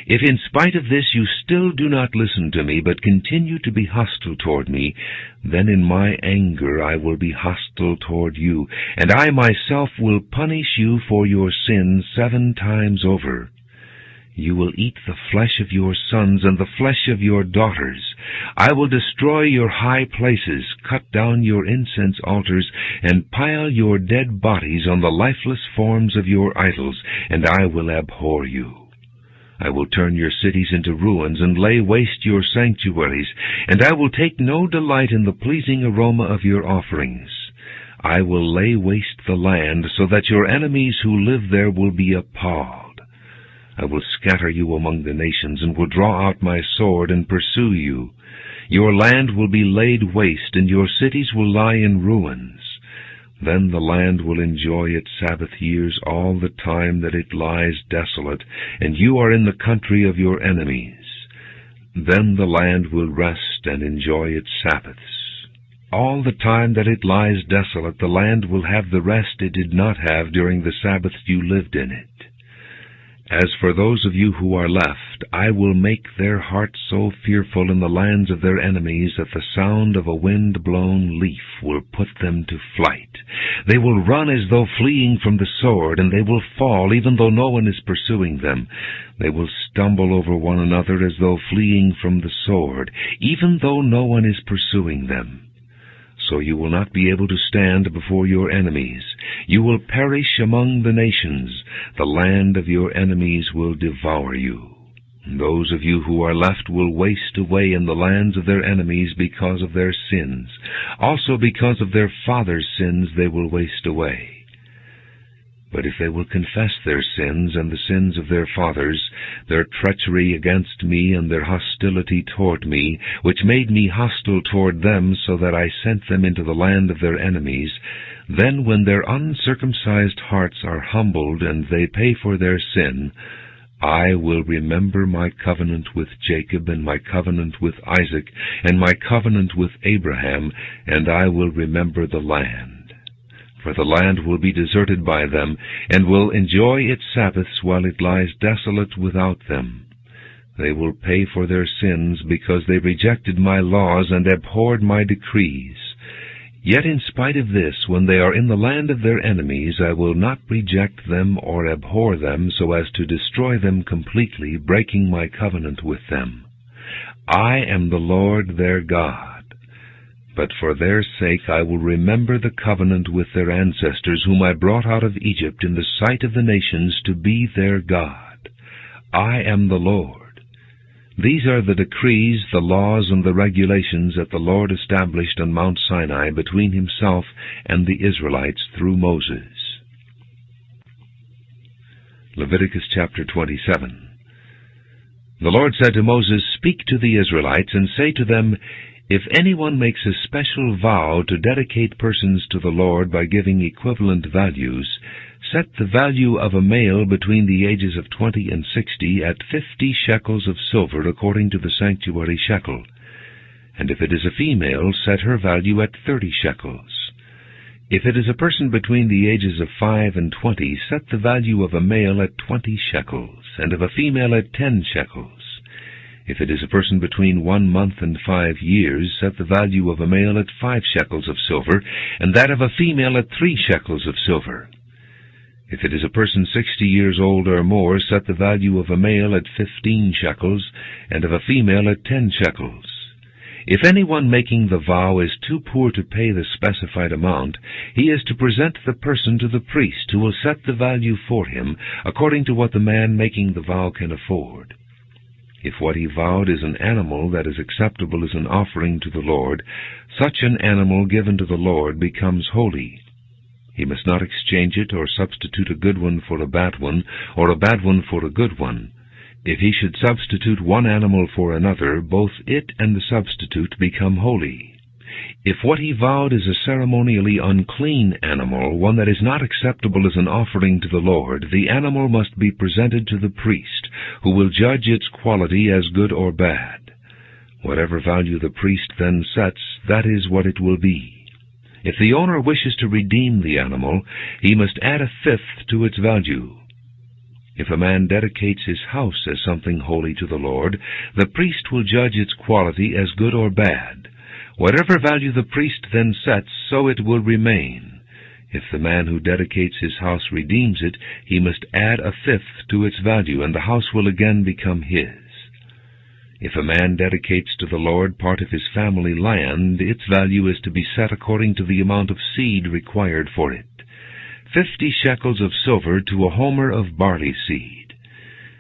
If in spite of this you still do not listen to me, but continue to be hostile toward me, then in my anger I will be hostile toward you, and I myself will punish you for your sins 7 times over. You will eat the flesh of your sons and the flesh of your daughters. I will destroy your high places, cut down your incense altars, and pile your dead bodies on the lifeless forms of your idols, and I will abhor you. I will turn your cities into ruins and lay waste your sanctuaries, and I will take no delight in the pleasing aroma of your offerings. I will lay waste the land, so that your enemies who live there will be appalled. I will scatter you among the nations, and will draw out my sword and pursue you. Your land will be laid waste, and your cities will lie in ruins. Then the land will enjoy its Sabbath years all the time that it lies desolate, and you are in the country of your enemies. Then the land will rest and enjoy its Sabbaths. All the time that it lies desolate, the land will have the rest it did not have during the Sabbath you lived in it. As for those of you who are left, I will make their hearts so fearful in the lands of their enemies that the sound of a wind-blown leaf will put them to flight. They will run as though fleeing from the sword, and they will fall even though no one is pursuing them. They will stumble over one another as though fleeing from the sword, even though no one is pursuing them. So you will not be able to stand before your enemies. You will perish among the nations. The land of your enemies will devour you. Those of you who are left will waste away in the lands of their enemies because of their sins. Also because of their fathers' sins they will waste away. But if they will confess their sins and the sins of their fathers, their treachery against me and their hostility toward me, which made me hostile toward them so that I sent them into the land of their enemies, then when their uncircumcised hearts are humbled and they pay for their sin, I will remember my covenant with Jacob and my covenant with Isaac and my covenant with Abraham, and I will remember the land. For the land will be deserted by them, and will enjoy its Sabbaths while it lies desolate without them. They will pay for their sins because they rejected my laws and abhorred my decrees. Yet in spite of this, when they are in the land of their enemies, I will not reject them or abhor them so as to destroy them completely, breaking my covenant with them. I am the Lord their God. But for their sake I will remember the covenant with their ancestors, whom I brought out of Egypt in the sight of the nations to be their God. I am the Lord. These are the decrees, the laws, and the regulations that the Lord established on Mount Sinai between himself and the Israelites through Moses. Leviticus chapter 27. The Lord said to Moses, "Speak to the Israelites and say to them, if anyone makes a special vow to dedicate persons to the Lord by giving equivalent values, set the value of a male between the ages of 20 and 60 at 50 shekels of silver according to the sanctuary shekel. And if it is a female, set her value at 30 shekels. If it is a person between the ages of 5 and 20, set the value of a male at 20 shekels, and of a female at 10 shekels. If it is a person between 1 month and 5 years, set the value of a male at 5 shekels of silver, and that of a female at 3 shekels of silver. If it is a person 60 years old or more, set the value of a male at 15 shekels, and of a female at 10 shekels. If anyone making the vow is too poor to pay the specified amount, he is to present the person to the priest, who will set the value for him, according to what the man making the vow can afford. If what he vowed is an animal that is acceptable as an offering to the Lord, such an animal given to the Lord becomes holy. He must not exchange it or substitute a good one for a bad one, or a bad one for a good one. If he should substitute one animal for another, both it and the substitute become holy. If what he vowed is a ceremonially unclean animal, one that is not acceptable as an offering to the Lord, the animal must be presented to the priest, who will judge its quality as good or bad. Whatever value the priest then sets, that is what it will be. If the owner wishes to redeem the animal, he must add a fifth to its value. If a man dedicates his house as something holy to the Lord, the priest will judge its quality as good or bad. Whatever value the priest then sets, so it will remain. If the man who dedicates his house redeems it, he must add a fifth to its value, and the house will again become his. If a man dedicates to the Lord part of his family land, its value is to be set according to the amount of seed required for it. 50 shekels of silver to a homer of barley seed.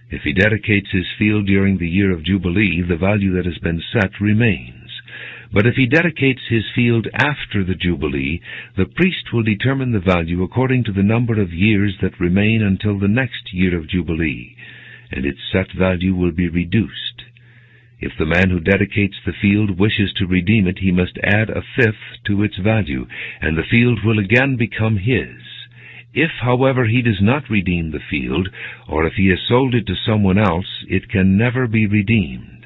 If he dedicates his field during the year of Jubilee, the value that has been set remains. But if he dedicates his field after the Jubilee, the priest will determine the value according to the number of years that remain until the next year of Jubilee, and its set value will be reduced. If the man who dedicates the field wishes to redeem it, he must add a fifth to its value, and the field will again become his. If, however, he does not redeem the field, or if he has sold it to someone else, it can never be redeemed.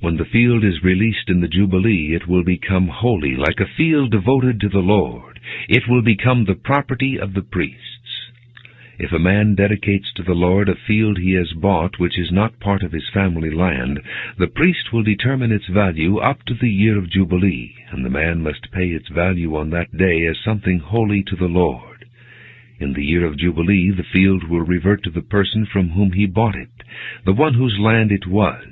When the field is released in the Jubilee, it will become holy, like a field devoted to the Lord. It will become the property of the priests. If a man dedicates to the Lord a field he has bought which is not part of his family land, the priest will determine its value up to the year of Jubilee, and the man must pay its value on that day as something holy to the Lord. In the year of Jubilee, the field will revert to the person from whom he bought it, the one whose land it was.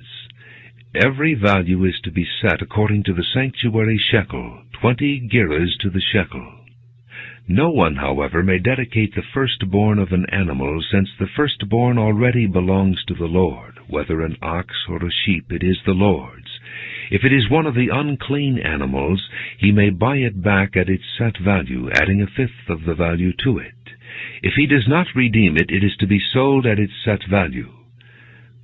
Every value is to be set according to the sanctuary shekel, 20 gerahs to the shekel. No one, however, may dedicate the firstborn of an animal, since the firstborn already belongs to the Lord. Whether an ox or a sheep, it is the Lord's. If it is one of the unclean animals, he may buy it back at its set value, adding a fifth of the value to it. If he does not redeem it, it is to be sold at its set value.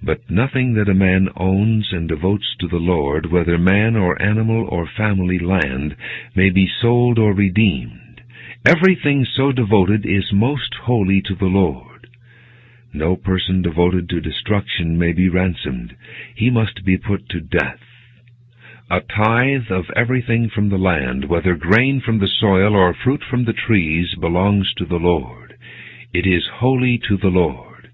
But nothing that a man owns and devotes to the Lord, whether man or animal or family land, may be sold or redeemed. Everything so devoted is most holy to the Lord. No person devoted to destruction may be ransomed. He must be put to death. A tithe of everything from the land, whether grain from the soil or fruit from the trees, belongs to the Lord. It is holy to the Lord.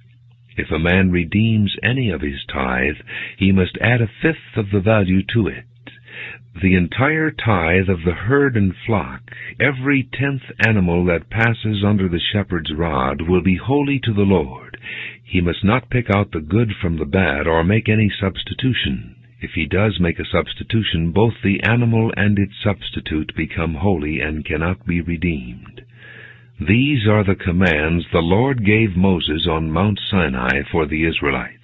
If a man redeems any of his tithe, he must add a fifth of the value to it. The entire tithe of the herd and flock, every 10th animal that passes under the shepherd's rod, will be holy to the Lord. He must not pick out the good from the bad, or make any substitution. If he does make a substitution, both the animal and its substitute become holy and cannot be redeemed. These are the commands the Lord gave Moses on Mount Sinai for the Israelites.